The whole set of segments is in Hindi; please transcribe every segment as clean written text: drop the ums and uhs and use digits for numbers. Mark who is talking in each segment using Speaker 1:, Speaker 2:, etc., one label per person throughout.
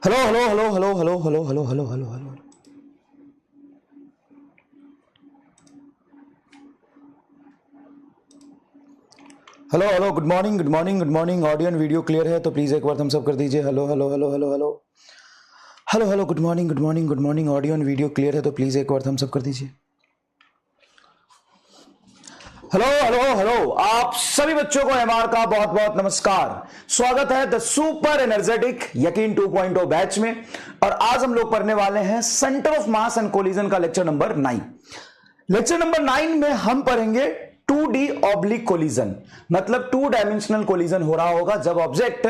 Speaker 1: Hello hello hello hello hello hello hello hello hello hello hello hello good morning good morning good morning. Audio and video clear है तो प्लीज एक बार थम्स अप कर दीजिए। Hello hello hello hello hello hello hello good morning good morning good morning. Audio and video clear है तो प्लीज एक बार थम्स अप कर दीजिए। हेलो हेलो हेलो आप सभी बच्चों को एमआर का बहुत बहुत नमस्कार। स्वागत है द सुपर एनर्जेटिक यकीन 2.0 बैच में। और आज हम लोग पढ़ने वाले हैं centre of mass and collision का लेक्चर नंबर 9। लेक्चर नंबर 9 में हम पढ़ेंगे 2D ऑब्लिक कोलिजन, मतलब 2 डायमेंशनल कोलिजन हो रहा होगा जब ऑब्जेक्ट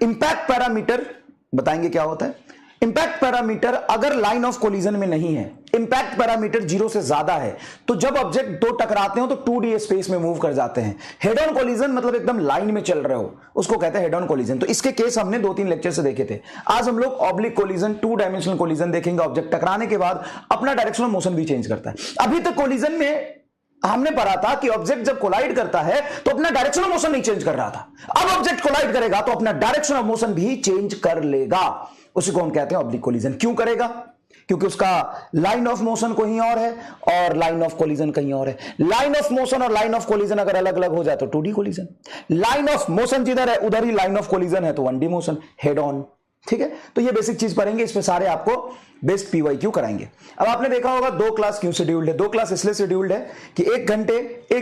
Speaker 1: इंपैक्ट पैरामीटर बताएंगे क्या होता है। इंपैक्ट पैरामीटर अगर लाइन ऑफ कोलिजन में नहीं है, इंपैक्ट पैरामीटर 0 से ज्यादा है, तो जब ऑब्जेक्ट दो टकराते हो तो 2D स्पेस में मूव कर जाते हैं। हेड ऑन कोलिजन मतलब एकदम लाइन में चल रहे हो, उसको कहते हैं हेड ऑन कोलिजन। तो इसके केस हमने 2-3 लेक्चर से देखे थे। आज हम लोग ऑब्लिक कोलिजन 2 डायमेंशनल कोलिजन देखेंगे। ऑब्जेक्ट टकराने के बाद अपना डायरेक्शन ऑफ मोशन भी चेंज करता है। अभी तक कोलिजन में हमने पढ़ा था कि ऑब्जेक्ट जब कोलाइड करता है तो अपना डायरेक्शन ऑफ मोशन नहीं चेंज कर रहा था। अब ऑब्जेक्ट कोलाइड करेगा तो अपना डायरेक्शन ऑफ मोशन भी चेंज कर लेगा। उसी को हम कहते हैं ऑब्लिक कोलिजन। क्यों करेगा? क्योंकि उसका लाइन ऑफ मोशन कहीं और है और लाइन ऑफ कोलिजन कहीं और है। लाइन ऑफ मोशन और लाइन ऑफ कोलिजन अगर अलग अलग हो जाए तो 2D collision. Line of motion जिधर है उधर ही लाइन ऑफ कोलिजन है तो 1D मोशन, हेड ऑन। ठीक है, तो ये बेसिक चीज पढ़ेंगे। इसमें सारे आपको बेस्ट पीवाईक्यू कराएंगे। अब आपने देखा होगा 2 क्लास क्यों शेड्यूल्ड है। 2 क्लास इसलिए शेड्यूल्ड है कि 1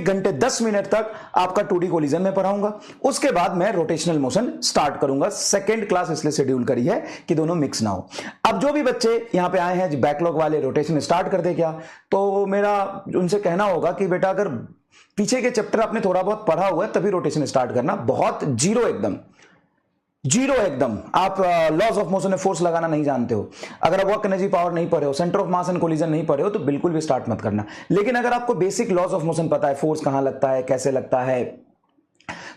Speaker 1: घंटे 10 मिनट तक आपका 2D कोलिजन में पढ़ाऊंगा। उसके बाद मैं रोटेशनल मोशन स्टार्ट करूंगा। सेकंड क्लास इसलिए शेड्यूल करी है कि दोनों मिक्स ना हो। अब जो भी बच्चे यहां पे आए हैं बैकलॉग वाले, रोटेशन स्टार्ट कर दे क्या, तो मेरा उनसे कहना होगा कि बेटा अगर पीछे के चैप्टर आपने थोड़ा बहुत पढ़ा हुआ है तभी रोटेशन स्टार्ट करना। बहुत जीरो एकदम आप लॉज ऑफ मोशन में फोर्स लगाना नहीं जानते हो, अगर आप वर्क एनर्जी पावर नहीं पढ़े हो, centre of mass and collision नहीं पढ़े हो, तो बिल्कुल भी स्टार्ट मत करना। लेकिन अगर आपको बेसिक लॉज ऑफ मोशन पता है, फोर्स कहां लगता है, कैसे लगता है,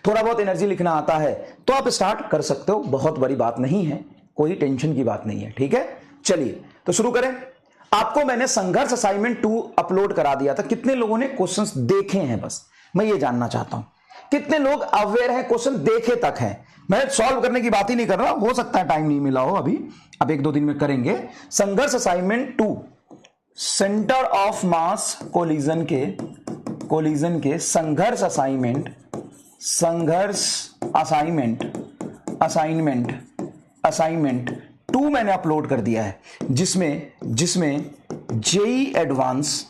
Speaker 1: थोड़ा बहुत एनर्जी लिखना आता है, तो आप स्टार्ट कर सकते हो। बहुत बड़ी बात नहीं है, कोई टेंशन की बात नहीं है। ठीक है, चलिए तो शुरू करें। आपको मैंने संघर्ष असाइनमेंट 2 अपलोड करा दिया था। कितने लोगों ने क्वेश्चंस देखे हैं, बस मैं ये जानना चाहता हूं। कितने लोग अवेयर हैं, क्वेश्चन देखे तक हैं। मैं सॉल्व करने की बात ही नहीं कर रहा, हो सकता है टाइम नहीं मिला हो अभी, अब 1-2 दिन में करेंगे। संघर्ष assignment 2 centre of mass collision के संघर्ष असाइनमेंट 2 मैंने अपलोड कर दिया है, जिसमें जेई एडवांस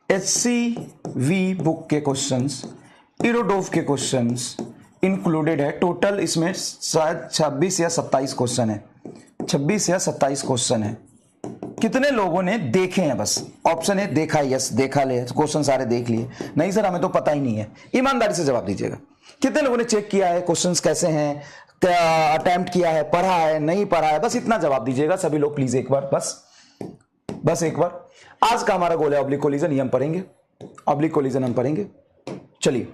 Speaker 1: HCV बुक के क्वेश्चंस, इरोडोव के क्वेश्चंस इंक्लूडेड है। टोटल इसमें शायद 26 या 27 क्वेश्चन है। 26 या 27 क्वेश्चन है। कितने लोगों ने देखे हैं? बस ऑप्शन है देखा, यस देखा ले, क्वेश्चन सारे देख लिए। नहीं सर हमें तो पता ही नहीं है। ईमानदारी से जवाब दीजिएगा। कितने लोगों ने चेक किया है, क्वेश्चंस कैसे हैं, क्या अटेम्प्ट किया है, पढ़ा है, नहीं पढ़ा है, बस इतना जवाब दीजिएगा सभी लोग प्लीज एक बार, बस एक बार। आज का हमारा गोल है ऑब्लिक कोलिजन, ये हम पढ़ेंगे। ऑब्लिक कोलिजन हम पढ़ेंगे। चलिए,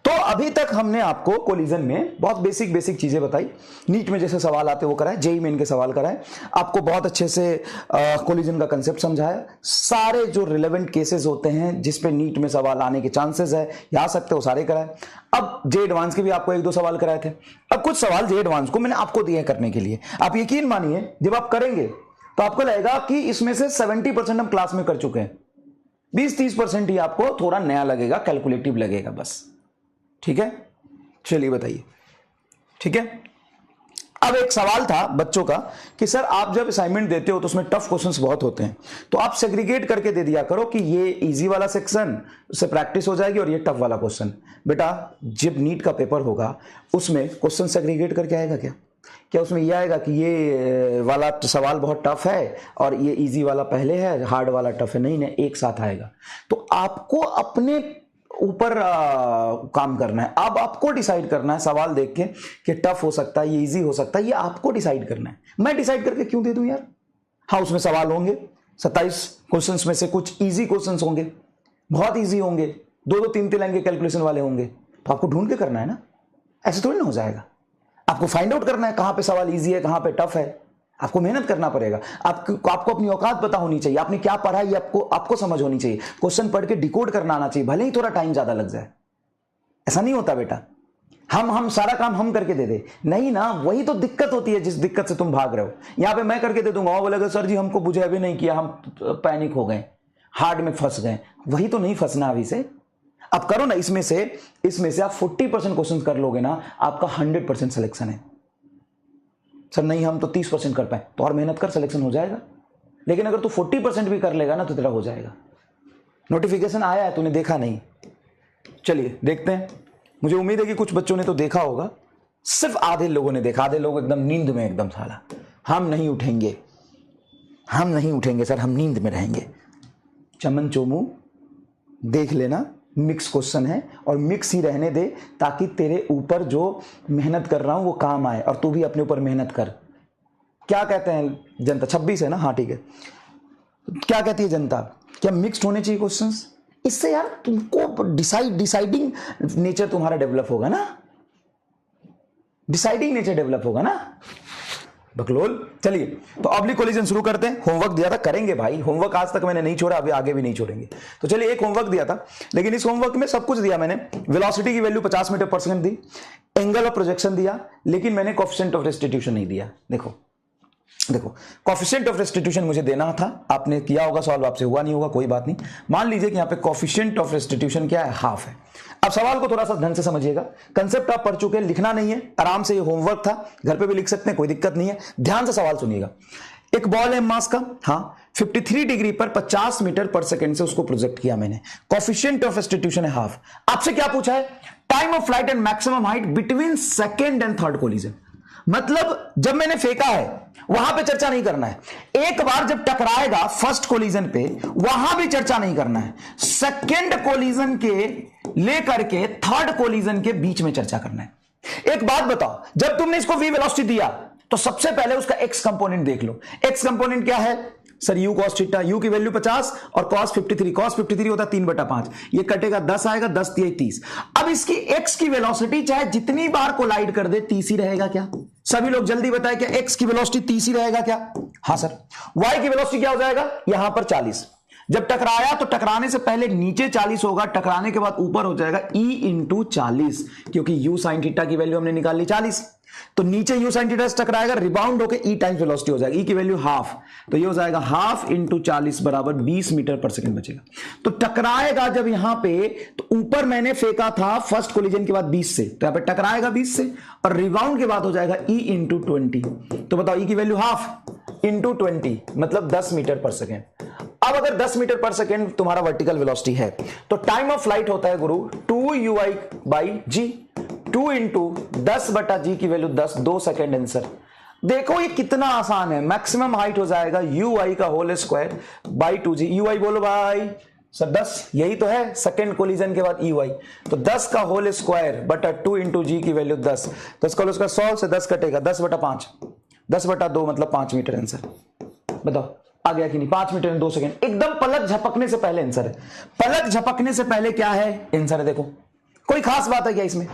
Speaker 1: तो अभी तक हमने आपको कोलिजन में बहुत बेसिक चीजें बताई। नीट में जैसे सवाल आते वो कराए, जेई में इनके सवाल कराए, आपको बहुत अच्छे से कोलिजन का कंसेप्ट समझाया। सारे जो रिलेवेंट केसेस होते हैं जिस पे नीट में सवाल आने के चांसेस है या आ सकते हो, सारे कराए। अब जे एडवांस के भी आपको 1-2 सवाल कराए थे। अब कुछ सवाल जे एडवांस को मैंने आपको दिए करने के लिए। आप यकीन मानिए जब आप करेंगे तो आपको लगेगा कि इसमें से 70% हम क्लास में कर चुके हैं, 20-30% ही आपको थोड़ा नया लगेगा, कैलकुलेटिव लगेगा बस। ठीक है, चलिए बताइए। ठीक है, अब एक सवाल था बच्चों का कि सर आप जब असाइनमेंट देते हो तो उसमें टफ क्वेश्चंस बहुत होते हैं, तो आप सेग्रीगेट करके दे दिया करो कि ये इजी वाला सेक्शन, उससे प्रैक्टिस हो जाएगी, और ये टफ वाला क्वेश्चन। बेटा जब नीट का पेपर होगा उसमें क्वेश्चन सेग्रीगेट करके आएगा क्या उसमें यह आएगा कि ये वाला सवाल बहुत टफ है और ये इजी वाला पहले है, हार्ड वाला टफ है? नहीं, एक साथ आएगा। तो आपको अपने ऊपर काम करना है। अब आपको डिसाइड करना है सवाल देख के कि टफ हो सकता है, ये इजी हो सकता है, ये आपको डिसाइड करना है। मैं डिसाइड करके क्यों दे दूं यार? हाँ, उसमें सवाल होंगे 27 क्वेश्चंस में से कुछ इजी क्वेश्चंस होंगे, बहुत इजी होंगे, 2-2 3-3 लाइन के कैलकुलेशन वाले होंगे, तो आपको ढूंढ के करना है ना, ऐसे थोड़ी ना हो जाएगा। आपको फाइंड आउट करना है कहां पे सवाल इजी है, कहां पे टफ है। आपको मेहनत करना पड़ेगा। आपको अपनी औकात पता होनी चाहिए, आपने क्या पढ़ा ये आपको समझ होनी चाहिए। क्वेश्चन पढ़ के डिकोड करना आना चाहिए, भले ही थोड़ा टाइम ज्यादा लग जाए। ऐसा नहीं होता बेटा। हम सारा काम हम करके दे दे, नहीं ना, वही तो दिक्कत होती है जिस दिक्कत से तुम भाग रहे हो। यहां पे मैं करके दे दूंगा, वो बोलेगा सर जी हमको बुझे भी नहीं किया, हम पैनिक हो गए, हार्ड में फंस गए। वही तो नहीं फंसना अभी से, अब करो ना। इसमें से आप 40% क्वेश्चन कर लोगे ना, आपका 100% सिलेक्शन है। सर नहीं हम तो 30% कर पाए, तो और मेहनत कर, सिलेक्शन हो जाएगा। लेकिन अगर तू 40% भी कर लेगा ना तो तेरा हो जाएगा। नोटिफिकेशन आया है, तूने देखा नहीं, चलिए देखते हैं। मुझे उम्मीद है कि कुछ बच्चों ने तो देखा होगा, सिर्फ आधे लोगों ने देखा, आधे लोग एकदम नींद में, एकदम साला हम नहीं उठेंगे, हम नहीं उठेंगे सर, हम नींद में रहेंगे। चमन चोमू देख लेना, मिक्स क्वेश्चन है और मिक्स ही रहने दे, ताकि तेरे ऊपर जो मेहनत कर रहा हूं वो काम आए और तू भी अपने ऊपर मेहनत कर। क्या कहते हैं जनता? 26 है ना? हाँ ठीक है। क्या कहती है जनता? क्या मिक्स्ड होने चाहिए क्वेश्चंस? इससे यार तुमको डिसाइडिंग नेचर तुम्हारा डेवलप होगा ना, डिसाइडिंग नेचर डेवलप होगा ना बकलोल। चलिए तो ऑब्लिक कोलिजन शुरू करते हैं। होमवर्क दिया था, करेंगे भाई, होमवर्क आज तक मैंने नहीं छोड़ा, अभी आगे भी नहीं छोड़ेंगे। तो चलिए, एक होमवर्क दिया था, लेकिन इस होमवर्क में सब कुछ दिया मैंने। वेलोसिटी की वैल्यू 50 मीटर पर second the, angle of projection दिया, लेकिन मैंने कोएफिशिएंट ऑफ रेस्टिट्यूशन नहीं दिया। देखो कोएफिशिएंट ऑफ रेस्टिट्यूशन मुझे देना था, आपने किया होगा सॉल्व, आपसे हुआ नहीं होगा, कोई बात नहीं। मान लीजिए कि यहां पे कोएफिशिएंट ऑफ रेस्टिट्यूशन क्या है? हाफ है। अब सवाल को थोड़ा सा ढंग से समझिएगा, कंसेप्ट आप पढ़ चुके हैं, लिखना नहीं है, आराम से, ये होमवर्क था, घर पे भी लिख सकते हैं, कोई दिक्कत नहीं है। ध्यान से सवाल सुनिएगा। एक बॉल है मास का, हाँ, 53 डिग्री पर 50 मीटर पर सेकंड से उसको प्रोजेक्ट किया मैंने, कोएफिशिएंट ऑफ रेस्टिट्यूशन है हाफ। आपसे क्या पूछा है? Time of flight and maximum height between second and third collision. मतलब जब मैंने फेंका है वहां पे चर्चा नहीं करना है, एक बार जब टकराएगा फर्स्ट कोलिजन पे वहां भी चर्चा नहीं करना है, सेकंड कोलिजन के लेकर के थर्ड कोलिजन के बीच में चर्चा करना है। एक बात बताओ, जब तुमने इसको v वेलोसिटी दिया तो सबसे पहले उसका x कंपोनेंट देख लो। x कंपोनेंट क्या है sir? u cos theta, u की वैल्यू 50 और cos 53, cos 53 होता है 3/5, ये कटेगा 10 आएगा, 10 3 30। अब इसकी x की वेलोसिटी चाहे जितनी बार कोलाइड कर दे 30 ही रहेगा क्या? सभी लोग जल्दी बताएं, क्या x की वेलोसिटी 30 ही रहेगा क्या? हाँ सर। y की वेलोसिटी क्या हो जाएगा? यहां पर 40। जब टकराया तो टकराने से पहले नीचे 40 होगा, टकराने के बाद ऊपर हो जाएगा e इंटू 40, क्योंकि u sin थीटा की वैल्यू हमने निकाल ली 40। तो नीचे u sin थीटा से टकराएगा, रिबाउंड होकर e टाइम्स वेलोसिटी हो जाएगी, e की वैल्यू हाफ, तो ये हो जाएगा हाफ इंटू 40 बराबर 20 मीटर पर सेकंड बचेगा। तो टकराएगा जब यहां पे, तो ऊपर मैंने फेंका था फर्स्ट कोलिजन के बाद 20 से, तो यहां पे टकराएगा 20 से, और रिबाउंड के बाद हो जाएगा e इंटू 20। तो बताओ e की वैल्यू हाफ इंटू 20 मतलब 10 मीटर पर सेकेंड। अब अगर 10 मीटर पर सेकेंड तुम्हारा वर्टिकल वेलोसिटी है तो टाइम ऑफ फ्लाइट होता है गुरु 2ui बाई जी, 2 इंटू 10 बटा जी की वैल्यू 10, 2 सेकेंड आंसर। देखो ये कितना आसान है। मैक्सिमम हाइट हो जाएगा ui का whole square by 2g। ui बोलो भाई सर 10, यही तो है सेकेंड कोलिजन के बाद ui, तो 10 का होल स्क्वायर बटा 2 इंटू जी की वैल्यू 10, 10 का होल स्क्वायर 100 से 10 कटेगा, 10 बटा 5, 10 बटा 2 मतलब 5 मीटर आंसर। बताओ आ गया कि नहीं? 5 मीटर में 2 सेकंड, एकदम पलक झपकने से पहले आंसर है। पलक झपकने से पहले क्या है आंसर है? देखो कोई खास बात है क्या इसमें?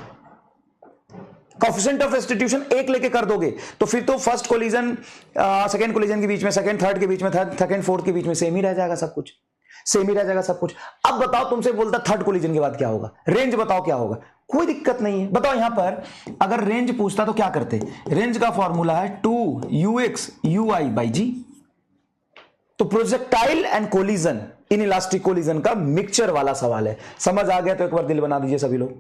Speaker 1: कोएफिशिएंट ऑफ रेस्टिट्यूशन एक लेके कर दोगे तो फिर तो फर्स्ट कोलिजन सेकंड कोलिजन के बीच में, सेकंड थर्ड के बीच में, थर्ड सेकंड फोर्थ के बीच में सेम ही रह जाएगा सब कुछ, सेम ही रह जाएगा सब कुछ। अब बताओ, तुमसे बोलता थर्ड कोलिजन के बाद क्या होगा, रेंज बताओ क्या होगा? कोई दिक्कत नहीं है। बताओ यहां पर अगर रेंज पूछता तो क्या करते? रेंज का फॉर्मूला है 2ux ui बाई जी। तो projectile and collision, in elastic collision का मिक्सचर वाला सवाल है। समझ आ गया तो एक बार दिल बना दीजिए सभी लोग,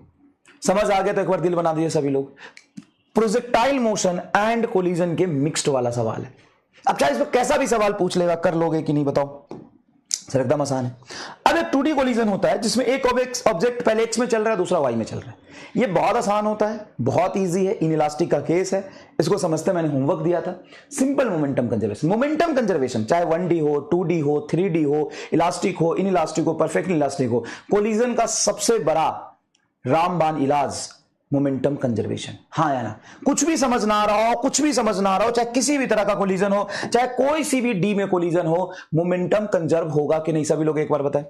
Speaker 1: समझ आ गया तो एक बार दिल बना दीजिए सभी लोग। प्रोजेक्टाइल मोशन एंड कोलिजन के मिक्स्ड वाला सवाल है। अब चाहे इसमें कैसा भी सवाल पूछ लेगा, कर लोगे कि नहीं बताओ? सर एकदम आसान है। अब एक 2D कोलिजन होता है जिसमें एक ऑब्जेक्ट पहले x में चल रहा है, दूसरा y में चल रहा है। ये बहुत आसान होता है, बहुत इजी है, इनइलास्टिक का केस है, इसको समझते मैंने होमवर्क दिया था। Simple momentum conservation, momentum conservation चाहे 1D हो, 2D हो, 3D हो, इलास्टिक हो, इनइलास्टिक हो, परफेक्ट इलास्टिक हो, कोलिजन का सबसे बड़ा रामबाण इलाज मोमेंटम कंजर्वेशन। हाँ या ना? कुछ भी समझ ना आ रहा हो, कुछ भी समझ ना आ रहा हो, चाहे किसी भी तरह का कोलिजन हो, चाहे कोई सी भी डी में कोलिजन हो, मोमेंटम कंजर्व होगा कि नहीं? सभी लोग एक बार बताएं,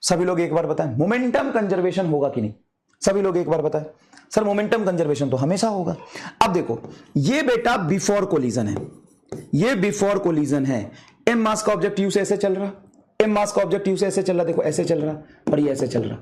Speaker 1: सभी लोग एक बार बताएं, मोमेंटम कंजर्वेशन होगा कि नहीं? सभी लोग एक बार बताएं। सर मोमेंटम कंजर्वेशन तो हमेशा होगा। अब देखो ये बेटा बिफोर कोलिजन है, ये बिफोर कोलिजन है। एम मास का ऑब्जेक्ट यू से ऐसे चल रहा, एम मास का ऑब्जेक्ट यू से ऐसे चल रहा, देखो ऐसे चल रहा और ये ऐसे चल रहा।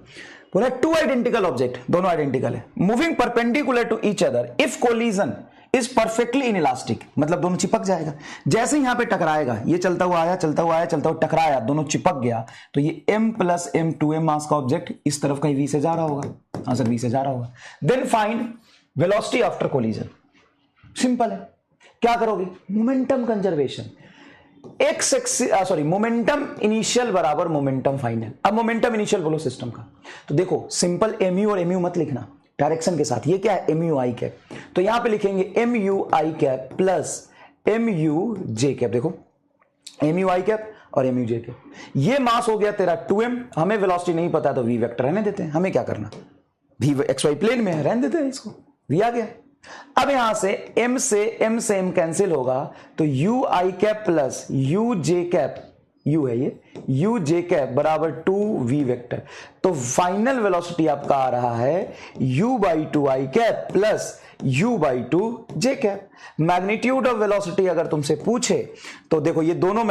Speaker 1: बोला टू आइडेंटिकल ऑब्जेक्ट, दोनों आइडेंटिकल है, moving perpendicular to each other if collision is perfectly inelastic, मतलब दोनों चिपक जाएगा। जैसे यहां पे टकराएगा, ये चलता हुआ आया, चलता हुआ आया, चलता हुआ टकराया, दोनों चिपक गया, तो ये m प्लस m 2m मास का ऑब्जेक्ट इस तरफ कहीं v से जा रहा होगा, हाँ सर v से जा रहा होगा। Then find velocity after collision. Simple है, क्या करोगे, momentum conservation, X axis sorry momentum initial बराबर मोमेंटम फाइनल। अब मोमेंटम इनिशियल बोलो सिस्टम का, तो देखो सिंपल mu और mu मत लिखना डायरेक्शन के साथ, ये क्या है mu i कैप, तो यहां पे लिखेंगे mu i cap plus mu j cap. देखो mu i कैप और mu j कैप, ये मास हो गया तेरा 2m, हमें वेलोसिटी नहीं पता तो v वेक्टर रहने देते हैं, हमें क्या करना, v xy प्लेन में है, रहने देते हैं इसको, v आ गया। अब यहां से m से m कैंसिल होगा, तो u i cap plus u j cap, u है ये, u j कैप बराबर 2v वेक्टर, तो फाइनल वेलोसिटी आपका आ रहा है u by 2i cap plus u by 2j cap. Magnitude of velocity अगर तुमसे पूछे तो देखो ये दोनों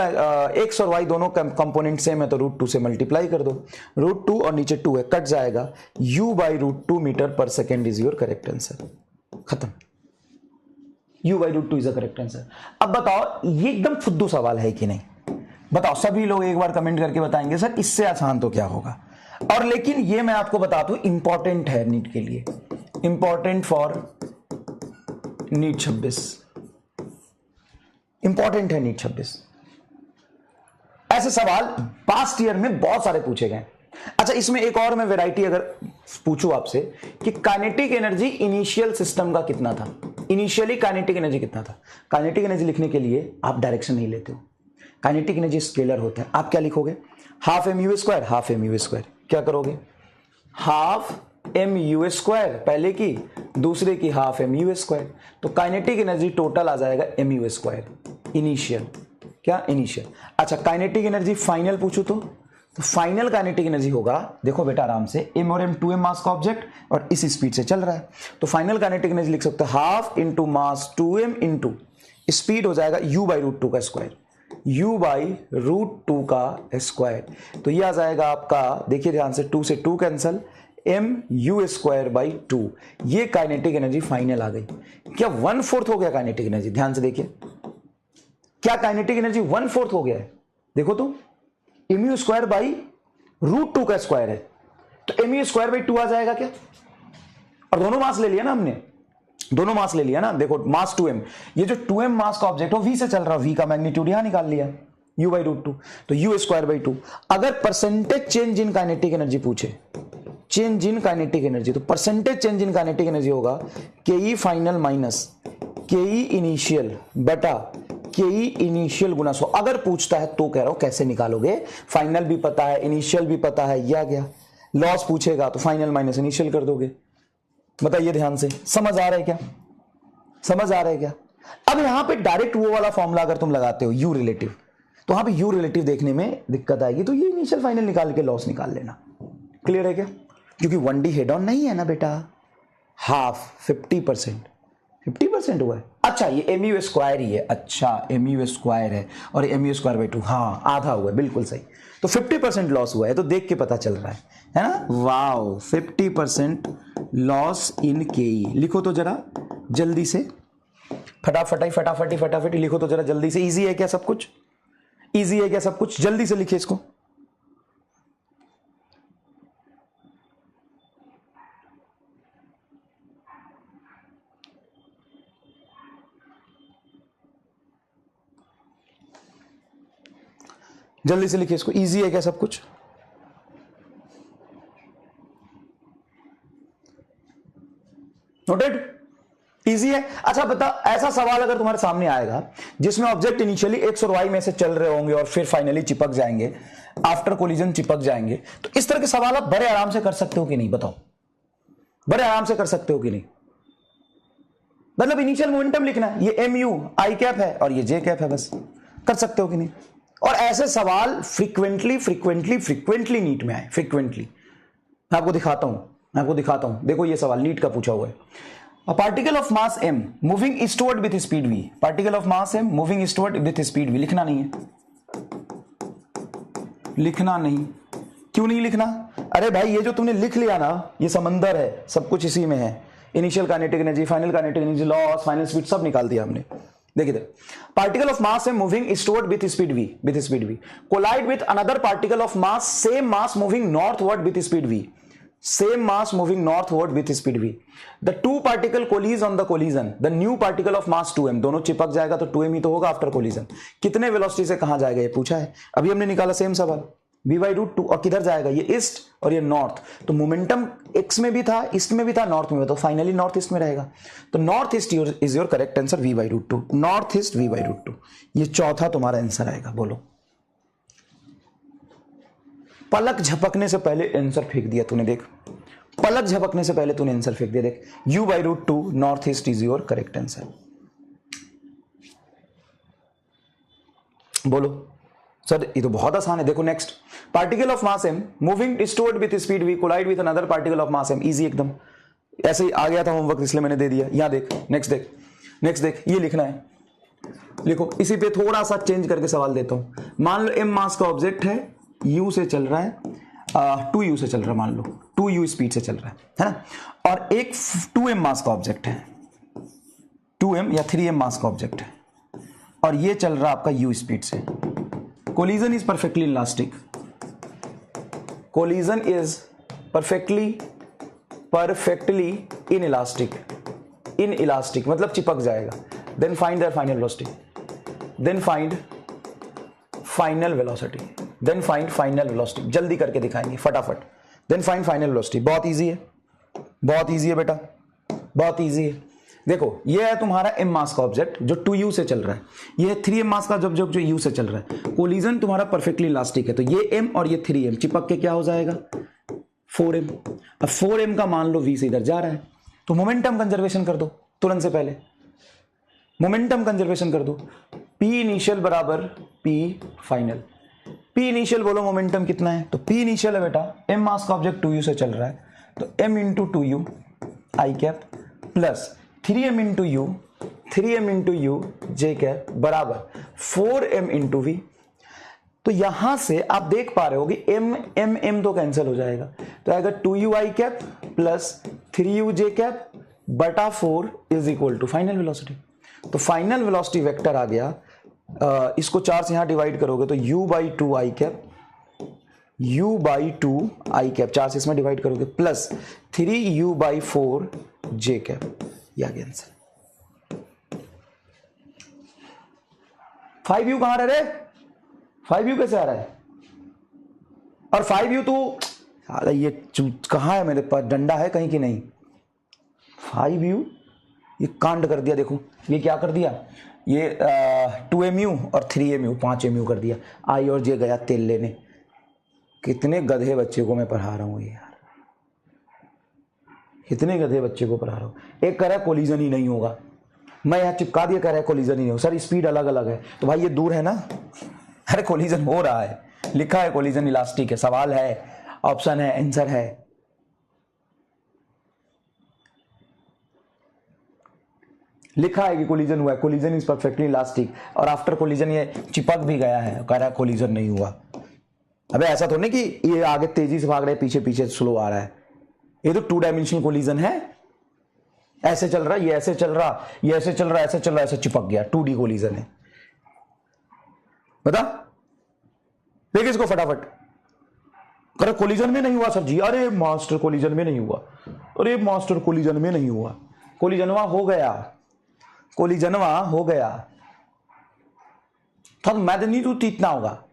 Speaker 1: x और y दोनों कंपोनेंट सेम है, तो √2 से मल्टीप्लाई कर दो, √2 और नीचे 2 है, कट जाएगा, u by √2 metre per second is your correct answer, खत्म। u by √2 is the correct answer. अब बताओ ये एकदम फुद्दू सवाल है कि नहीं, बताओ, सभी लोग एक बार कमेंट करके बताएंगे सर इससे आसान तो क्या होगा। और लेकिन ये मैं आपको बता दूं इंपॉर्टेंट है नीट के लिए, इंपॉर्टेंट फॉर नीट 26, इंपॉर्टेंट है नीट 26। ऐसे सवाल पास्ट ईयर में बहुत सारे पूछे गए। अच्छा, इसमें एक और मैं वैरायटी अगर पूछूं आपसे कि काइनेटिक एनर्जी इनिशियल सिस्टम का कितना था, इनिशियली काइनेटिक एनर्जी कितना था। काइनेटिक एनर्जी लिखने के लिए आप डायरेक्शन नहीं लेते हो, काइनेटिक एनर्जी स्केलर होता है। आप क्या लिखोगे, half mu square, half mu square, क्या करोगे, हाफ mu स्क्वायर पहले की, दूसरे की हाफ mu स्क्वायर, तो काइनेटिक एनर्जी टोटल आ जाएगा mu स्क्वायर इनिशियल, क्या इनिशियल। अच्छा, काइनेटिक एनर्जी फाइनल पूछू तो फाइनल काइनेटिक एनर्जी होगा, देखो बेटा आराम से, m और m 2m मास का ऑब्जेक्ट और इस स्पीड से चल रहा है, तो फाइनल काइनेटिक एनर्जी लिख सकते हो half into mass 2m into speed हो जाएगा u बाई √2 का स्क्वायर, u बाई √2 का स्क्वायर, तो ये आ जाएगा आपका, देखिए ध्यान से, 2 से 2 कैंसल, mu स्क्वायर बाई 2, ये काइनेटिक एनर्जी फाइनल आ गई। क्या 1/4 हो गया काइनेटिक एनर्जी, ध्यान से देखिए, क्या काइनेटिक एनर्जी 1/4 हो गया है, देखो तो mu स्क्वायर बाई √2 का स्क्वायर है, तो mu स्क्वायर बाई 2 आ जाएगा क्या, और दोनों मास ले लिया ना हमने, दोनों मास ले लिया ना, देखो मास 2m, ये जो 2m मास का ऑब्जेक्ट हो v से चल रहा, v का मैग्नीट्यूड यहां निकाल लिया u बाई √2, तो u स्क्वायर बाई 2। अगर percentage change in kinetic energy पूछे, चेंज इन काइनेटिक एनर्जी, तो percentage change in kinetic energy होगा ke final minus ke initial बटा ke इनिशियल गुना 100। अगर पूछता है तो कह रहा हूं कैसे निकालोगे, फाइनल भी पता है, इनिशियल भी पता है, ये आ गया, लॉस पूछेगा तो फाइनल माइनस इनिशियल कर दोगे। बताइए ध्यान से, समझ आ रहा है क्या, समझ आ रहा है क्या। अब यहां पे डायरेक्ट वो वाला फॉर्मूला अगर तुम लगाते हो u रिलेटिव, तो वहां पे u रिलेटिव देखने में दिक्कत आएगी, तो ये इनिशियल फाइनल निकाल के लॉस निकाल लेना। क्लियर है क्या, क्योंकि 1D हेड ऑन नहीं है ना बेटा, हाफ 50% हुआ है। अच्छा, ये mu स्क्वायर ही है, अच्छा mu स्क्वायर है और mu स्क्वायर बाई 2, हाँ आधा हुआ है, बिल्कुल सही, तो 50% लॉस हुआ है, तो देख के पता चल रहा है ना, वाओ 50% लॉस इन ke। लिखो तो जरा जल्दी से, फटाफट लिखो तो जरा जल्दी से। इजी है क्या सब कुछ, इजी है क्या सब कुछ, जल्दी से लिखिए इसको। जल्दी से लिखिए इसको, इजी है क्या सब कुछ, नोटेड, इजी है। अच्छा बता, ऐसा सवाल अगर तुम्हारे सामने आएगा जिसमें ऑब्जेक्ट इनिशियली एक्स और वाई में से चल रहे होंगे और फिर फाइनली चिपक जाएंगे, आफ्टर कोलिजन चिपक जाएंगे, तो इस तरह के सवाल आप बड़े आराम से कर सकते हो कि नहीं, बताओ, बड़े आराम से कर सकते हो कि नहीं। मतलब इनिशियल मोमेंटम लिखना है, ये mu i कैप है और ये j कैप है, बस कर सकते हो कि नहीं। और ऐसे सवाल फ्रीक्वेंटली नीट में आए, फ्रीक्वेंटली। मैं आपको दिखाता हूं, देखो ये सवाल नीट का पूछा हुआ है। A particle of mass m moving eastward with speed v, particle of mass m moving eastward with speed v, लिखना नहीं है, क्यों नहीं लिखना? अरे भाई ये जो तुमने लिख लिया ना, ये समंदर है, सब कुछ इसी में है। Initial kinetic energy, final kinetic energy, loss, final speed सब निकाल दिया हमने। देखिए पार्टिकल ऑफ मास है moving eastward with speed v collide with another particle of mass same mass moving northward with speed v same mass moving northward with speed v. The two particle collides on the collision. The new particle of mass 2m, दोनों चिपक जाएगा तो 2m ही तो होगा आफ्टर कोलिजन। कितने वेलोसिटी से कहां जाएगा ये पूछा है, अभी हमने निकाला सेम सवाल। v/√2 और किधर जाएगा, ये ईस्ट और ये नॉर्थ, तो मोमेंटम एक्स में भी था, ईस्ट में भी था, नॉर्थ में भी, तो फाइनली नॉर्थ ईस्ट में रहेगा। तो north east is your correct answer, v/√2, north east v/√2। ये चौथा तुम्हारा आंसर आएगा। बोलो, पलक झपकने से पहले आंसर फेंक दिया तूने, देख पलक झपकने से पहले तूने आंसर फेंक दिया, देख u/√2 north east is your correct answer. बोलो सर ये तो बहुत आसान है। देखो next, particle of mass m moving eastward with speed v collide with another particle of mass m, easy एकदम, ऐसे ही आ गया था होमवर्क इसलिए मैंने दे दिया। यहां देख, नेक्स्ट देख ये लिखना है, लिखो। इसी पे थोड़ा सा चेंज करके सवाल देता हूं। मान लो m मास का ऑब्जेक्ट है, u से चल रहा है, 2u से चल रहा है, मान लो 2u स्पीड से चल रहा है ना, और एक 2m मास का ऑब्जेक्ट है, 2m या 3m मास का ऑब्जेक्ट है, और ये चल रहा है आपका u स्पीड से। Collision is perfectly elastic, collision is perfectly inelastic मतलब चिपक जाएगा। Then find their final velocity, then find final velocity, जल्दी करके दिखाएंगे फटाफट। देन फाइंड फाइनल वेलोसिटी, बहुत इजी है बेटा, बहुत इजी है। देखो ये है तुम्हारा m मास का ऑब्जेक्ट जो 2u से चल रहा है, ये है 3m मास का जो u से चल रहा है। कोलिजन तुम्हारा परफेक्टली इलास्टिक है, तो ये m और ये 3m चिपक के क्या हो जाएगा 4m। अब 4m का मान लो v से इधर जा रहा है, तो मोमेंटम कंजर्वेशन कर दो तुरंत से पहले, मोमेंटम कंजर्वेशन कर दो। p इनिशियल बराबर p फाइनल, p इनिशियल बोलो मोमेंटम कितना है, तो p इनिशियल है बेटा m मास का ऑब्जेक्ट 2u से चल रहा है, तो m into 2u i cap plus 3m into u j cap बराबर 4m इंटू v। तो यहां से आप देख पा रहे हो कि m तो कैंसिल हो जाएगा, तो आएगा 2u i cap plus 3u j cap बटा 4 is equal to final velocity. तो फाइनल वेलोसिटी वेक्टर आ गया, इसको 4 से यहां डिवाइड करोगे तो u/2 आई कैप, u/2 आई कैप 4 से इसमें डिवाइड करोगे प्लस 3u/4 j कैप, ये आ गया आंसर। 5u कहां रह रहे, 5u कैसे आ रहा है, और 5u तो ये कहां है, मेरे पास डंडा है कहीं कि नहीं। 5u ये कांड कर दिया, देखो ये क्या कर दिया, ये 2mu और 3mu 5mu कर दिया, आई और जे गया तेल लेने। कितने गधे बच्चे को मैं पढ़ा रहा हूं ये यार, कितने गधे बच्चे को पढ़ा रहा हूं। एक कह रहा है कोलिजन ही नहीं होगा, मैं यहां चिपका दिया, कह रहा है कोलिजन ही नहीं होगा। सर स्पीड अलग अलग है, तो भाई ये दूर है ना, अरे कोलिजन हो रहा है, लिखा है कोलिजन इलास्टिक है, सवाल है, ऑप्शन है, आंसर है। लिखा है कि कोलिजन हुआ है, कोलिजन इज परफेक्टली इलास्टिक, और आफ्टर कोलिजन ये चिपक भी गया है, कह रहा है कोलिजन नहीं हुआ। अबे ऐसा तो नहीं कि ये आगे तेजी से भाग रहा है, पीछे पीछे स्लो आ रहा है, ये तो 2 डायमेंशनल कोलिजन है, ऐसे चल रहा है, ये ऐसे चल रहा, ये ऐसे चल रहा, ऐसे चल रहा, ऐसे चिपक गया, 2D कोलिजन है। बता देख इसको फटाफट, अरे कोलिजन में नहीं हुआ सर जी, अरे मास्टर कोलिजन में नहीं हुआ, अरे मास्टर कोलिजन में नहीं हुआ, कोलिजनवा हो गया, कोलिजनवा हो गया। तो मैग्नीट्यूड इतना होगा,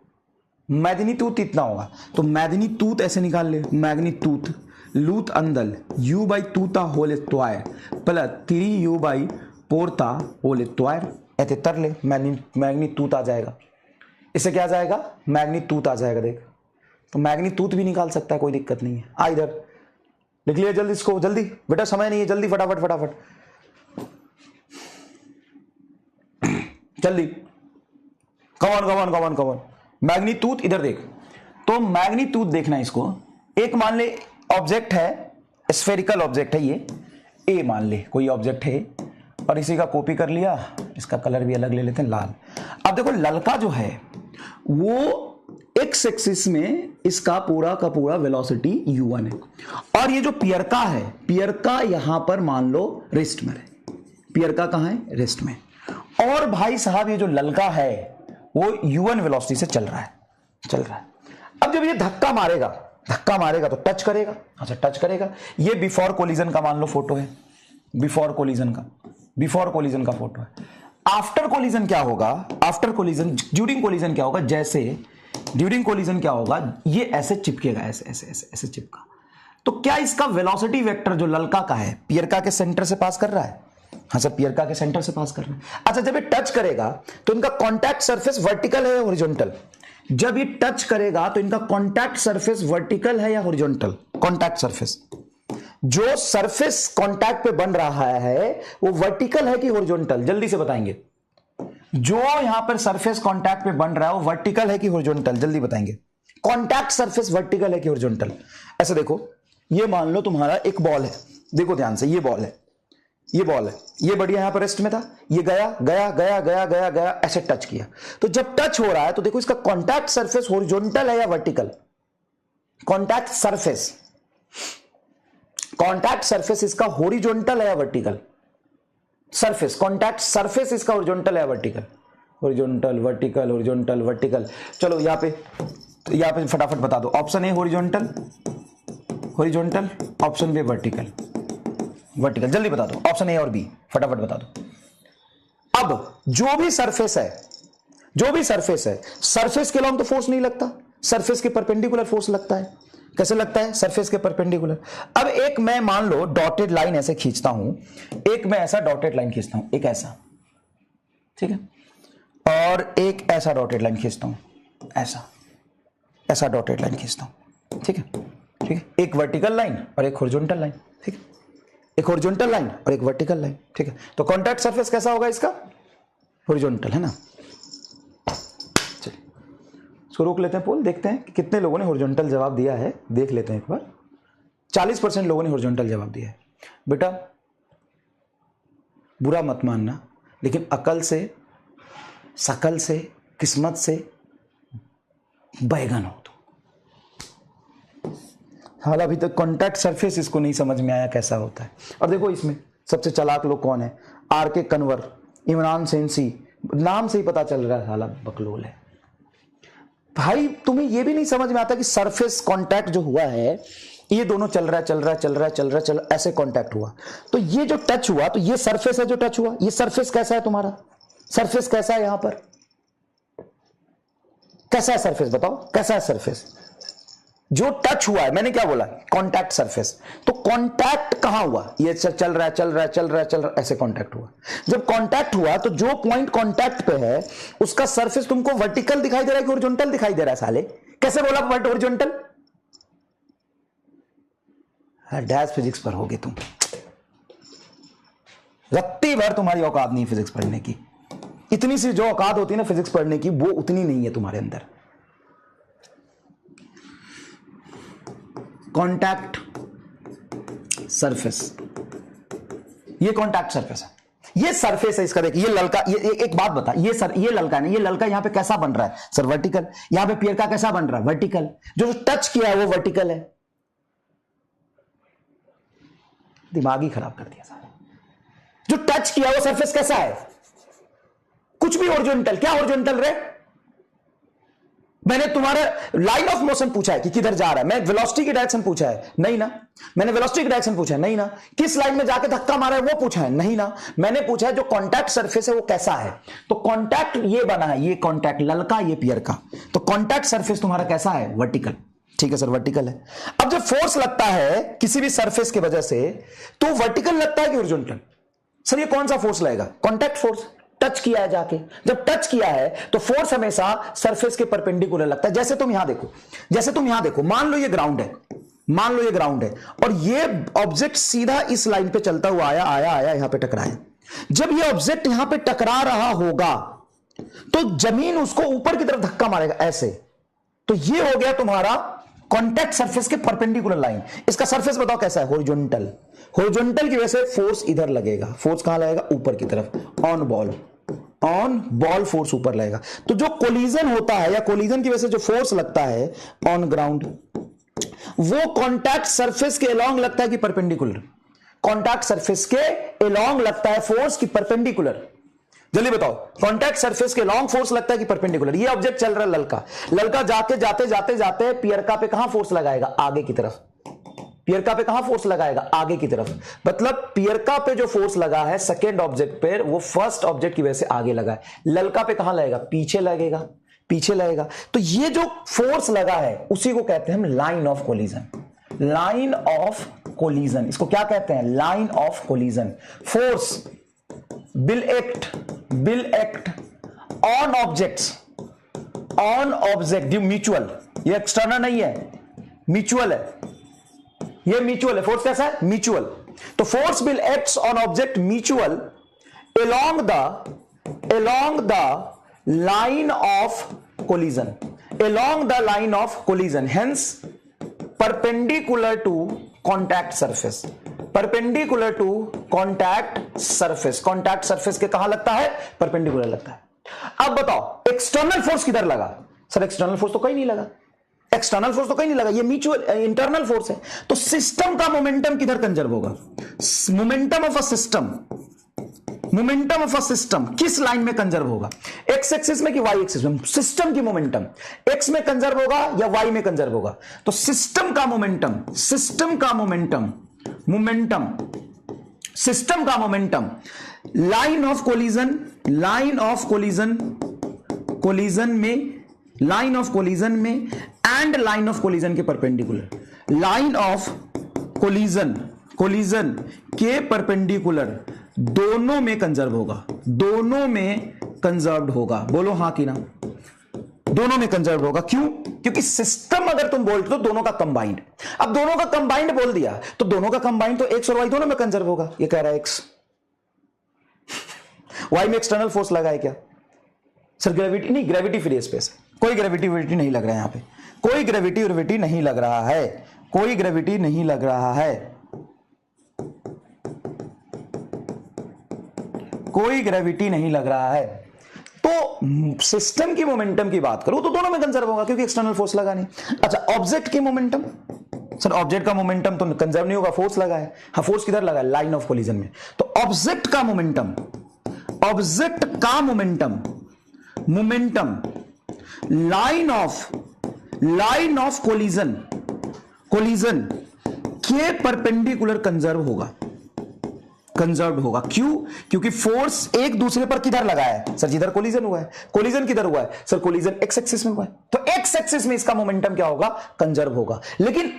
Speaker 1: मैग्नीट्यूड इतना होगा, तो मैग्नीट्यूड ऐसे निकाल ले, magnitude root under u/2 whole square plus 3u/4 whole square, ऐसे तर ले, मैग्नीट्यूड आ जाएगा। इससे क्या आ जाएगा, मैग्नीट्यूड आ जाएगा। देख तो मैग्नीट्यूड भी निकाल सकता है, कोई दिक्कत नहीं है। आ इधर लिख लिया जल्दी इसको, जल्दी बेटा समय नहीं है, जल्दी फटाफट फटाफट जल्दी, कमॉन। मैग्नीट्यूड इधर देख, तो मैग्नीट्यूड देखना इसको। एक मान ले ऑब्जेक्ट है, स्फेरिकल ऑब्जेक्ट है, ये ए मान ले कोई ऑब्जेक्ट है, और इसी का कॉपी कर लिया, इसका कलर भी अलग ले लेते हैं, लाल। अब देखो ललका जो है वो x एक्स एक्सिस में इसका पूरा का पूरा वेलोसिटी u1 है, और ये जो पियरका है, पियरका यहां पर मान लो रेस्ट में है, पियरका कहां है, रेस्ट में, और भाई साहब ये जो ललका है वो u1 वेलोसिटी से चल रहा है। अब जब ये धक्का मारेगा तो टच करेगा, अच्छा टच करेगा। ये बिफोर कोलिजन का मान लो फोटो है, बिफोर कोलिजन का फोटो है। आफ्टर कोलिजन क्या होगा, ड्यूरिंग कोलिजन क्या होगा, जैसे ड्यूरिंग कोलिजन क्या होगा, ये ऐसे चिपकेगा, ऐसे चिपका। तो क्या इसका वेलोसिटी वेक्टर जो ललका का है पियरका के सेंटर से पास कर रहा है, हाँ सर पियरका के सेंटर से पास कर रहा है। अच्छा जब ये टच करेगा तो इनका कॉन्टैक्ट सरफेस वर्टिकल है या हॉरिजॉन्टल, जब ये टच करेगा तो इनका कॉन्टैक्ट सरफेस वर्टिकल है या हॉरिजॉन्टल, कॉन्टैक्ट सरफेस, जो सरफेस कॉन्टैक्ट पे बन रहा है वो वर्टिकल है कि हॉरिजॉन्टल, जल्दी से बताएंगे। जो यहां पर सरफेस कॉन्टैक्ट पे बन रहा है वो वर्टिकल है कि हॉरिजॉन्टल, जल्दी बताएंगे। कॉन्टैक्ट सरफेस वर्टिकल है कि हॉरिजॉन्टल। ऐसे देखो, ये मान लो तुम्हारा एक बॉल है, देखो ध्यान से, ये बॉल है, ये बढ़िया यहां पर रेस्ट में था, ये गया ऐसे टच किया। तो जब टच हो रहा है तो देखो इसका कॉन्टैक्ट सरफेस हॉरिजॉन्टल है या वर्टिकल, कॉन्टैक्ट सरफेस इसका हॉरिजॉन्टल है या वर्टिकल, सरफेस, कॉन्टैक्ट सरफेस इसका हॉरिजॉन्टल है या वर्टिकल, हॉरिजॉन्टल वर्टिकल। चलो यहां पे फटाफट बता दो, option A horizontal, option B vertical, जल्दी बता दो, ऑप्शन ए और बी फटाफट बता दो। अब जो भी सरफेस है, सरफेस के अलोंग तो फोर्स नहीं लगता, सरफेस के परपेंडिकुलर फोर्स लगता है। कैसे लगता है, सरफेस के परपेंडिकुलर। अब एक मैं मान लो डॉटेड लाइन ऐसे खींचता हूं, एक मैं ऐसा डॉटेड लाइन खींचता हूं, एक ऐसा, ठीक है, और एक ऐसा डॉटेड लाइन खींचता हूं, ऐसा डॉटेड लाइन खींचता हूं, ठीक है, एक वर्टिकल लाइन और एक हॉरिजॉन्टल लाइन, ठीक है, एक हॉरिजॉन्टल लाइन और एक वर्टिकल लाइन, ठीक है। तो कॉन्टैक्ट सरफेस कैसा होगा इसका, हॉरिजॉन्टल, है ना। चलिए इसको रोक लेते हैं पोल, देखते हैं कि कितने लोगों ने हॉरिजॉन्टल जवाब दिया है, देख लेते हैं एक बार। 40% लोगों ने हॉरिजॉन्टल जवाब दिया है। बेटा बुरा मत मानना, लेकिन अकल से, शकल से, किस्मत से बैगन हो तो। हाल अभी तक कॉन्टैक्ट सरफेस इसको नहीं समझ में आया कैसा होता है। और देखो इसमें सबसे चालाक लोग कौन है, आर.के. कन्वर, इमरान सेंसी, नाम से ही पता चल रहा है साला बकलोल है। भाई तुम्हें यह भी नहीं समझ में आता कि सरफेस कॉन्टैक्ट जो हुआ है, ये दोनों चल रहा, ऐसे कॉन्टैक्ट हुआ, तो ये जो टच हुआ, तो ये सरफेस है जो टच हुआ। ये सरफेस कैसा है तुम्हारा, सरफेस कैसा है, यहां पर कैसा है सरफेस, बताओ कैसा है सरफेस जो टच हुआ है। मैंने क्या बोला, कॉन्टैक्ट सरफेस। तो कॉन्टैक्ट कहां हुआ, ये चल रहा, ऐसे कॉन्टैक्ट हुआ। जब कॉन्टैक्ट हुआ तो जो पॉइंट कॉन्टैक्ट पे है उसका सरफेस तुमको वर्टिकल दिखाई दे रहा है कि हॉरिजॉन्टल दिखाई दे रहा है साले, कैसे बोला हॉरिजॉन्टल। डैश फिजिक्स पर होगे तुम, रत्ती भर तुम्हारी औकात नहीं फिजिक्स पढ़ने की। इतनी सी जो औकात होती है ना फिजिक्स पढ़ने की, वो उतनी नहीं है तुम्हारे अंदर। कॉन्टैक्ट सरफेस, ये कॉन्टैक्ट सरफेस है, ये सरफेस है इसका। देखिए ये ललका, ये एक बात बता, ये ललका नहीं, ये ललका यहां पे कैसा बन रहा है सर, वर्टिकल। यहां पे पियर का कैसा बन रहा है, वर्टिकल। जो टच किया है वो वर्टिकल है। दिमाग ही खराब कर दिया सारा। जो टच किया वो सरफेस कैसा है, कुछ भी हॉरिजॉन्टल। क्या हॉरिजॉन्टल रे, मैंने तुम्हारा लाइन ऑफ मोशन पूछा है कि किधर जा रहा है, मैं वेलोसिटी की डायरेक्शन पूछा है, नहीं ना। मैंने वेलोसिटी की डायरेक्शन पूछा है, नहीं ना। किस लाइन में जाके धक्का मारा है वो पूछा है, नहीं ना। मैंने पूछा है जो कॉन्टैक्ट सरफेस है वो कैसा है। तो कॉन्टैक्ट ये बना है, ये कॉन्टैक्ट ललका, ये पियर का। तो कॉन्टैक्ट सरफेस तुम्हारा कैसा है, वर्टिकल। ठीक है सर, वर्टिकल है। अब जब फोर्स लगता है किसी भी सरफेस की वजह से, तो वर्टिकल लगता है कि हॉरिजॉन्टल। सर ये कौन सा फोर्स लगेगा, कॉन्टैक्ट फोर्स। टच किया है जाके, जब टच किया है तो फोर्स हमेशा सरफेस के परपेंडिकुलर लगता है। जैसे तुम यहां देखो, मान लो ये ग्राउंड है, और ये ऑब्जेक्ट सीधा इस लाइन पे चलता हुआ आया यहां पे टकराया। जब ये ऑब्जेक्ट यहां पे टकरा रहा होगा तो जमीन उसको ऊपर की तरफ धक्का मारेगा ऐसे। तो ये हो गया तुम्हारा कॉन्टैक्ट सरफेस के परपेंडिकुलर लाइन। इसका सरफेस बताओ कैसा है, हॉरिजॉन्टल की वजह से फोर्स इधर लगेगा। फोर्स कहां लगेगा, ऊपर की तरफ, on ball. On ball force ऊपर लगेगा। तो जो कोलिजन होता है या कोलिजन की वजह से जो फोर्स लगता है ऑन ग्राउंड, वो कॉन्टैक्ट सरफेस के अलोंग लगता है कि परपेंडिकुलर? कॉन्टैक्ट सरफेस के अलोंग लगता है फोर्स की परपेंडिकुलर? जल्दी बताओ, कॉन्टैक्ट सरफेस के लॉन्ग फोर्स लगता है कि परपेंडिकुलर? ये ऑब्जेक्ट चल रहा है ललका, ललका जाते जाते जाते जाते पियरका पे कहां फोर्स लगाएगा? आगे की तरफ। पियरका पे कहां फोर्स लगाएगा? आगे की तरफ। मतलब पियरका पे जो फोर्स लगा है सेकेंड ऑब्जेक्ट पे, वो फर्स्ट ऑब्जेक्ट की वजह से आगे लगा है। ललका पे कहां लगेगा? पीछे लगेगा, पीछे लगेगा। तो ये जो फोर्स लगा है उसी को कहते हैं हम line of collision. Line of collision, इसको क्या कहते हैं? Line of collision. Force will act on objects, on object, ये म्यूचुअल, ये एक्सटर्नल नहीं है, म्यूचुअल है, ये म्यूचुअल है। फोर्स कैसा है? म्यूचुअल। तो force will acts on object mutual along the line of collision, along the line of collision, hence perpendicular to contact surface, perpendicular to contact surface. Contact surface के कहां लगता है? परपेंडिकुलर लगता है। अब बताओ एक्सटर्नल फोर्स किधर लगा? सर एक्सटर्नल फोर्स तो कहीं नहीं लगा, एक्सटर्नल फोर्स तो कहीं नहीं लगा, ये म्यूचुअल इंटरनल फोर्स है। तो सिस्टम का मोमेंटम किधर कंजर्व होगा? Momentum of a system, momentum of a system किस लाइन में कंजर्व होगा? एक्स एक्सिस में कि वाई एक्सिस में? सिस्टम की मोमेंटम एक्स में कंजर्व होगा या वाई में कंजर्व होगा? तो सिस्टम का मोमेंटम, सिस्टम का मोमेंटम, मोमेंटम, सिस्टम का momentum line of collision, line of collision, collision में, लाइन ऑफ कोलिजन में एंड लाइन ऑफ कोलिजन के perpendicular, line of collision, collision के परपेंडिकुलर दोनों में कंजर्व होगा, दोनों में कंजर्व्ड होगा। बोलो हां कि ना? दोनों में कंजर्व होगा। क्यों? क्योंकि सिस्टम अगर तुम बोलते हो दोनों का कंबाइंड, अब दोनों का कंबाइंड बोल दिया तो दोनों का कंबाइंड तो एक्स और वाई दोनों में कंजर्व होगा। ये कह रहा है एक्स, वाई में एक्सटर्नल फोर्स लगा है क्या? सर ग्रेविटी नहीं, ग्रेविटी फ्री स्पेस, कोई ग्रेविटी नहीं लग रहा है यहां पे, कोई ग्रेविटी नहीं लग रहा है, कोई ग्रेविटी नहीं लग रहा है, कोई ग्रेविटी नहीं लग रहा है। तो सिस्टम की मोमेंटम की बात करूं तो दोनों में कंजर्व होगा क्योंकि एक्सटर्नल फोर्स लगा नहीं। अच्छा ऑब्जेक्ट की मोमेंटम, सर ऑब्जेक्ट का मोमेंटम तो कंजर्व नहीं होगा, फोर्स लगा है। हाँ फोर्स किधर लगा है? लाइन ऑफ कोलिजन में। तो ऑब्जेक्ट का मोमेंटम, ऑब्जेक्ट का momentum, momentum line of collision, collision के परपेंडिकुलर कंजर्व होगा, कंजर्व्ड होगा। क्यों? क्योंकि फोर्स एक दूसरे पर किधर लगा है? सर जिधर कोलिजन हुआ है। कोलिजन किधर हुआ है? सर कोलिजन एक्स एक्सिस में हुआ है, तो एक्स एक्सिस में इसका मोमेंटम क्या होगा? कंजर्व होगा। लेकिन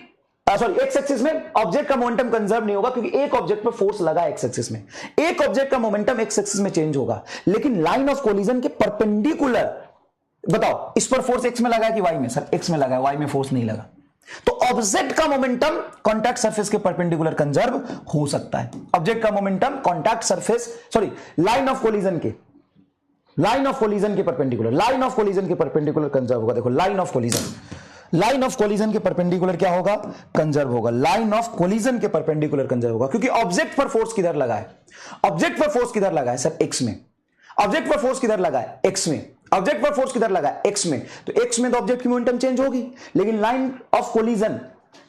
Speaker 1: सॉरी एक्स एक्सिस में ऑब्जेक्ट का मोमेंटम कंजर्व नहीं होगा क्योंकि एक ऑब्जेक्ट पर फोर्स लगा एक्स एक्सिस में, एक ऑब्जेक्ट का मोमेंटम एक्स एक्सिस में चेंज होगा। लेकिन लाइन ऑफ कोलिजन के परपेंडिकुलर, बताओ इस पर फोर्स एक्स में लगा है कि वाई में? सर एक्स में लगा है, वाई में फोर्स नहीं लगा। तो ऑब्जेक्ट का मोमेंटम कॉन्टैक्ट सरफेस के परपेंडिकुलर कंजर्व हो सकता है। ऑब्जेक्ट का momentum contact surface, sorry line of collision के, लाइन ऑफ कोलिजन के परपेंडिकुलर, लाइन ऑफ कोलिजन के परपेंडिकुलर कंजर्व होगा। देखो line of collision, line of collision के परपेंडिकुलर क्या होगा? कंजर्व होगा। लाइन ऑफ कोलिजन के परपेंडिकुलर कंजर्व होगा क्योंकि ऑब्जेक्ट पर फोर्स किधर लगा है? ऑब्जेक्ट पर फोर्स किधर लगा है? सर एक्स में। ऑब्जेक्ट पर फोर्स किधर लगा है? एक्स में। ऑब्जेक्ट पर फोर्स किधर लगा है? एक्स में। तो एक्स में तो ऑब्जेक्ट की मोमेंटम चेंज होगी, लेकिन line of collision,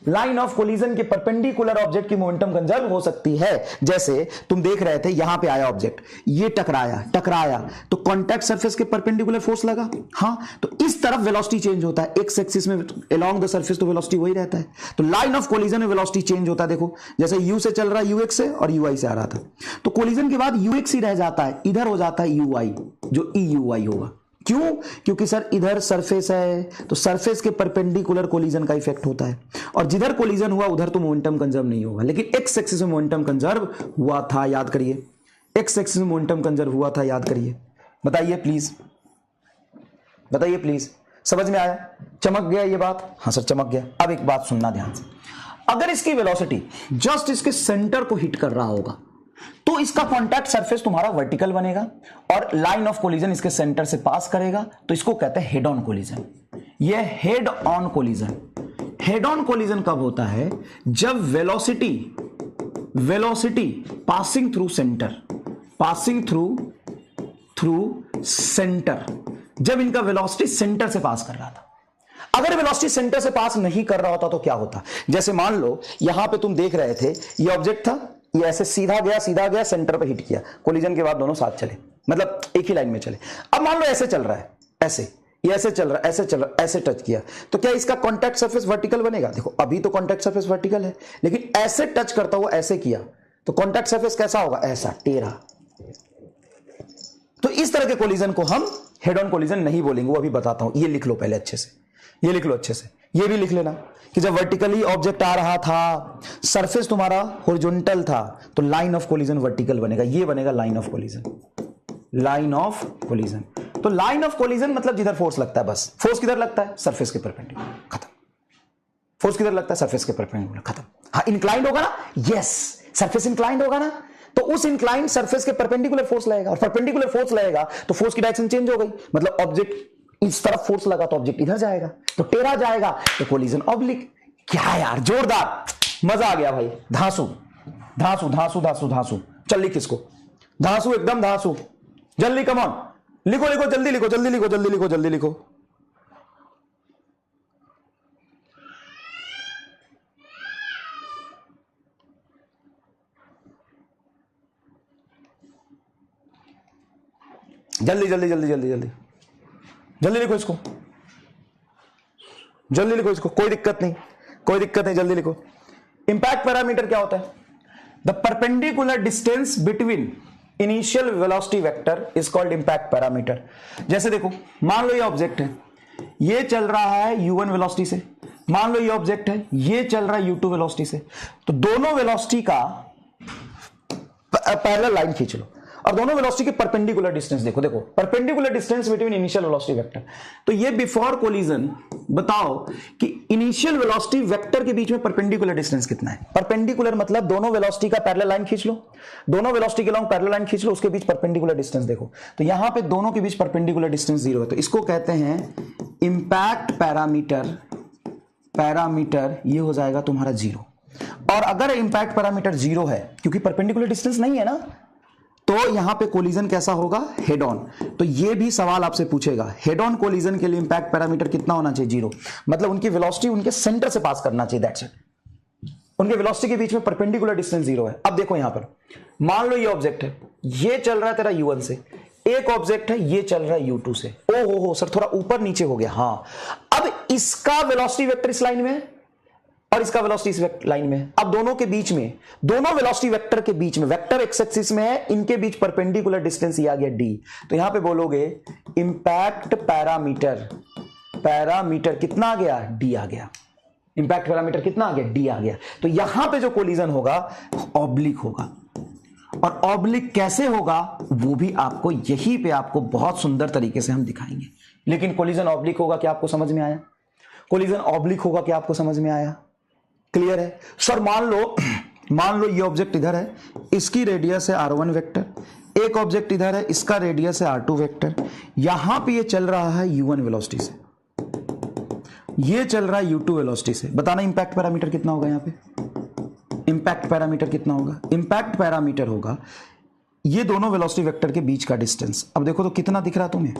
Speaker 1: line of collision के परपेंडिकुलर ऑब्जेक्ट की मोमेंटम कंजर्व हो सकती है। जैसे तुम देख रहे थे यहां पे आया ऑब्जेक्ट, ये टकराया तो कॉन्टैक्ट सरफेस के परपेंडिकुलर फोर्स लगा। हाँ तो इस तरफ वेलोसिटी चेंज होता है, एक्स एक्सिस में अलोंग द सरफेस तो वेलोसिटी वही रहता है। तो लाइन ऑफ कोलिजन में वेलोसिटी चेंज होता है। देखो जैसे यू से चल रहा है यूएक्स से और यूआई से आ रहा था, तो कोलिजन के बाद यूएक्स ही रह जाता है, इधर हो जाता है यूआई, जो ईयूआई होगा। क्यों? क्योंकि सर इधर सरफेस है तो सरफेस के परपेंडिकुलर कोलिजन का इफेक्ट होता है, और जिधर कोलिजन हुआ उधर तो मोमेंटम कंजर्व नहीं होगा। लेकिन एक्स एक्सिस में मोमेंटम कंजर्व हुआ था, याद करिए। एक्स एक्सिस में मोमेंटम कंजर्व हुआ था, याद करिए। बताइए प्लीज, बताइए प्लीज, समझ में आया? चमक गया ये बात? हाँ सर चमक गया। अब एक बात सुनना ध्यान से, अगर इसकी वेलोसिटी जस्ट इसके सेंटर को हिट कर रहा होगा तो इसका कॉन्टैक्ट सरफेस तुम्हारा वर्टिकल बनेगा और लाइन ऑफ कोलिजन इसके सेंटर से पास करेगा, तो इसको कहते हैं हेड ऑन कोलिजन। ये head on collision, head on collision कब होता है? जब velocity passing through centre, passing through centre, जब इनका वेलोसिटी सेंटर से पास कर रहा था। अगर वेलोसिटी सेंटर से पास नहीं कर रहा होता तो क्या होता? जैसे मान लो यहां पे तुम देख रहे थे, ये ऑब्जेक्ट था, ये ऐसे सीधा गया सेंटर पे हिट किया, कोलिजन के बाद दोनों साथ चले, मतलब एक ही लाइन में चले। अब मान लो ऐसे चल रहा है, ऐसे, ये ऐसे चल रहा है, ऐसे चल रहा है, ऐसे टच किया, तो क्या इसका कॉन्टैक्ट सरफेस वर्टिकल बनेगा? देखो अभी तो कॉन्टैक्ट सरफेस वर्टिकल है, लेकिन ऐसे टच करता हुआ ऐसे किया तो कॉन्टैक्ट सरफेस कैसा होगा? ऐसा, टेढ़ा। तो इस तरह के कोलिजन को हम हेड ऑन कोलिजन नहीं बोलेंगे, वो अभी बताता हूं। ये लिख लो पहले अच्छे से, ये लिख लो अच्छे से, ये भी लिख लेना कि जब वर्टिकली ऑब्जेक्ट आ रहा था, सरफेस तुम्हारा हॉरिजॉन्टल था, तो लाइन ऑफ कोलिजन वर्टिकल बनेगा, ये बनेगा line of collision, line of collision. तो लाइन ऑफ कोलिजन मतलब जिधर फोर्स लगता है, बस फोर्स किधर लगता है? सरफेस के परपेंडिकुलर, खत्म। फोर्स किधर लगता है? सरफेस के परपेंडिकुलर, खत्म। हाँ, इंक्लाइंड होगा ना, यस, सरफेस इंक्लाइंड होगा ना, तो उस इंक्लाइंड सरफेस के परपेंडिकुलर फोर्स लगेगा, और परपेंडिकुलर फोर्स लगेगा तो फोर्स की डायरेक्शन चेंज हो गई, मतलब ऑब्जेक्ट इस तरफ फोर्स लगा तो ऑब्जेक्ट इधर जाएगा, तो टेढ़ा जाएगा, तो कोलिजन ऑब्लिक। क्या यार, जोरदार, मजा आ गया भाई। धांसू धांसू धांसू धांसू धांसू, चल लिख इसको, धांसू, एकदम धांसू, जल्दी, कम ऑन, लिखो लिखो, जल्दी लिखो, जल्दी लिखो, जल्दी लिखो, जल्दी लिखो। जल्दी जल्दी जल्दी जल्दी जल्दी जल्दी लिखो इसको, जल्दी लिखो इसको, कोई दिक्कत नहीं, कोई दिक्कत नहीं, जल्दी लिखो। इंपैक्ट पैरामीटर क्या होता है? The perpendicular distance between initial velocity vector is called impact parameter. जैसे देखो, मान लो ये ऑब्जेक्ट है, ये चल रहा है u1 वेलोसिटी से, मान लो ये ऑब्जेक्ट है, ये चल रहा है u2 वेलोसिटी से, तो दोनों वेलोसिटी का पैरेलल लाइन खींच लो और दोनों वेलोसिटी के परपेंडिकुलर डिस्टेंस देखो। देखो, perpendicular distance between initial velocity vector, तो ये बिफोर कोलिजन बताओ कि इनिशियल वेलोसिटी वेक्टर के बीच में परपेंडिकुलर डिस्टेंस कितना है? परपेंडिकुलर मतलब दोनों वेलोसिटी का पैरेलल लाइन खींच लो, दोनों वेलोसिटी के लॉन्ग पैरेलल लाइन खींच लो, उसके बीच परपेंडिकुलर डिस्टेंस देखो, तो यहां पे दोनों के बीच परपेंडिकुलर डिस्टेंस 0 है, तो इसको कहते हैं इंपैक्ट पैरामीटर। पैरामीटर ये हो जाएगा तुम्हारा 0। और अगर इंपैक्ट पैरामीटर 0 है, क्योंकि परपेंडिकुलर डिस्टेंस नहीं है ना, तो यहां पे कोलिजन कैसा होगा? Head on. तो ये भी सवाल आपसे पूछेगा, हेड ऑन कोलिजन के लिए इंपैक्ट पैरामीटर कितना होना चाहिए? 0, मतलब उनकी वेलोसिटी उनके सेंटर से पास करना चाहिए, दैट्स इट। उनके वेलोसिटी के बीच में परपेंडिकुलर डिस्टेंस 0 है। अब देखो यहां पर, मान लो ये ऑब्जेक्ट है, ये चल रहा है तेरा u1 से, एक ऑब्जेक्ट है ये चल रहा है u2 से। ओ हो सर, थोड़ा ऊपर नीचे हो गया। हाँ, अब इसका वेलोसिटी वेक्टर इस लाइन में है और इसका वेलोसिटी इस लाइन में है। अब दोनों के बीच में, दोनों वेलोसिटी वेक्टर के बीच में, वेक्टर एक्स एक्सिस में है, इनके बीच परपेंडिकुलर डिस्टेंस ये आ गया d। तो यहां पे बोलोगे इंपैक्ट पैरामीटर, पैरामीटर कितना आ गया? d आ गया। इंपैक्ट पैरामीटर कितना आ गया? d आ गया। तो यहां पे जो कोलिजन होगा ऑब्लिक होगा, और ऑब्लिक कैसे होगा वो भी आपको यहीं पे आपको बहुत सुंदर तरीके से हम दिखाएंगे। लेकिन कोलिजन ऑब्लिक होगा क्या आपको समझ में आया? कोलिजन ऑब्लिक होगा क्या आपको समझ में आया? क्लियर है सर? मान लो ये ऑब्जेक्ट इधर है, इसकी रेडियस है r1 वेक्टर, एक ऑब्जेक्ट इधर है, इसका रेडियस है r2 वेक्टर, यहां पे ये चल रहा है u1 वेलोसिटी से, ये चल रहा है u2 वेलोसिटी से। बताना इंपैक्ट पैरामीटर कितना होगा? यहां पे इंपैक्ट पैरामीटर कितना होगा? इंपैक्ट पैरामीटर होगा ये दोनों वेलोसिटी वेक्टर के बीच का डिस्टेंस। अब देखो तो कितना दिख रहा है तुम्हें?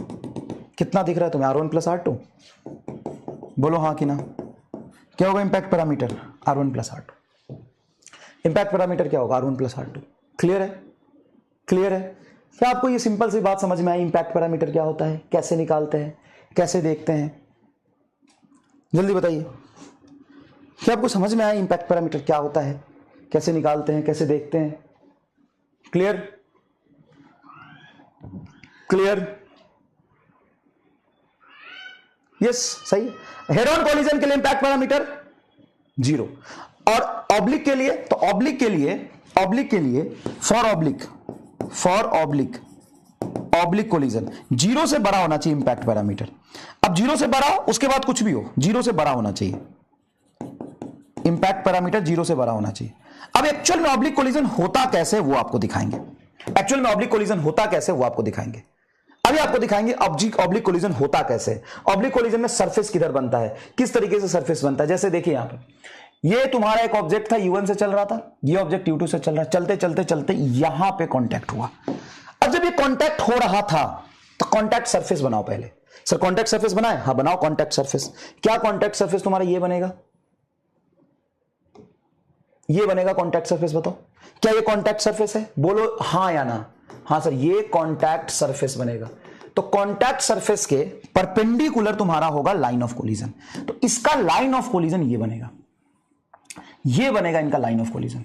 Speaker 1: कितना दिख रहा है तुम्हें? r1 प्लस r2, बोलो हाँ कि ना? क्या होगा impact parameter? r1 plus r2। Impact parameter क्या होगा? r1 plus r2। क्लियर है? क्लियर है? क्या आपको ये सिंपल सी बात समझ में आई? इंपैक्ट पैरामीटर क्या होता है, कैसे निकालते हैं, कैसे देखते हैं? जल्दी बताइए, क्या आपको समझ में आया इंपैक्ट पैरामीटर क्या होता है, कैसे निकालते हैं, कैसे देखते हैं? क्लियर? क्लियर? यस, सही। हेड ऑन कोलिजन के लिए इंपैक्ट पैरामीटर 0, और ऑब्लिक के लिए, तो ऑब्लिक के लिए फॉर ऑब्लिक कोलिजन 0 से बड़ा होना चाहिए इंपैक्ट पैरामीटर। अब 0 से बड़ा, उसके बाद कुछ भी हो, 0 से बड़ा होना चाहिए इंपैक्ट पैरामीटर, 0 से बड़ा होना चाहिए। अब एक्चुअल में ऑब्लिक कोलिजन होता कैसे वो आपको दिखाएंगे। एक्चुअल में ऑब्लिक कोलिजन होता कैसे वो आपको दिखाएंगे। अभी आपको दिखाएंगे ऑब्लिक कोलिजन होता कैसे। ऑब्लिक कोलिजन में सरफेस किधर बनता है, किस तरीके से सरफेस बनता है। जैसे देखिए यहां पर, ये तुम्हारा एक ऑब्जेक्ट था u1 से चल रहा था, ये ऑब्जेक्ट u2 से चल रहा है, चलते चलते चलते यहां पे कांटेक्ट हुआ। अब जब ये कांटेक्ट हो रहा था तो कांटेक्ट सरफेस बनाओ पहले। सर कांटेक्ट सरफेस बनाए, हाँ बनाओ कांटेक्ट सरफेस। क्या कांटेक्ट सरफेस तुम्हारा ये बनेगा, ये बनेगा कांटेक्ट सरफेस। बताओ क्या ये कांटेक्ट सरफेस है, बोलो हाँ या ना। हाँ सर ये कांटेक्ट सरफेस बनेगा। तो कांटेक्ट सरफेस के परपेंडिकुलर तुम्हारा होगा लाइन ऑफ कोलिजन। तो इसका लाइन ऑफ कोलिजन ये बनेगा, ये बनेगा इनका लाइन ऑफ कोलिजन,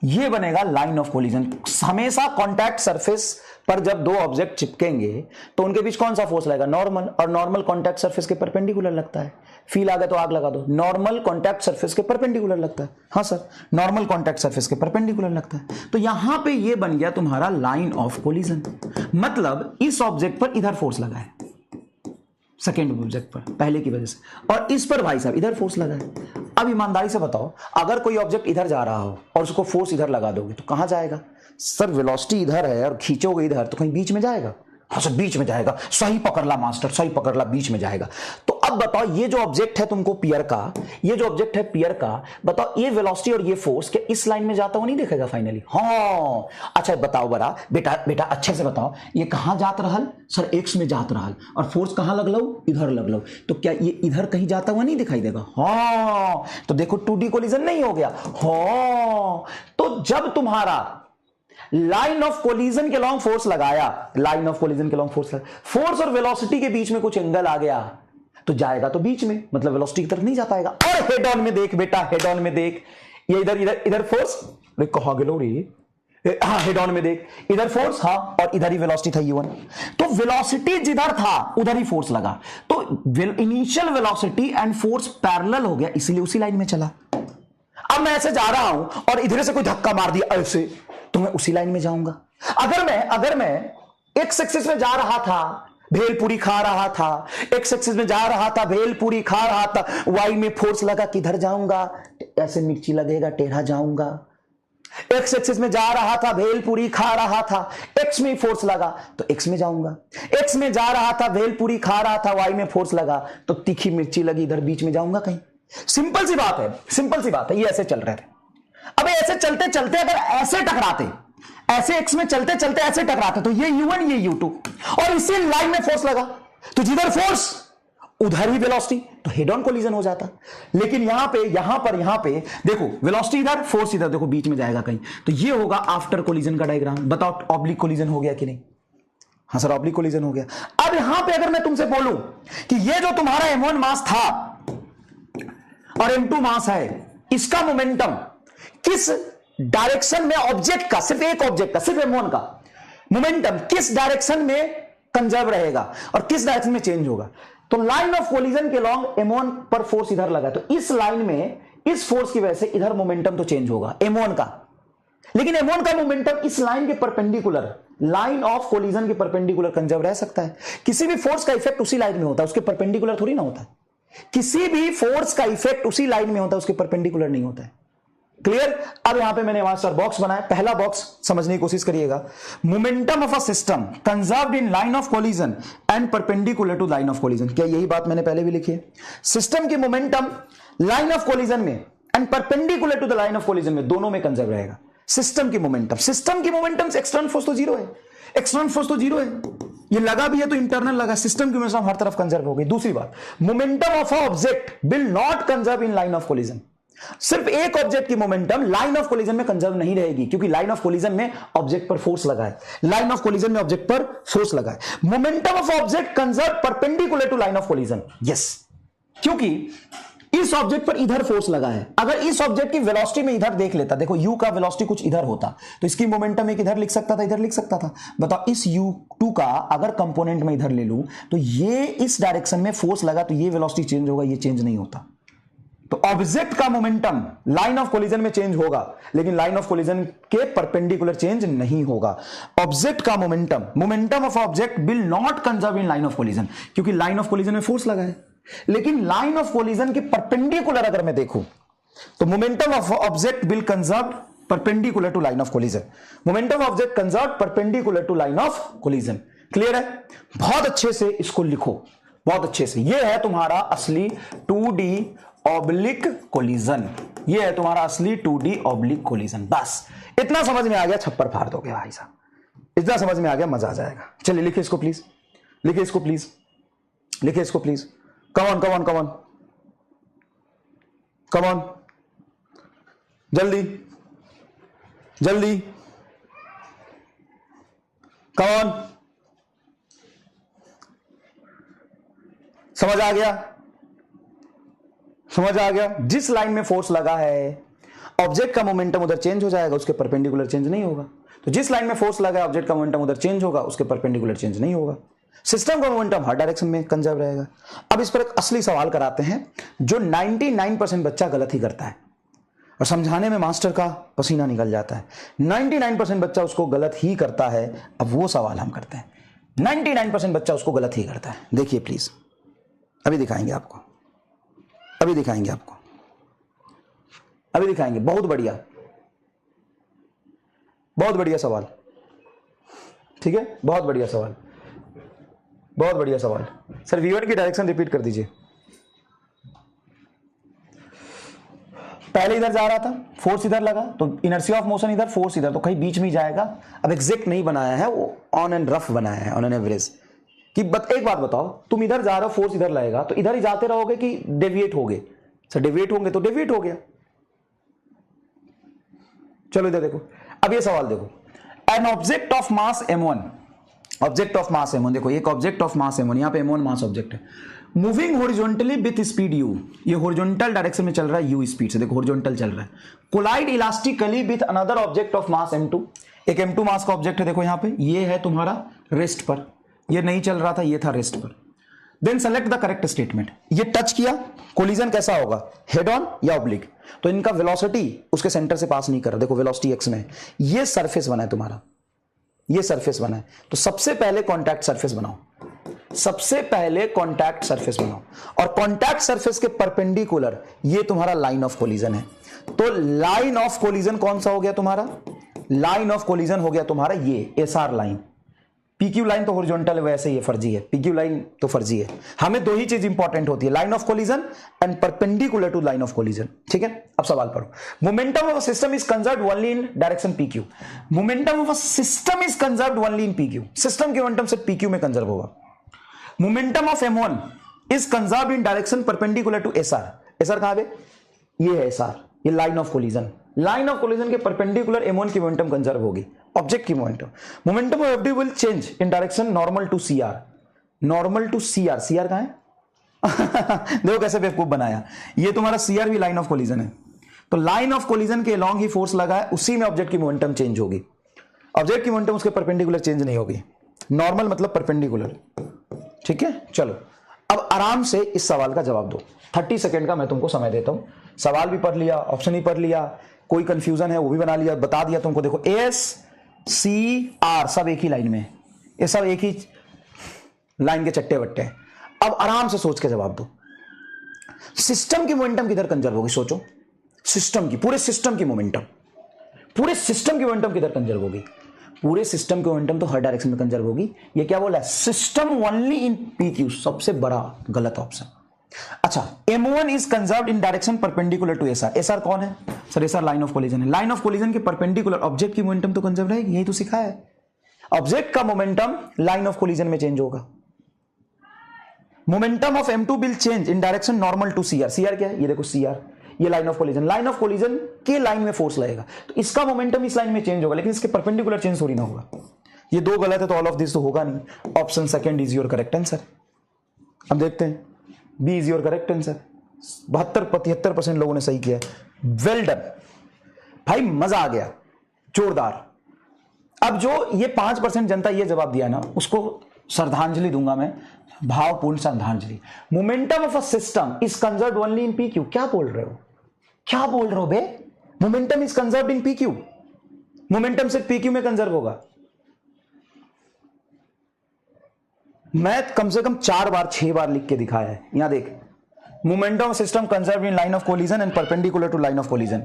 Speaker 1: ये बनेगा लाइन ऑफ कोलिजन। हमेशा कांटेक्ट सरफेस पर जब दो ऑब्जेक्ट चिपकेंगे तो उनके बीच कौन सा फोर्स लगेगा, नॉर्मल, और नॉर्मल कांटेक्ट सरफेस के परपेंडिकुलर लगता है। फील आ गया तो आग लगा दो, नॉर्मल कांटेक्ट सरफेस के परपेंडिकुलर लगता है। हाँ सर नॉर्मल कांटेक्ट सरफेस के परपेंडिकुलर लगता है। तो यहां पे ये बन गया तुम्हारा लाइन ऑफ कोलिजन, मतलब इस ऑब्जेक्ट पर इधर फोर्स लगा है, सेकेंड ऑब्जेक्ट पर पहले की वजह से, और इस पर भाई साहब इधर फोर्स लगा है। अब ईमानदारी से बताओ, अगर कोई ऑब्जेक्ट इधर जा रहा हो और उसको फोर्स इधर लगा दोगे तो कहां जाएगा। सर वेलोसिटी इधर है और खींचोगे इधर तो कहीं बीच में जाएगा। हाँ सर बीच में जाएगा, सही पकड़ ला मास्टर, सही पकड़ ला, बीच में जाएगा। तो अब बताओ ये जो ऑब्जेक्ट है तुमको पियर का, ये जो ऑब्जेक्ट है पियर का, बताओ ये वेलोसिटी और ये फोर्स क्या इस लाइन में जाता हुआ नहीं दिखेगा फाइनली। हाँ अच्छा बताओ बड़ा बेटा, बेटा अच्छे से बताओ, ये कहां जात रहल, सर एक्स में जात रहल, और फोर्स कहां लग लो, इधर लग लो, तो क्या ये इधर कहीं जाता हुआ नहीं दिखाई देगा। हाँ तो देखो 2D कोलिजन नहीं हो गया। हाँ तो जब तुम्हारा लाइन ऑफ कोलिजन के लॉन्ग फोर्स लगाया, लाइन ऑफ कोलिजन के लॉन्ग फोर्स लगाया, फोर्स और वेलोसिटी के बीच में कुछ एंगल आ गया तो जाएगा तो बीच में, मतलब वेलोसिटी की तरफ नहीं जा पाएगा। और हेड ऑन में देख बेटा, हेड ऑन में देख, ये इधर इधर इधर फोर्स, कहा गेलो रे, हाँ हेड ऑन में देख, इधर फोर्स, हाँ और इधर ही वेलोसिटी था u1। तो वेलोसिटी जिधर था उधर ही फोर्स लगा, तो initial velocity and force parallel हो गया, इसीलिए उसी लाइन में चला। अब मैं ऐसे जा रहा हूं और इधर से कोई धक्का मार दिया ऐसे, तो मैं उसी लाइन में जाऊंगा। अगर मैं एक्स एक्सिस में जा रहा था, भेलपूरी खा रहा था, एक्स एक्सिस में जा रहा था, भेलपूरी खा रहा था, वाई में फोर्स लगा, किधर जाऊंगा, ऐसे मिर्ची लगेगा, टेढ़ा जाऊंगा। एक्स एक्सिस में जा रहा था, भेलपूरी खा रहा था, एक्स में फोर्स लगा तो एक्स में जाऊंगा। एक्स में जा रहा था, भेलपूरी खा रहा था, वाई में फोर्स लगा तो तीखी मिर्ची लगी, इधर बीच में जाऊंगा कहीं। सिंपल सी बात है, सिंपल सी बात है। ये ऐसे चल रहे थे, अब ऐसे चलते चलते अगर ऐसे टकराते, ऐसे एक्स में चलते चलते ऐसे टकराते तो ये u1 ये u2, और इसी लाइन में फोर्स लगा तो जिधर फोर्स उधर ही वेलोसिटी, तो हेड ऑन कोलिजन हो जाता। लेकिन यहां पे देखो वेलोसिटी इधर, फोर्स इधर, देखो बीच में जाएगा कहीं, तो ये होगा आफ्टर कोलिजन का डायग्राम। बताओ ऑब्लिक कोलिजन हो गया कि नहीं। हाँ सर ऑब्लिक कोलिजन हो गया। अब यहां पे अगर मैं तुमसे बोलूं कि ये जो तुम्हारा m1 मास था और m2 मास है, इसका मोमेंटम किस डायरेक्शन में ऑब्जेक्ट का, सिर्फ एक ऑब्जेक्ट का, सिर्फ m1 का मोमेंटम किस डायरेक्शन में कंजर्व रहेगा और किस डायरेक्शन में चेंज होगा। तो लाइन ऑफ कोलिजन के लॉन्ग m1 पर फोर्स इधर लगा, तो इस लाइन में इस फोर्स की वजह से इधर मोमेंटम तो चेंज होगा m1 का, लेकिन m1 का मोमेंटम इस लाइन के परपेंडिकुलर, लाइन ऑफ कोलिजन के परपेंडिकुलर कंजर्व रह सकता है। किसी भी फोर्स का इफेक्ट उसी लाइन में होता है, उसके परपेंडिकुलर थोड़ी ना होता है। किसी भी फोर्स का इफेक्ट उसी लाइन में होता है, उसके परपेंडिकुलर नहीं होता है। क्लियर। अब यहां पे मैंने मास्टर बॉक्स बनाया, पहला बॉक्स समझने की कोशिश करिएगा। Momentum of a system conserved in line of collision and perpendicular to line of collision. क्या यही बात मैंने पहले भी लिखी है। सिस्टम की मोमेंटम लाइन ऑफ कोलिजन में and perpendicular to the line of collision में, दोनों में कंजर्व रहेगा। सिस्टम की मोमेंटम से एक्सटर्नल फोर्स तो जीरो है, एक्सटर्नल फोर्स तो जीरो है, ये लगा भी है तो इंटरनल लगा, सिस्टम की मोमेंटम हर तरफ कंजर्व हो गई। दूसरी बात, momentum of a object will not conserve in line of collision. सिर्फ एक ऑब्जेक्ट की मोमेंटम लाइन ऑफ कोलिजन में कंजर्व नहीं रहेगी, क्योंकि लाइन ऑफ कोलिजन में ऑब्जेक्ट पर फोर्स लगा है, लाइन ऑफ कोलिजन में ऑब्जेक्ट पर फोर्स लगा है। Momentum of object conserve perpendicular to line of collision, yes, क्योंकि इस ऑब्जेक्ट पर इधर फोर्स लगा है। अगर इस ऑब्जेक्ट की वेलोसिटी में इधर देख लेता, देखो u का वेलोसिटी कुछ इधर होता तो इसकी मोमेंटम एक इधर लिख सकता था, इधर लिख सकता था। बताओ इस u2 का अगर कंपोनेंट में इधर ले लूं तो ये इस डायरेक्शन में फोर्स लगा तो ये वेलोसिटी चेंज होगा, ये चेंज नहीं होता। तो ऑब्जेक्ट का मोमेंटम लाइन ऑफ कोलिजन में चेंज होगा, लेकिन लाइन ऑफ कोलिजन के परपेंडिकुलर चेंज नहीं होगा। ऑब्जेक्ट का momentum of object will not conserve in line of collision, क्योंकि लाइन ऑफ कोलिजन में फोर्स लगा है। लेकिन लाइन ऑफ कोलिजन के परपेंडिकुलर अगर मैं देखूं तो momentum of object will conserve perpendicular to line of collision. Momentum object conserve perpendicular to line of collision. Clear है। बहुत अच्छे से इसको लिखो, बहुत अच्छे से। यह है तुम्हारा असली 2D ऑब्लिक कोलिजन, ये है तुम्हारा असली 2D ऑब्लिक कोलिजन। बस इतना समझ में आ गया, छप्पर फाड़ दोगे भाई साहब। इतना समझ में आ गया, मजा आ जाएगा। चलिए लिखिए इसको प्लीज, लिखिए इसको प्लीज, लिखिए इसको please. Come on come on come on come on, जल्दी जल्दी, कम ऑन। समझ आ गया, समझ आ गया। जिस लाइन में फोर्स लगा है ऑब्जेक्ट का मोमेंटम उधर चेंज हो जाएगा, उसके परपेंडिकुलर चेंज नहीं होगा। तो जिस लाइन में फोर्स लगा है ऑब्जेक्ट का मोमेंटम उधर चेंज होगा, उसके परपेंडिकुलर चेंज नहीं होगा। सिस्टम का मोमेंटम हर डायरेक्शन में कंजर्व रहेगा। अब इस पर एक असली सवाल कराते हैं जो 99% बच्चा गलत ही करता है और समझाने में मास्टर का पसीना निकल जाता है। 99% बच्चा उसको गलत ही करता है। अब वो सवाल हम करते हैं, 99% बच्चा उसको गलत ही करता है। देखिए प्लीज, अभी दिखाएंगे आपको, अभी दिखाएंगे आपको, अभी दिखाएंगे। बहुत बढ़िया, बहुत बढ़िया सवाल, ठीक है, बहुत बढ़िया सवाल, बहुत बढ़िया सवाल। सर V1 की डायरेक्शन रिपीट कर दीजिए। पहले इधर जा रहा था, फोर्स इधर लगा, तो इनर्शिया ऑफ मोशन इधर, फोर्स इधर, तो कहीं बीच में जाएगा। अब एग्जैक्ट नहीं बनाया है, वो ऑन एंड रफ बनाया है, ऑन एन एवरेज। कि एक बात बताओ, तुम इधर जा रहे हो, फोर्स इधर लगेगा, तो इधर ही जाते रहोगे कि डेविएट होगे? सर डेविएट होंगे, तो डेविएट हो गया। चलो इधर देखो, अब ये सवाल देखो, an object of mass m1, object of mass m1, देखो एक ऑब्जेक्ट ऑफ मास m1, यहां पे m1 मास ऑब्जेक्ट है, moving horizontally with speed u, ये हॉरिजॉन्टल डायरेक्शन में चल रहा है u स्पीड से, देखो हॉरिजॉन्टल चल रहा है। Collide elastically with another object of mass m2, एक m2 मास का ऑब्जेक्ट है, देखो यहां पे, ये है तुम्हारा रेस्ट पर, ये नहीं चल रहा था, ये था रेस्ट पर। Then select the correct statement, ये टच किया, कोलिजन कैसा होगा, हेड ऑन या ऑब्लिक? तो इनका वेलोसिटी उसके सेंटर से पास नहीं कर रहा, देखो वेलोसिटी x में, ये सरफेस बना है तुम्हारा, ये सरफेस बना है। तो सबसे पहले कॉन्टैक्ट सरफेस बनाओ, सबसे पहले कॉन्टैक्ट सरफेस बनाओ, और कॉन्टैक्ट सरफेस के परपेंडिकुलर ये तुम्हारा लाइन ऑफ कोलिजन है। तो लाइन ऑफ कोलिजन कौन सा हो गया तुम्हारा? लाइन ऑफ कोलिजन हो गया तुम्हारा ये एसआर लाइन। पीक्यू लाइन तो हॉरिजॉन्टल है, वैसे ये फर्जी है, पीक्यू लाइन तो फर्जी है। हमें दो ही चीज इंपॉर्टेंट होती है, line of collision and perpendicular to line of collision, ठीक है। अब सवाल पढ़ो, momentum of a system is conserved only in direction PQ. Momentum of a system is conserved only in PQ, system के मोमेंटम से पीक्यू में कंजर्व होगा। Momentum of m1 is conserved in direction perpendicular to SR, SR कहां पे, ये है एसआर, ये line of collision, line of collision के परपेंडिकुलर m1 की मोमेंटम कंजर्व होगी, ऑब्जेक्ट की momentum. Momentum of FD will change in direction normal to CR, normal to CR, CR कहां है देखो कैसे बेवकूफ बनाया, ये तुम्हारा सीआर भी लाइन ऑफ कोलिजन है। तो लाइन ऑफ कोलिजन के लॉन्ग ही फोर्स लगा है, उसी में ऑब्जेक्ट की मोमेंटम चेंज होगी, ऑब्जेक्ट की मोमेंटम उसके परपेंडिकुलर चेंज नहीं होगी। नॉर्मल मतलब परपेंडिकुलर, ठीक है। चलो अब आराम से इस सवाल का जवाब दो, 30 सेकंड का मैं तुमको समय देता हूं। सवाल भी पढ़ लिया, ऑप्शन भी पढ़ लिया, कोई कंफ्यूजन है वो भी बना लिया, बता दिया तुमको। देखो एस सी आर सब एक ही लाइन में, ये सब एक ही लाइन के चट्टे बट्टे। अब आराम से सोच के जवाब दो, सिस्टम की मोमेंटम किधर कंजर्व होगी? सोचो, सिस्टम की, पूरे सिस्टम की मोमेंटम, पूरे सिस्टम की मोमेंटम किधर कंजर्व होगी? पूरे सिस्टम की मोमेंटम तो हर डायरेक्शन में कंजर्व होगी। ये क्या बोला है? सिस्टम ओनली इन पीक्यू, सबसे बड़ा गलत ऑप्शन। अच्छा, m1 is conserved in direction perpendicular to SR, SR कौन है sir? SR line of collision है, लाइन ऑफ कोलिजन के परपेंडिकुलर ऑब्जेक्ट की मोमेंटम तो कंजर्व रहेगी, यही तो सिखाया है। ऑब्जेक्ट का मोमेंटम लाइन ऑफ कोलिजन में चेंज होगा। Momentum of m2 will change in direction normal to CR, CR क्या है? ये देखो सीआर, ये line of collision, line of collision के लाइन में फोर्स लगेगा, तो इसका मोमेंटम इस लाइन में चेंज होगा, लेकिन इसके परपेंडिकुलर चेंज थोड़ी ना होगा। ये दो गलत है तो ऑल ऑफ दिस तो होगा नहीं। Option second is your correct answer. अब देखते हैं, B is your correct answer. 72-73% लोगों ने सही किया, वेल डन भाई, मजा आ गया, जोरदार। अब जो ये 5% जनता ये जवाब दिया ना, उसको श्रद्धांजलि दूंगा मैं, भावपूर्ण श्रद्धांजलि। Momentum of a system is conserved only in PQ. क्या बोल रहे हो, क्या बोल रहे हो बे? Momentum is conserved in PQ, momentum सिर्फ पीक्यू में कंजर्व होगा। मैं कम से कम 4 बार 6 बार लिख के दिखाया है, यहां देख, momentum of system conserved in line of collision and perpendicular to line of collision.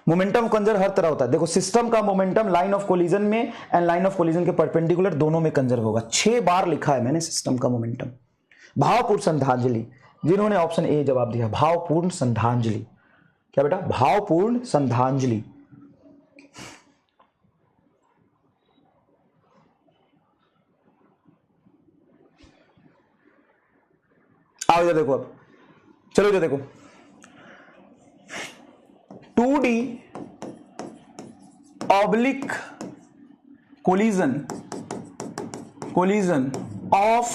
Speaker 1: Momentum conserve हर तरह होता है, देखो सिस्टम का मोमेंटम लाइन ऑफ कोलिजन में एंड लाइन ऑफ कोलिजन के परपेंडिकुलर दोनों में कंजर्व होगा। 6 बार लिखा है मैंने सिस्टम का मोमेंटम। भावपूर्ण श्रद्धांजलि जिन्होंने ऑप्शन ए जवाब दिया, भावपूर्ण श्रद्धांजलि। क्या बेटा? भावपूर्ण श्रद्धांजलि। आओ इधर देखो, अब चलो इधर देखो, 2D oblique collision of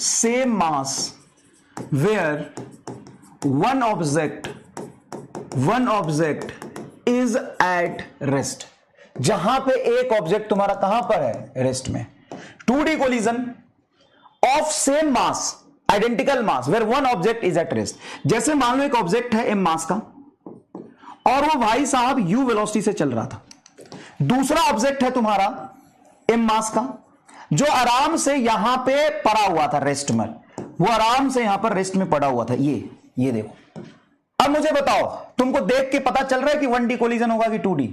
Speaker 1: same mass where one object is at rest, जहां पे एक ऑब्जेक्ट तुम्हारा कहां पर है, रेस्ट में। 2D collision of same mass, identical mass where one object is at rest। जैसे मान लो एक ऑब्जेक्ट है m मास का और वो भाई साहब u वेलोसिटी से चल रहा था, दूसरा ऑब्जेक्ट है तुम्हारा m मास का जो आराम से यहां पे पड़ा हुआ था रेस्ट में, वो आराम से यहां पर रेस्ट में पड़ा हुआ था, ये देखो। अब मुझे बताओ, तुमको देख के पता चल रहा है कि 1D कोलिजन होगा कि 2D?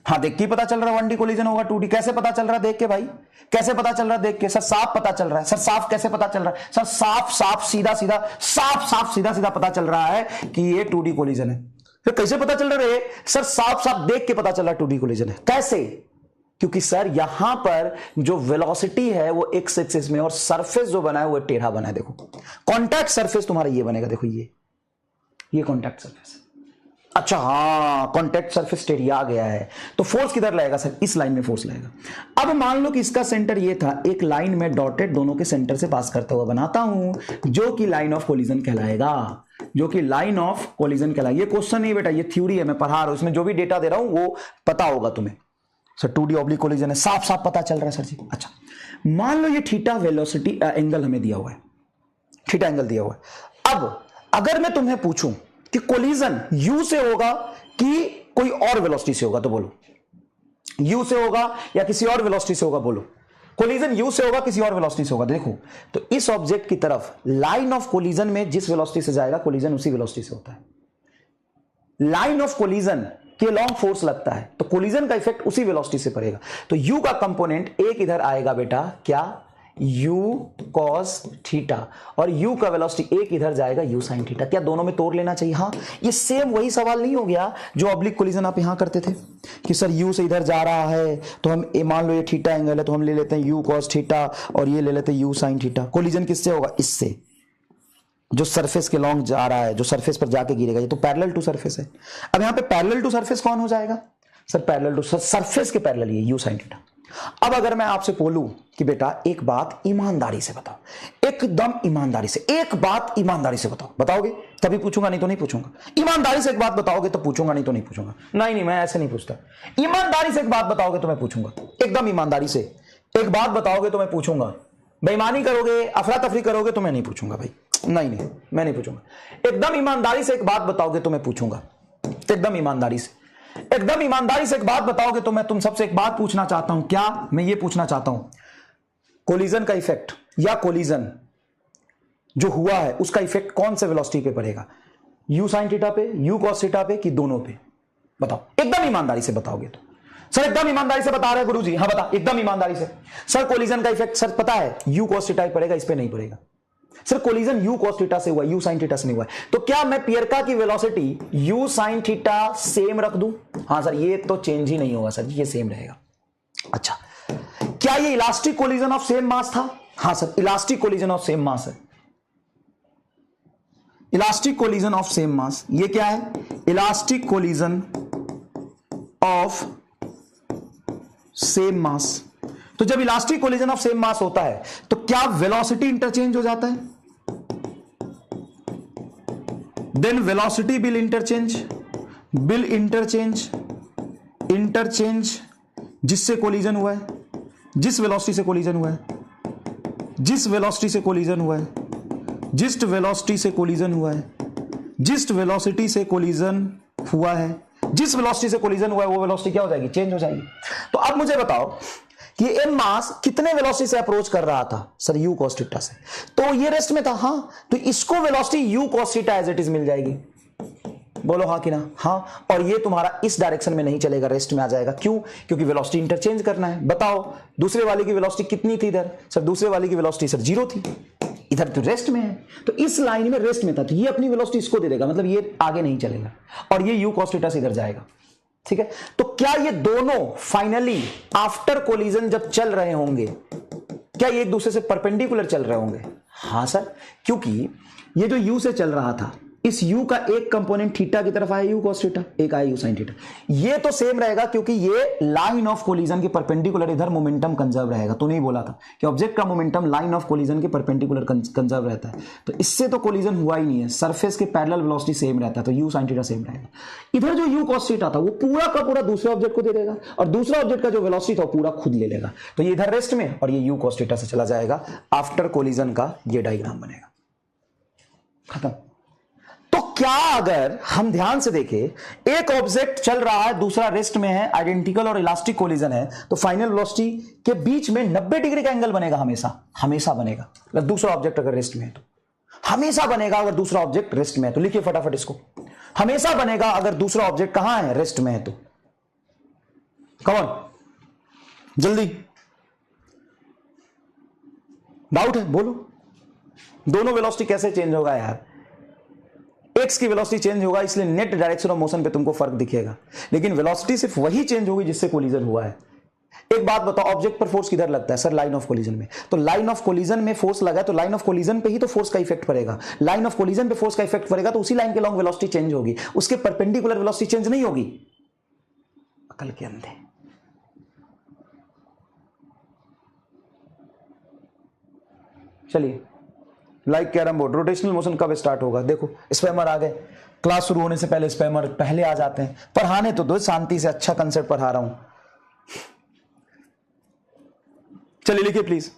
Speaker 1: हाँ, देख के पता चल रहा है 1D कोलिजन होगा 2D। कैसे पता चल रहा है देख के भाई? कैसे पता चल रहा है देख के? सर साफ पता चल रहा है। सर साफ कैसे पता चल रहा है? सर साफ सीधा सीधा पता चल रहा है कि ये 2D कोलिजन है। फिर कैसे पता चल रहा है? सर साफ देख के पता चल रहा है 2D कोलिजन है। कैसे? क्योंकि सर यहां पर जो वेलोसिटी है वो एक्स एक्सिस में और सरफेस जो बना है वो टेढ़ा बना है। देखो कॉन्टैक्ट सरफेस तुम्हारा ये बनेगा, देखो ये कॉन्टैक्ट सरफेस। अच्छा हाँ, कॉन्टैक्ट सरफेस टेढ़िया गया है तो फोर्स किधर लगेगा सर? इस लाइन में फोर्स लगेगा। अब मान लो कि इसका सेंटर ये था, एक लाइन में डॉटेड दोनों के सेंटर से पास करता हुआ बनाता हूं, जो कि लाइन ऑफ कोलिजन कहलाएगा, जो कि लाइन ऑफ कोलिजन कहलाएगा। ये क्वेश्चन नहीं बेटा, ये थ्योरी है, मैं पढ़ा रहा हूं, इसमें जो भी डेटा दे रहा हूं वो पता होगा तुम्हें। सर 2D ऑब्लिक कोलिजन है, साफ पता चल रहा है सर जी। अच्छा मान लो ये थीटा वेलोसिटी एंगल हमें दिया हुआ है, थीटा एंगल दिया हुआ है। अब अगर मैं तुम्हें पूछूं कि कोलिजन u से होगा कि कोई और वेलोसिटी से होगा, तो बोलो u से होगा या किसी और वेलोसिटी से होगा? बोलो कोलिजन u से होगा किसी और वेलोसिटी से होगा? देखो तो इस ऑब्जेक्ट की तरफ लाइन ऑफ कोलिजन में जिस वेलोसिटी से जाएगा कोलिजन उसी वेलोसिटी से होता है। लाइन ऑफ कोलिजन के लॉन्ग फोर्स लगता है तो कोलिजन का इफेक्ट उसी वेलोसिटी से पड़ेगा। तो u का कंपोनेंट एक इधर आएगा बेटा, क्या? u cos थीटा, और u का वेलोसिटी एक इधर जाएगा u sin थीटा। क्या दोनों में तोड़ लेना चाहिए? हाँ, ये सेम वही सवाल नहीं हो गया जो ऑब्लिक कोलिजन आप यहां करते थे कि सर u से इधर जा रहा है तो हम मान लो ये थीटा एंगल है तो हम ले लेते हैं u cos थीटा और ये ले लेते हैं u sin थीटा। कोलिजन किससे होगा? इससे, जो सरफेस के लॉन्ग जा रहा है, जो सरफेस पर जाके गिरेगा। ये तो पैरेलल टू सरफेस है। अब यहां पे पैरेलल टू सरफेस कौन हो जाएगा? सर पैरेलल टू सरफेस के पैरेलल ये u sin थीटा। अब अगर मैं आपसे बोलूं कि बेटा एक बात ईमानदारी से बताओ, एकदम ईमानदारी से, एक बात ईमानदारी से बताओ, बताओगे तभी पूछूंगा, नहीं तो नहीं पूछूंगा। ईमानदारी से एक बात बताओगे तो पूछूंगा, नहीं तो नहीं पूछूंगा। नहीं मैं ऐसे नहीं पूछता। ईमानदारी से एक बात बताओगे तो मैं पूछूंगा, एकदम ईमानदारी से एक बात बताओगे तो मैं पूछूंगा। बेईमानी करोगे, अफरा तफरी करोगे तो मैं नहीं पूछूंगा भाई, नहीं मैं नहीं पूछूंगा। एकदम ईमानदारी से एक बात बताओगे तो मैं पूछूंगा, एकदम ईमानदारी से एक बात बताओगे तो मैं तुम सबसे एक बात पूछना चाहता हूं। क्या? मैं ये पूछना चाहता हूं, कोलिजन का इफेक्ट या कोलिजन जो हुआ है उसका इफेक्ट कौन से वेलोसिटी पे पड़ेगा? u sin थीटा पे, u cos थीटा पे, कि दोनों पे? बताओ, एकदम ईमानदारी से बताओगे तो। सर एकदम ईमानदारी से बता रहे गुरुजी? हाँ बता, एकदम ईमानदारी से। सर कोलिजन का इफेक्ट सर पता है u cos थीटा पड़ेगा, इस पे नहीं पड़ेगा। Sir collision u cos theta से हुआ, u sin थीटा से नहीं हुआ। तो क्या मैं पियरका की velocity u sin theta same रख दूं? हाँ सर, ये तो चेंज ही नहीं होगा सर, ये सेम रहेगा। अच्छा, क्या ये elastic collision of same mass था? हाँ sir, elastic collision of same mass है। Elastic collision of same mass, ये क्या है? Elastic collision of same mass. तो जब elastic collision of same mass होता है तो क्या वेलोसिटी इंटरचेंज हो जाता है? देन वेलोसिटी विल इंटरचेंज जिससे कोलिजन हुआ है, जिस वेलोसिटी से कोलिजन हुआ है, जिस वेलोसिटी से कोलिजन हुआ है, जिस वेलोसिटी से कोलिजन हुआ है, जिस वेलोसिटी से कोलिजन हुआ है, जिस वेलोसिटी से कोलिजन हुआ है वो वेलोसिटी क्या हो जाएगी? चेंज हो जाएगी। तो अब मुझे बताओ कि एम मास कितने वेलोसिटी से अप्रोच कर रहा था? सर u cos थीटा से। तो ये रेस्ट में था, हाँ, तो इसको velocity u cos theta as it is मिल जाएगी। बोलो हाँ कि ना? हाँ। और ये तुम्हारा इस डायरेक्शन में नहीं चलेगा, रेस्ट में आ जाएगा। क्यों? क्योंकि वेलोसिटी इंटरचेंज करना है। बताओ दूसरे वाले की वेलोसिटी कितनी थी इधर? सर दूसरे वाले की वेलोसिटी सर 0 थी, इधर तो रेस्ट में है, तो इस लाइन में रेस्ट में था, तो ये अपनी वेलोसिटी इसको दे देगा, मतलब ये आगे नहीं चलेगा और ये u cos थीटा से इधर जाएगा। ठीक है, तो क्या ये दोनों फाइनली आफ्टर कोलिजन जब चल रहे होंगे, क्या ये एक दूसरे से परपेंडिकुलर चल रहे होंगे? हाँ सर, क्योंकि ये जो u से चल रहा था, इस u का एक कंपोनेंट थीटा की तरफ आया u cos थीटा, एक आया u sin थीटा। ये तो सेम रहेगा क्योंकि ये लाइन ऑफ कोलिजन के परपेंडिकुलर इधर मोमेंटम कंजर्व रहेगा। तो नहीं बोला था कि ऑब्जेक्ट का मोमेंटम लाइन ऑफ कोलिजन के परपेंडिकुलर कंजर्व रहता है, तो इससे तो कोलिजन हुआ ही नहीं है। सरफेस के पैरेलल वेलोसिटी सेम रहता है, तो u sin थीटा सेम रहेगा। इधर जो u cos थीटा था वो पूरा का पूरा दूसरे ऑब्जेक्ट को दे देगा, और दूसरा ऑब्जेक्ट का जो वेलोसिटी था वो पूरा खुद ले लेगा। तो ये इधर रेस्ट में और ये u cos थीटा से चला जाएगा। आफ्टर कोलिजन का ये डायग्राम बनेगा, खत्म। तो क्या अगर हम ध्यान से देखें, एक ऑब्जेक्ट चल रहा है, दूसरा रेस्ट में है, आइडेंटिकल और इलास्टिक कोलिजन है, तो फाइनल वेलोसिटी के बीच में 90 डिग्री का एंगल बनेगा, हमेशा बनेगा। अगर दूसरा ऑब्जेक्ट अगर रेस्ट में है तो हमेशा बनेगा, अगर दूसरा ऑब्जेक्ट रेस्ट में है तो लिखिए फटाफट इसको, हमेशा बनेगा अगर दूसरा ऑब्जेक्ट कहां है, रेस्ट में है तो। कौन जल्दी, डाउट है बोलो। दोनों वेलोसिटी कैसे चेंज होगा यार? एक्स की वेलोसिटी चेंज होगा, इसलिए नेट डायरेक्शन ऑफ मोशन पे तुमको फर्क दिखेगा, लेकिन वेलोसिटी सिर्फ वही चेंज होगी जिससे कोलिजन हुआ है। एक बात बताओ, ऑब्जेक्ट पर फोर्स किधर लगता है? सर लाइन ऑफ कोलिजन में। तो लाइन ऑफ कोलिजन में फोर्स लगा है तो लाइन ऑफ कोलिजन पे ही तो फोर्स का इफेक्ट पड़ेगा। लाइन ऑफ कोलिजन पे फोर्स का इफेक्ट पड़ेगा तो उसी लाइन के लॉन्ग वेलोसिटी चेंज होगी, उसके परपेंडिकुलर वेलोसिटी चेंज नहीं होगी। अकल के अंधे। चलिए, like carrom board, rotational motion कब स्टार्ट होगा? देखो स्पैमर आ गए, क्लास शुरू होने से पहले स्पैमर पहले आ जाते हैं। पढ़ाने तो दो शांति से, अच्छा कंसेप्ट पढ़ा रहा हूं। चलिए लिखिए प्लीज।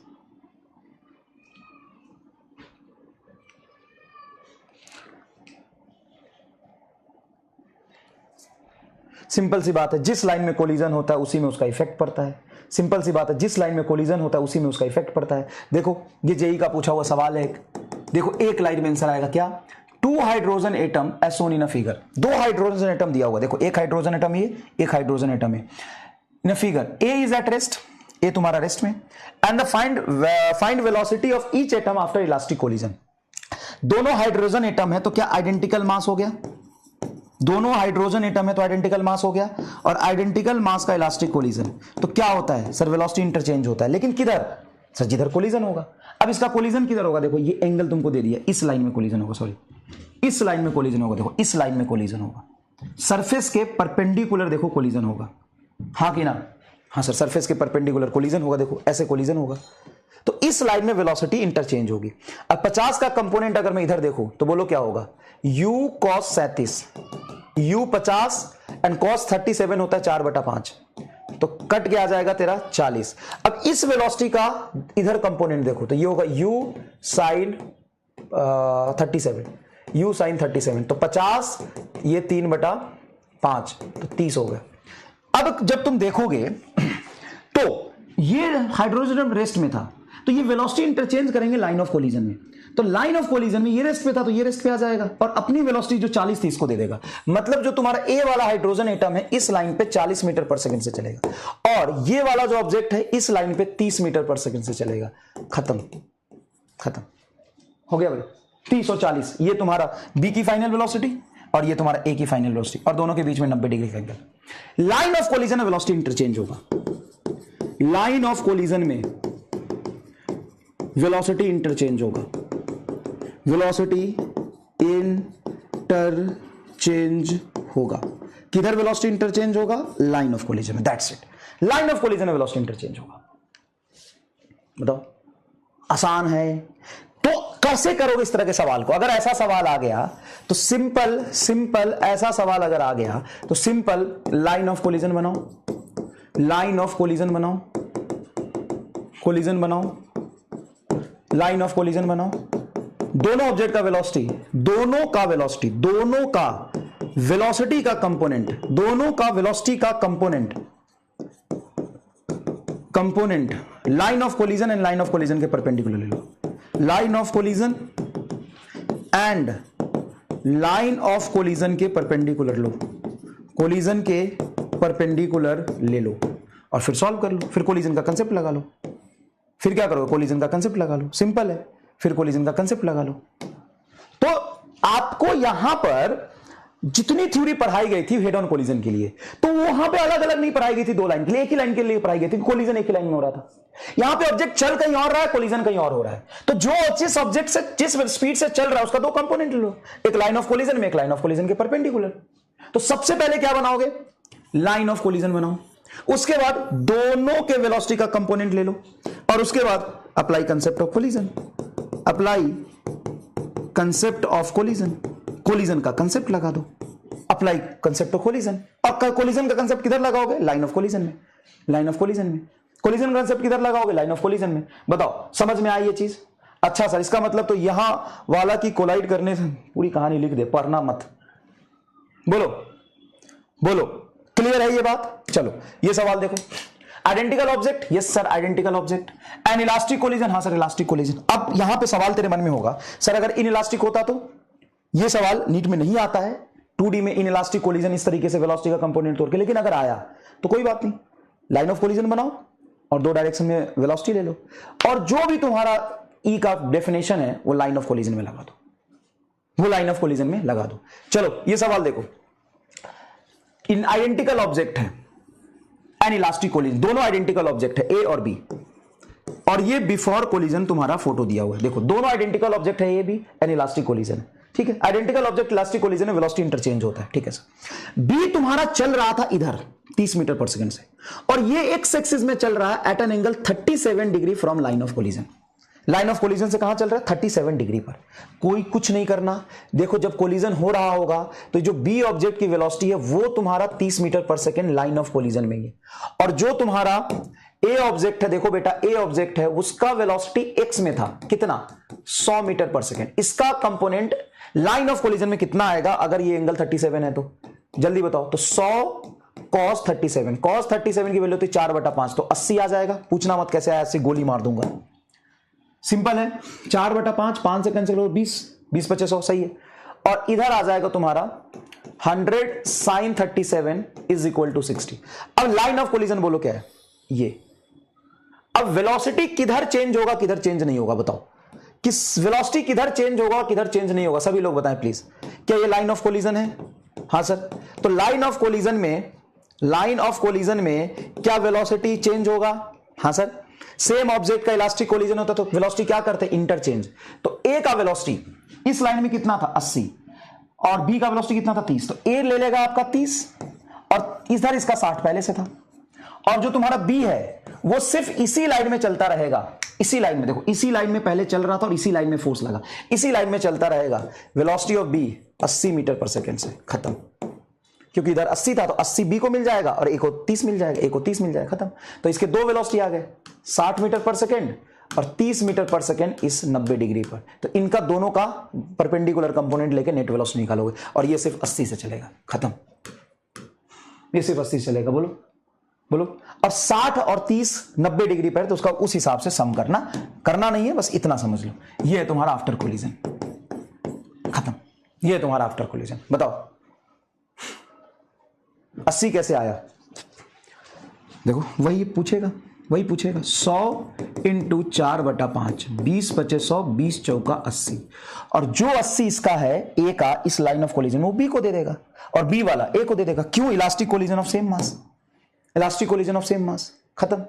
Speaker 1: सिंपल सी बात है, जिस लाइन में कोलिजन होता है उसी में उसका इफेक्ट पड़ता है। सिंपल सी बात है, जिस लाइन में कोलिजन होता है उसी में उसका इफेक्ट पड़ता है। देखो ये जेई का पूछा हुआ सवाल है एक, देखो एक लाइन में आंसर आएगा क्या? 2 hydrogen atom as shown in a figure. 2 hydrogen atom दिया हुआ, देखो एक हाइड्रोजन एटम ये, एक हाइड्रोजन एटम है। In a figure A is at rest, A तुम्हारा रेस्ट में, and the find velocity of each atom after elastic collision. दोनों हाइड्रोजन एटम है तो क्या आइडेंटिकल मास हो गया? दोनों हाइड्रोजन एटम है तो आइडेंटिकल मास हो गया, और आइडेंटिकल मास का इलास्टिक कोलिजन तो क्या होता है सर? वेलोसिटी इंटरचेंज होता है, लेकिन किधर सर? जिधर कोलिजन होगा। अब इसका कोलिजन किधर होगा? देखो ये एंगल तुमको दे दिया, इस लाइन में कोलिजन होगा, सॉरी इस लाइन में कोलिजन होगा। देखो इस लाइन में कोलिजन होगा, सरफेस के परपेंडिकुलर देखो कोलिजन होगा, हाँ कि ना? हाँ सर, सरफेस के परपेंडिकुलर कोलिजन होगा, देखो ऐसे कोलिजन होगा, तो इस लाइन में वेलोसिटी इंटरचेंज होगी। अब 50 का कंपोनेंट अगर मैं इधर देखूं तो बोलो क्या होगा? u cos 37, u 50 and cos 37 होता है 4/5, तो कट के आ जाएगा तेरा 40। अब इस वेलोसिटी का इधर कंपोनेंट देखो तो ये होगा u sin 37, u sin 37, तो 50 ये 3/5 तो 30 हो गया। अब जब तुम देखोगे तो ये हाइड्रोजन रेस्ट में था तो ये वेलोसिटी इंटरचेंज करेंगे लाइन ऑफ कोलिजन में, तो लाइन ऑफ कोलिजन में ये रेस्ट पे था तो ये रेस्ट पे आ जाएगा, और अपनी वेलोसिटी जो 40 थी इसको दे देगा। मतलब जो तुम्हारा ए वाला हाइड्रोजन एटम है इस लाइन पे 40 मीटर पर सेकंड से चलेगा, और ये वाला जो ऑब्जेक्ट है इस लाइन पे 30 मीटर पर सेकंड से चलेगा। खत्म, खत्म हो गया भाई। 30 और 40 ये तुम्हारा बी की फाइनल वेलोसिटी और ये तुम्हारा ए की फाइनल वेलोसिटी, और दोनों के बीच में 90 डिग्री का एंगल। लाइन ऑफ कोलिजन में वेलोसिटी इंटरचेंज होगा, लाइन ऑफ कोलिजन में वेलोसिटी इंटरचेंज होगा, वेलोसिटी इंटरचेंज होगा। किधर वेलोसिटी इंटरचेंज होगा? लाइन ऑफ कोलिजन में, that's it. Line of collision में वेलोसिटी इंटरचेंज होगा। बताओ, आसान है। तो कैसे करोगे इस तरह के सवाल को? अगर ऐसा सवाल आ गया तो सिंपल ऐसा सवाल अगर आ गया तो सिंपल लाइन ऑफ कोलिजन बनाओ, लाइन ऑफ कोलिजन बनाओ, कोलिजन बनाओ, लाइन ऑफ कोलिजन बनाओ। दोनों ऑब्जेक्ट का वेलोसिटी, दोनों का वेलोसिटी, दोनों का वेलोसिटी का कंपोनेंट, दोनों का वेलोसिटी का component line of collision and line of collision के परपेंडिकुलर ले लो, line of collision and line of collision के परपेंडिकुलर लो, कोलिजन के परपेंडिकुलर ले लो और फिर सॉल्व कर लो। फिर कोलिजन का कंसेप्ट लगा लो। फिर क्या करोगे? कोलिजन का कंसेप्ट लगा लो, सिंपल है। फिर कोलिजन का कंसेप्ट लगा लो। तो आपको यहां पर जितनी थ्योरी पढ़ाई गई थी हेड ऑन कोलिजन के लिए, तो वहां पे अलग अलग नहीं पढ़ाई गई थी, दो लाइन के लिए, एक ही लाइन के लिए पढ़ाई गई थी, कोलिजन एक ही लाइन में हो रहा था। यहां पे ऑब्जेक्ट चल कहीं और रहा है, कोलिजन कहीं और हो रहा है, तो जो जिस ऑब्जेक्ट से जिस स्पीड से चल रहा है उसका दो कंपोनेंट ले लो, एक लाइन ऑफ कोलिजन में, एक लाइन ऑफ कोलिजन के परपेंडिकुलर। तो सबसे पहले क्या बनाओगे, लाइन ऑफ कोलिजन बनाओ, उसके बाद दोनों के वेलोसिटी का कंपोनेंट ले लो, और उसके बाद apply concept of collision, apply concept of collision, collision का कंसेप्ट लगा दो, अप्लाई कंसेप्ट ऑफ कोलिजन। और कोलिजन का कंसेप्ट किधर लगाओगे, लाइन ऑफ कोलिजन में, लाइन ऑफ कोलिजन में। कोलिजन का कंसेप्ट किधर लगाओगे, लाइन ऑफ कोलिजन में। बताओ समझ में आई ये चीज? अच्छा सर, इसका मतलब तो यहां वाला की कोलाइड करने से पूरी कहानी लिख दे, पढ़ना मत। बोलो बोलो, क्लियर है ये बात? चलो ये सवाल देखो, identical object, yes sir identical object, N elastic collision, हाँ सर इलास्टिक कोलिजन। अब यहां पे सवाल तेरे मन में होगा, सर अगर इन इलास्टिक होता तो? ये सवाल नीट में नहीं आता है, 2D में इन इलास्टिक कोलिजन इस तरीके से वेलोसिटी का कंपोनेंट तोड़ के, लेकिन अगर आया तो कोई बात नहीं, लाइन ऑफ कोलिजन बनाओ और दो डायरेक्शन में वेलोसिटी ले लो, और जो भी तुम्हारा ई का डेफिनेशन है वो लाइन ऑफ कोलिजन में लगा दो, वो लाइन ऑफ कोलिजन में लगा दो। चलो ये सवाल देखो, इन आइडेंटिकल ऑब्जेक्ट है एन इलास्टिक कोलिजन, दोनों आइडेंटिकल ऑब्जेक्ट है ए और बी, और ये बिफोर कोलिजन तुम्हारा फोटो दिया हुआ है, देखो दोनों आइडेंटिकल ऑब्जेक्ट है, ये भी एन इलास्टिक कोलिजन है, ठीक है। आइडेंटिकल ऑब्जेक्ट इलास्टिक कोलिजन में वेलोसिटी इंटरचेंज होता है, ठीक है सर। बी तुम्हारा चल रहा था इधर 30 मीटर पर सेकंड से, और ये एक्स एक्सिस में चल रहा है at an angle 37 degree from line of collision. Line of collision से कहां चल रहा है, 37 डिग्री पर। कोई कुछ नहीं करना, देखो जब कोलिजन हो रहा होगा तो जो बी ऑब्जेक्ट की वेलोसिटी है वो तुम्हारा 30 मीटर पर सेकंड लाइन ऑफ कोलिजन में ही है, और जो तुम्हारा ए ऑब्जेक्ट है, देखो बेटा ए ऑब्जेक्ट है, उसका वेलोसिटी एक्स में था, कितना 100 मीटर पर सेकंड। इसका कंपोनेंट लाइन ऑफ कोलिजन में कितना आएगा अगर ये एंगल 37 है तो जल्दी बताओ, तो 100 cos 37, cos 37 की वैल्यू थी 4/5, तो 80 आ जाएगा। पूछना मत कैसे आया, ऐसे गोली मार दूंगा, सिंपल है, 4/5, 5 से कैंसिल करो 20, 20 × 100 सही है। और इधर आ जाएगा तुम्हारा 100 sin 37 इज इक्वल टू 60। अब लाइन ऑफ कोलिजन बोलो क्या है ये। अब वेलोसिटी किधर चेंज होगा किधर चेंज नहीं होगा, बताओ किस वेलोसिटी किधर चेंज होगा किधर चेंज नहीं होगा, सभी लोग बताएं प्लीज। क्या ये लाइन ऑफ कोलिजन है? हाँ सर, तो लाइन ऑफ कोलिजन में क्या वेलोसिटी चेंज होगा? हाँ सर। सेम ऑब्जेक्ट का इलास्टिक कोलिजन होता तो वेलोसिटी क्या करते, इंटरचेंज। तो ए का वेलोसिटी इस लाइन में कितना था 80, और बी का वेलोसिटी कितना था 30, तो ए ले लेगा आपका 30, और इधर इसका 60 पहले से था, और जो तुम्हारा बी है वो सिर्फ इसी लाइन में चलता रहेगा, इसी लाइन में, देखो इसी लाइन में पहले चल रहा था और इसी लाइन में फोर्स लगा, इसी लाइन में चलता रहेगा। वेलोसिटी ऑफ बी 80 मीटर पर सेकंड से, खत्म। क्योंकि इधर 80 था तो 80 बी को मिल जाएगा और ए को 30 मिल जाएगा, ए को 30 मिल जाएगा, खत्म। तो इसके दो वेलोसिटी आ गए, 60 मीटर पर सेकंड और 30 मीटर पर सेकंड इस 90 डिग्री पर। तो इनका दोनों का परपेंडिकुलर कंपोनेंट लेके नेट वेलोसिटी निकालोगे, और ये सिर्फ 80 से चलेगा, खत्म। ये सिर्फ 80 से चलेगा, बोलो बोलो। और 60 और 30 90 डिग्री पर, तो उसका उस हिसाब से सम करना नहीं है, बस इतना समझ लो। ये है तुम्हारा आफ्टर कोलिजन, खत्म। ये है तुम्हारा आफ्टर कोलिजन। बताओ 80 कैसे आया? देखो वही पूछेगा 100 × 4/5, 20 × 100, 20 चौका 80, और जो 80 इसका है ए का इस लाइन ऑफ कोलिजन वो बी को दे देगा, और बी वाला ए को दे देगा। क्यों? Elastic collision of same mass, elastic collision of same mass, खत्म।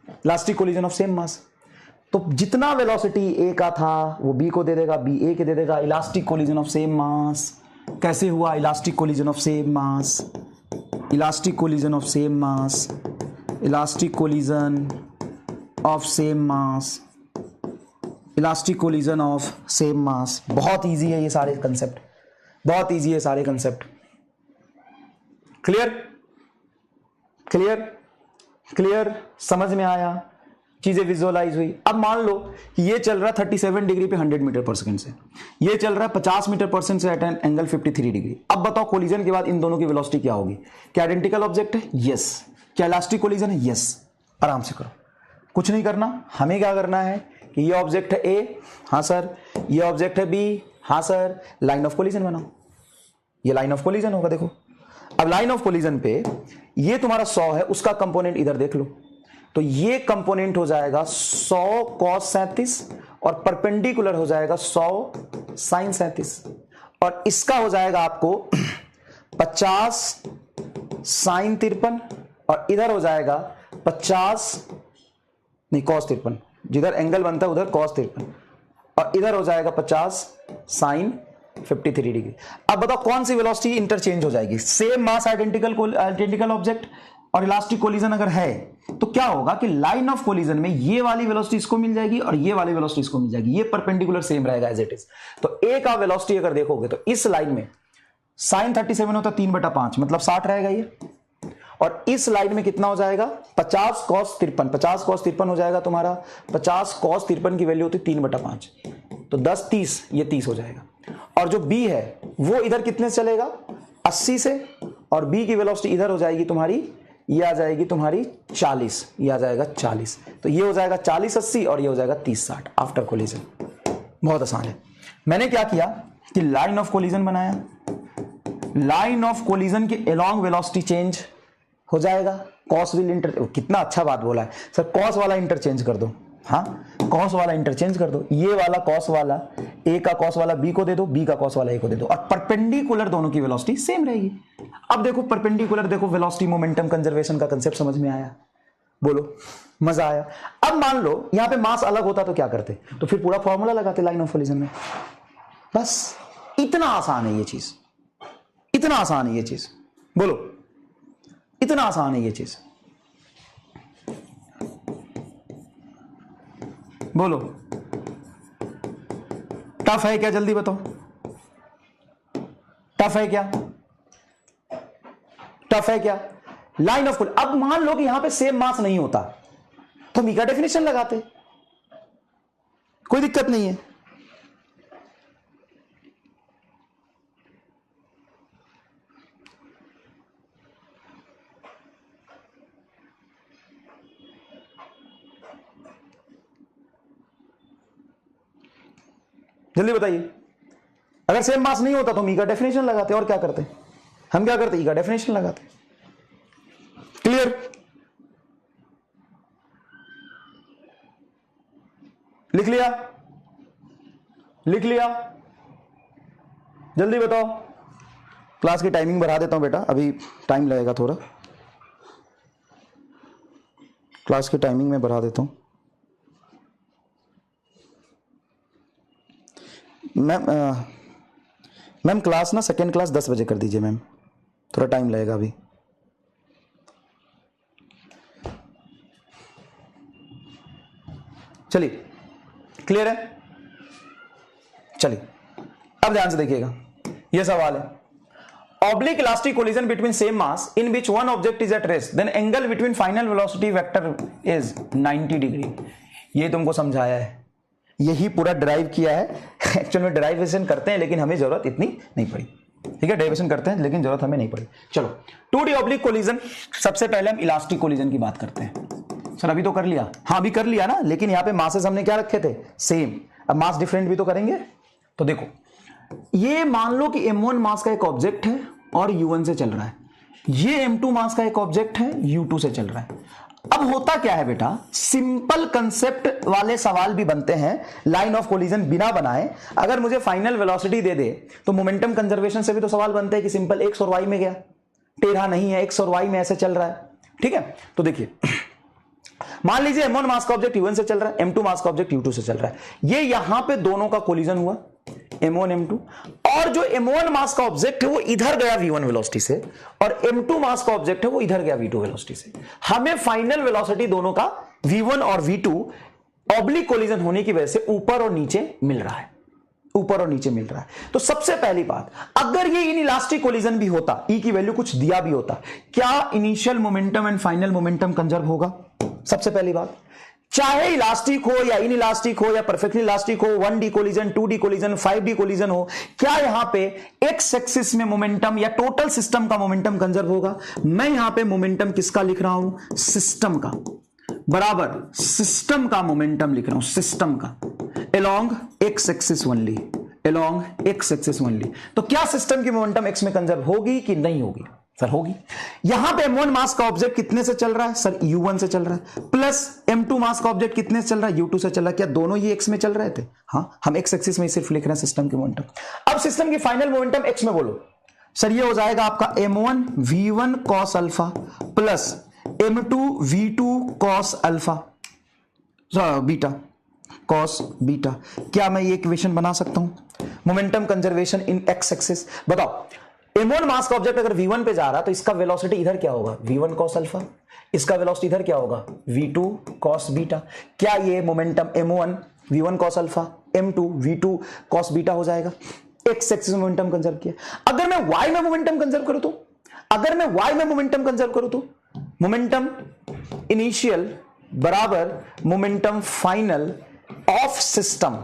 Speaker 1: Elastic collision of same mass, तो जितना वेलोसिटी ए का था वो बी को दे देगा, बी ए के दे देगा। इलास्टिक कोलिजन ऑफ सेम मास कैसे हुआ? Elastic collision of same mass, elastic collision of same mass, elastic collision of same mass, elastic collision of same मास। बहुत इजी है ये सारे कंसेप्ट, बहुत इजी है सारे कंसेप्ट। क्लियर क्लियर क्लियर, समझ में आया? चीजें विजुअलाइज हुई। अब मान लो कि ये चल रहा है 37 डिग्री पे 100 मीटर पर सेकंड से, ये चल रहा है 50 मीटर पर सेकंड से एट एन एंगल 53 डिग्री। अब बताओ कोलिजन के बाद इन दोनों की वेलोसिटी क्या होगी? क्या आइडेंटिकल ऑब्जेक्ट है? यस। क्या इलास्टिक कोलिजन है? यस। आराम से करो, कुछ नहीं करना। हमें क्या करना है कि ये ऑब्जेक्ट है ए, हाँ सर, ये ऑब्जेक्ट है बी, हाँ सर, लाइन ऑफ कोलिजन बनाओ। ये लाइन ऑफ कोलिजन होगा, देखो। अब लाइन ऑफ कोलिजन पे ये तुम्हारा 100 है, उसका कंपोनेंट इधर देख लो, तो ये कंपोनेंट हो जाएगा 100 cos 37 और परपेंडिकुलर हो जाएगा 100 sin 37, और इसका हो जाएगा आपको 50 साइन 53 और इधर हो जाएगा 50 नहीं cos 53, जिधर एंगल बनता है उधर cos 53 और इधर हो जाएगा 50 साइन 53 डिग्री। अब बताओ कौन सी वेलोसिटी इंटरचेंज हो जाएगी? सेम मास आइडेंटिकल ऑब्जेक्ट और इलास्टिक कोलिजन अगर है तो क्या होगा कि लाइन ऑफ कोलिजन में ये वाली वेलोसिटी इसको मिल जाएगी और ये वाली वेलोसिटी इसको मिल जाएगी, ये परपेंडिकुलर सेम रहेगा एज इट इज। तो ए का वेलोसिटी अगर देखोगे तो इस लाइन में साइन 37 होता 3/5 मतलब 60 रहेगा ये, और इस लाइन में कितना हो जाएगा 50 cos 53, 50 cos 53 हो जाएगा तुम्हारा, 50 cos 53 की वैल्यू होती 3/5 तो 10 30 ये 30 हो जाएगा। और जो b है वो इधर कितने से चलेगा 80 से, और b की वेलोसिटी इधर हो जाएगी तुम्हारी, ये आ जाएगी तुम्हारी 40, ये आ जाएगा 40, तो ये हो जाएगा 40 80 और ये हो जाएगा 30 60 आफ्टर कोलिजन। बहुत आसान है। मैंने क्या किया कि लाइन ऑफ कोलिजन बनाया, लाइन ऑफ कोलिजन के अलोंग वेलोसिटी चेंज हो जाएगा, कॉस विल इंटर, कितना अच्छा बात बोला है सर, कॉस वाला इंटरचेंज कर दो, हाँ कॉस वाला इंटरचेंज कर दो, ये वाला कॉस वाला ए का कॉस वाला बी को दे दो, बी का कॉस वाला ए को दे दो, और परपेंडिकुलर दोनों की वेलोसिटी सेम रहेगी। अब देखो परपेंडिकुलर, देखो वेलोसिटी मोमेंटम कंजर्वेशन का कंसेप्ट समझ में आया? बोलो मजा आया? अब मान लो यहां पे मास अलग होता तो क्या करते? तो फिर पूरा फॉर्मूला लगाते लाइन ऑफ कोलिजन में। बस इतना आसान है ये चीज, इतना आसान है ये चीज, बोलो इतना आसान है ये चीज, बोलो टफ है क्या? जल्दी बताओ, टफ है क्या? टफ है क्या? लाइन ऑफ अब मान लो कि यहां पे सेम मास नहीं होता तो मी का डेफिनेशन लगाते, कोई दिक्कत नहीं है। जल्दी बताइए, अगर सेम मास नहीं होता तो मी का डेफिनेशन लगाते, और क्या करते? हम क्या करते? ई का डेफिनेशन लगाते। क्लियर? लिख लिया? लिख लिया? जल्दी बताओ। क्लास की टाइमिंग बढ़ा देता हूं बेटा, अभी टाइम लगेगा थोड़ा, क्लास की टाइमिंग में बढ़ा देता हूं। मैम क्लास ना सेकेंड क्लास 10 बजे कर दीजिए मैम, थोड़ा टाइम लगेगा अभी। चलिए क्लियर है? चलिए अब ध्यान से देखिएगा, यह सवाल है oblique elastic collision between same mass in which one object is at rest then angle between final velocity vector is 90 degree. ये तुमको समझाया है, यही पूरा ड्राइव किया है। एक्चुअल में डेरिवेशन करते हैं लेकिन हमें जरूरत इतनी नहीं पड़ी, ठीक है, डेरिवेशन करते हैं लेकिन जरूरत हमें नहीं पड़ी। चलो 2D ऑब्लिक कोलिजन, सबसे पहले हम इलास्टिक कोलिजन की बात करते हैं। सर अभी तो कर लिया, हाँ अभी कर लिया ना, लेकिन यहां पे मासेस हमने क्या रखे थे? सेम। अब मास डिफरेंट भी तो करेंगे। तो देखो ये मान लो कि m1 मास का एक ऑब्जेक्ट है और u1 से चल रहा है, ये m2 मास का एक ऑब्जेक्ट है u2 से चल रहा है। अब होता क्या है बेटा, सिंपल कंसेप्ट वाले सवाल भी बनते हैं लाइन ऑफ कोलिजन बिना बनाए। अगर मुझे फाइनल वेलोसिटी दे दे तो मोमेंटम कंजर्वेशन से भी तो सवाल बनते हैं कि सिंपल एक्स और वाई में गया, टेढ़ा नहीं है, एक्स और वाई में ऐसे चल रहा है, ठीक है। तो देखिए मान लीजिए m1 मास का ऑब्जेक्ट u1 से चल रहा है, m2 मास का ऑब्जेक्ट u2 से चल रहा है, ये यहां पे दोनों का कोलिजन हुआ m1 m2, और जो m1 मास का ऑब्जेक्ट है वो इधर गया v1 वेलोसिटी से, और m2 मास का ऑब्जेक्ट है वो इधर गया v2 वेलोसिटी से। हमें फाइनल वेलोसिटी दोनों का v1 और v2 ऑब्लिक कोलिजन होने की वजह से ऊपर और नीचे मिल रहा है, ऊपर और नीचे मिल रहा है। तो सबसे पहली बात, अगर ये इनइलास्टिक कोलिजन भी होता, ई की वैल्यू कुछ दिया भी होता, क्या initial momentum and final momentum conserve होगा? सबसे पहली बात, चाहे इलास्टिक हो या इनइलास्टिक हो या परफेक्टली इलास्टिक हो, 1D collision, 2D collision, 5D collision हो, क्या यहां पे एक्स एक्सिस में मोमेंटम या टोटल सिस्टम का मोमेंटम कंजर्व होगा? मैं यहां पे मोमेंटम किसका लिख रहा हूं? सिस्टम का, बराबर सिस्टम का मोमेंटम लिख रहा हूं, सिस्टम का along x axis only, along x axis only. तो क्या सिस्टम की मोमेंटम x में कंजर्व होगी कि नहीं होगी? सर होगी। यहां पे m1 मास का ऑब्जेक्ट कितने से चल रहा है सर, u1 से चल रहा है, प्लस m2 मास का ऑब्जेक्ट कितने से चल रहा है, u2 से चल रहा है। क्या दोनों ही x में चल रहे थे? हाँ, हम x एक्सिस में सिर्फ लिख रहे हैं सिस्टम की मोमेंटम। अब सिस्टम की फाइनल मोमेंटम x में बोलो सर, ये हो जाएगा आपका m1 v1 cos alpha plus m2 v2 cos alpha beta cos beta. क्या मैं ये इक्वेशन बना सकता हूं? Momentum conservation in x axis. बताओ, m1 मास का ऑब्जेक्ट अगर v1 पे जा रहा तो इसका वेलोसिटी इधर क्या होगा, v1 cos अल्फा, इसका वेलोसिटी इधर क्या होगा, v2 cos बीटा। क्या ये momentum m1 v1 cos alpha m2 v2 cos beta हो जाएगा? x एक्सिस में मोमेंटम कंजर्व किया। अगर मैं y में मोमेंटम कंजर्व करूं तो, अगर मैं y में मोमेंटम कंजर्व करूं तो मोमेंटम इनिशियल बराबर मोमेंटम फाइनल ऑफ सिस्टम।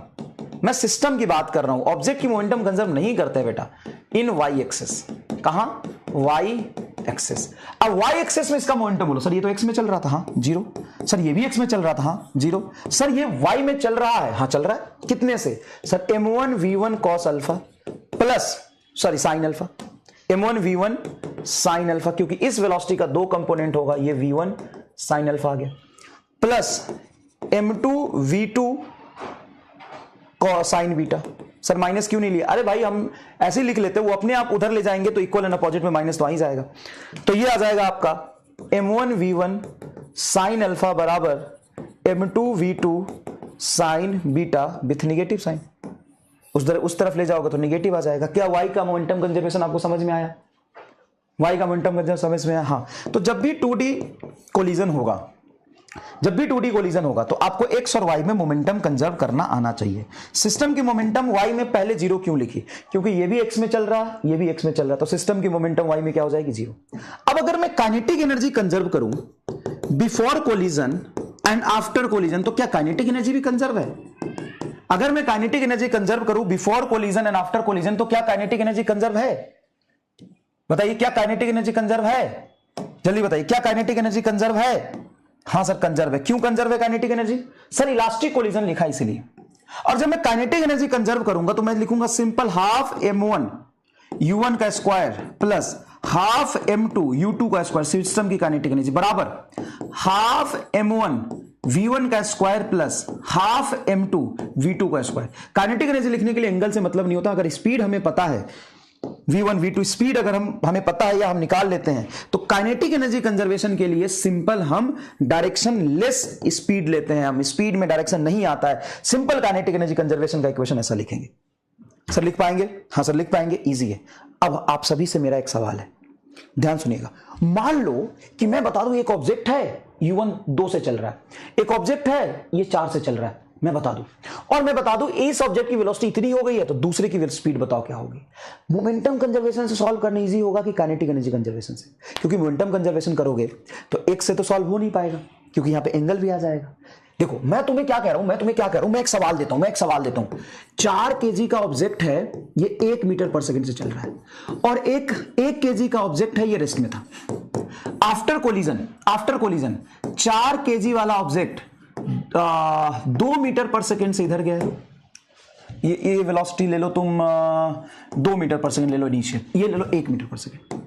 Speaker 1: मैं सिस्टम की बात कर रहा हूं, ऑब्जेक्ट की मोमेंटम कंजर्व नहीं करते बेटा इन y एक्सिस। कहां? y axis. अब y एक्सिस में इसका मोमेंटम बोलो सर, ये तो x में चल रहा था, हाँ 0। सर ये भी x में चल रहा था, हाँ 0। सर ये y में चल रहा है, हाँ चल रहा है। कितने से sir? m1 v1 cos alpha plus sorry sine alpha, m1 v1 sine alpha, क्योंकि इस वेलोसिटी का दो कंपोनेंट होगा, ये v1 साइन अल्फा आ गया, plus m2 v2 sine beta. Sir minus क्यों नहीं लिया? अरे भाई हम ऐसे ही लिख लेते, वो अपने आप उधर ले जाएंगे तो इक्वल एंड अपोजिट में माइनस तो आ ही जाएगा। तो ये आ जाएगा आपका m1 v1 साइन अल्फा बराबर m2 v2 sine beta with negative sine. उस तरफ ले जाओगे तो निगेटिव आ जाएगा। क्या y का मोमेंटम कंजर्वेशन आपको समझ में आया? y का मोमेंटम कंजर्वेशन समझ में आया? हाँ। तो जब भी 2D कोलिजन होगा, जब भी 2D कोलिजन होगा तो आपको x और y में मोमेंटम कंजर्व करना आना चाहिए। सिस्टम की मोमेंटम y में पहले 0 क्यों लिखी? क्योंकि ये भी x में चल रहा, ये भी x में चल रहा, तो सिस्टम की मोमेंटम y में क्या हो जाएगी, 0। अब अगर मैं काइनेटिक एनर्जी कंजर्व करूं before collision and after collision, तो क्या काइनेटिक एनर्जी भी कंजर्व है? अगर मैं काइनेटिक एनर्जी कंजर्व करूं before collision and after collision, तो क्या काइनेटिक एनर्जी कंजर्व है? बताइए, क्या काइनेटिक एनर्जी कंजर्व है? जल्दी बताइए, क्या काइनेटिक एनर्जी कंजर्व है? हाँ सर कंजर्व है। क्यों कंजर्व है kinetic energy? Sir elastic collision लिखा इसलिए। और जब मैं काइनेटिक एनर्जी कंजर्व करूंगा तो मैं लिखूंगा सिंपल हाफ m1 u1 का square plus half m2 u2 का स्क्वायर, सिस्टम की काइनेटिक एनर्जी बराबर हाफ m1 v1 का square plus half m2 v2 का स्क्वायर। काइनेटिक एनर्जी लिखने के लिए एंगल से मतलब नहीं होता। अगर स्पीड हमें पता है, v1 v2 स्पीड अगर हमें पता है या हम निकाल लेते हैं, तो काइनेटिक एनर्जी कंजर्वेशन के लिए सिंपल हम डायरेक्शन लेस स्पीड लेते हैं। हम स्पीड में डायरेक्शन नहीं आता है, सिंपल काइनेटिक एनर्जी कंजर्वेशन का इक्वेशन ऐसा लिखेंगे। सर लिख पाएंगे? हाँ सर लिख पाएंगे, इजी है। अब आप सभी से मेरा एक सवाल है, ध्यान सुनिएगा। मान लो कि मैं बता दूं एक ऑब्जेक्ट है u1 2 से चल रहा है, एक ऑब्जेक्ट है ये 4 से चल रहा है, मैं बता दूं, और मैं बता दूं इस ऑब्जेक्ट की वेलोसिटी इतनी हो गई है, तो दूसरे की स्पीड बताओ क्या होगी। मोमेंटम कंजर्वेशन से सॉल्व करना इजी होगा कि काइनेटिक एनर्जी कंजर्वेशन से? क्योंकि मोमेंटम कंजर्वेशन करोगे तो एक से तो सॉल्व हो नहीं पाएगा, क्योंकि यहां पे एंगल भी आ जाएगा। देखो मैं तुम्हें क्या कह रहा हूं, मैं एक सवाल देता हूं, 4 केजी का ऑब्जेक्ट है, ये 1 मीटर पर सेकंड से चल रहा है, और एक केजी का ऑब्जेक्ट है, ये रेस्ट में था। आफ्टर कोलिजन 4 केजी वाला ऑब्जेक्ट 2 मीटर पर सेकंड से इधर गया है। ये वेलोसिटी ले लो तुम, 2 मीटर पर सेकंड ले लो इनिशियल, ये ले लो 1 मीटर पर सेकंड।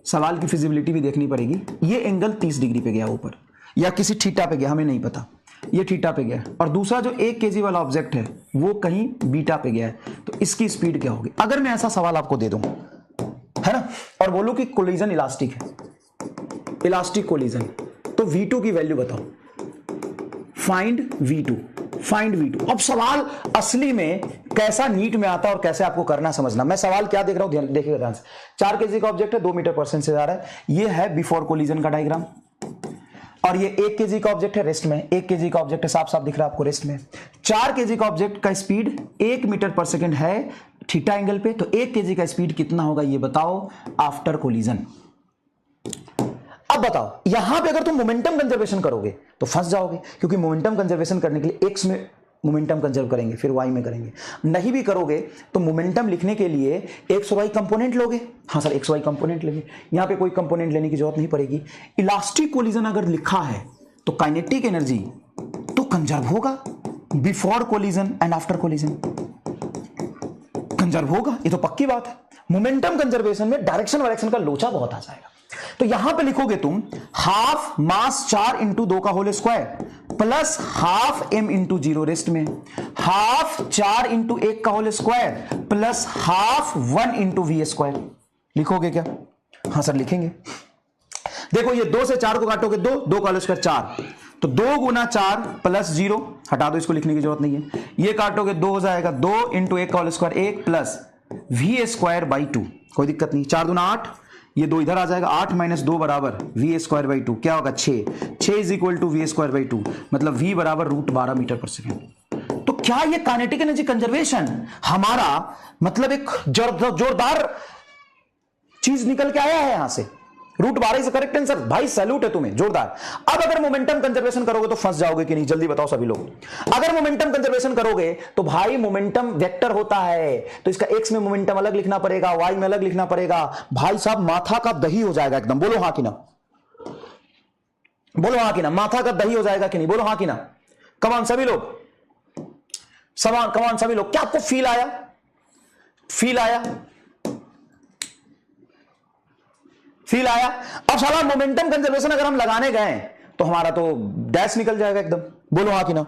Speaker 1: सवाल की फिजिबिलिटी भी देखनी पड़ेगी। ये एंगल 30 डिग्री पे गया ऊपर, या किसी थीटा पे गया, हमें नहीं पता, ये थीटा पे गया। और दूसरा जो 1 केजी वाला ऑब्जेक्ट है वो कहीं बीटा पे गया है, तो इसकी स्पीड क्या होगी? अगर मैं ऐसा सवाल आपको दे दूं, है ना, और बोलूं कि कोलिजन इलास्टिक है, इलास्टिक कोलिजन, तो V2 की वैल्यू बताओ, फाइंड V2। अब सवाल असली में कैसा नीट में आता है और कैसे आपको करना समझना। मैं सवाल क्या देख रहा हूं, देखिएगा ध्यान से। 4 केजी का ऑब्जेक्ट है, 2 मीटर पर सेकंड से जा रहा है, ये है बिफोर कोलिजन का डायग्राम। और ये 1 केजी का ऑब्जेक्ट है रेस्ट में, 1 केजी का ऑब्जेक्ट है, साफ साफ दिख रहा है आपको रेस्ट में। 4 केजी का ऑब्जेक्ट का स्पीड 1 मीटर पर सेकंड है थीटा एंगल पे, तो 1 केजी का स्पीड कितना होगा ये बताओ आफ्टर कोलिजन। अब बताओ, यहां पे अगर तुम मोमेंटम कंजर्वेशन करोगे तो फंस जाओगे, क्योंकि मोमेंटम कंजर्वेशन करने के लिए x में मोमेंटम कंजर्व करेंगे, फिर y में करेंगे। नहीं भी करोगे तो मोमेंटम लिखने के लिए x और y कंपोनेंट लोगे। हाँ सर x y कंपोनेंट लेंगे, यहां पे कोई कंपोनेंट लेने की जरूरत नहीं पड़ेगी। इलास्टिक कोलिजन अगर लिखा है तो काइनेटिक एनर्जी तो कंजर्व होगा before collision and after collision, conserve होगा, ये तो पक्की बात है। मोमेंटम कंजर्वेशन में डायरेक्शन वायरेक्शन का लोचा बहुत आ जाएगा। तो यहां पे लिखोगे तुम हाफ मास 4 इंटू 2 का whole square plus half m into 0 rest में, हाफ 4 इंटू 1 का whole square plus half 1 into V square. लिखोगे क्या? हाँ सर लिखेंगे। देखो ये 2 से 4 को काटोगे 2 का होल स्क्वायर 4, तो 2 गुना 4 प्लस 0, हटा दो, इसको लिखने की जरूरत नहीं है। ये काटोगे 2 हो जाएगा 2 इंटू 1 का whole square 1 plus V square by 2, कोई दिक्कत नहीं। 4 दूना 8, ये 2 इधर आ जाएगा, 8 माइनस 2 बराबर वी स्क्वायर बाई 2, क्या होगा 6 is equal to V square by 2, मतलब v बराबर √12 मीटर पर सेकेंड। तो क्या ये काइनेटिक एनर्जी कंजर्वेशन हमारा मतलब एक जोरदार चीज निकल के आया है यहां से। √12 इज करेक्ट आंसर। भाई सैल्यूट है तुम्हें, जोरदार। अब अगर मोमेंटम कंजर्वेशन करोगे तो फंस जाओगे कि नहीं, जल्दी बताओ सभी लोग। अगर मोमेंटम कंजर्वेशन करोगे तो भाई मोमेंटम वेक्टर होता है, तो इसका एक्स में मोमेंटम अलग लिखना पड़ेगा, वाई में अलग लिखना पड़ेगा। भाई साहब माथा का दही हो जाएगा एकदम। बोलो हाँ कि ना, बोलो हाँ कि ना, माथा का दही हो जाएगा कि नहीं, बोलो हाँ कि ना। कमान सभी लोग, कमान सभी लोग, क्या आपको फील आया? फील आया? फील आया? अब साला मोमेंटम कंजर्वेशन अगर हम लगाने गए तो हमारा तो डैश निकल जाएगा एकदम। बोलो हाँ कि ना।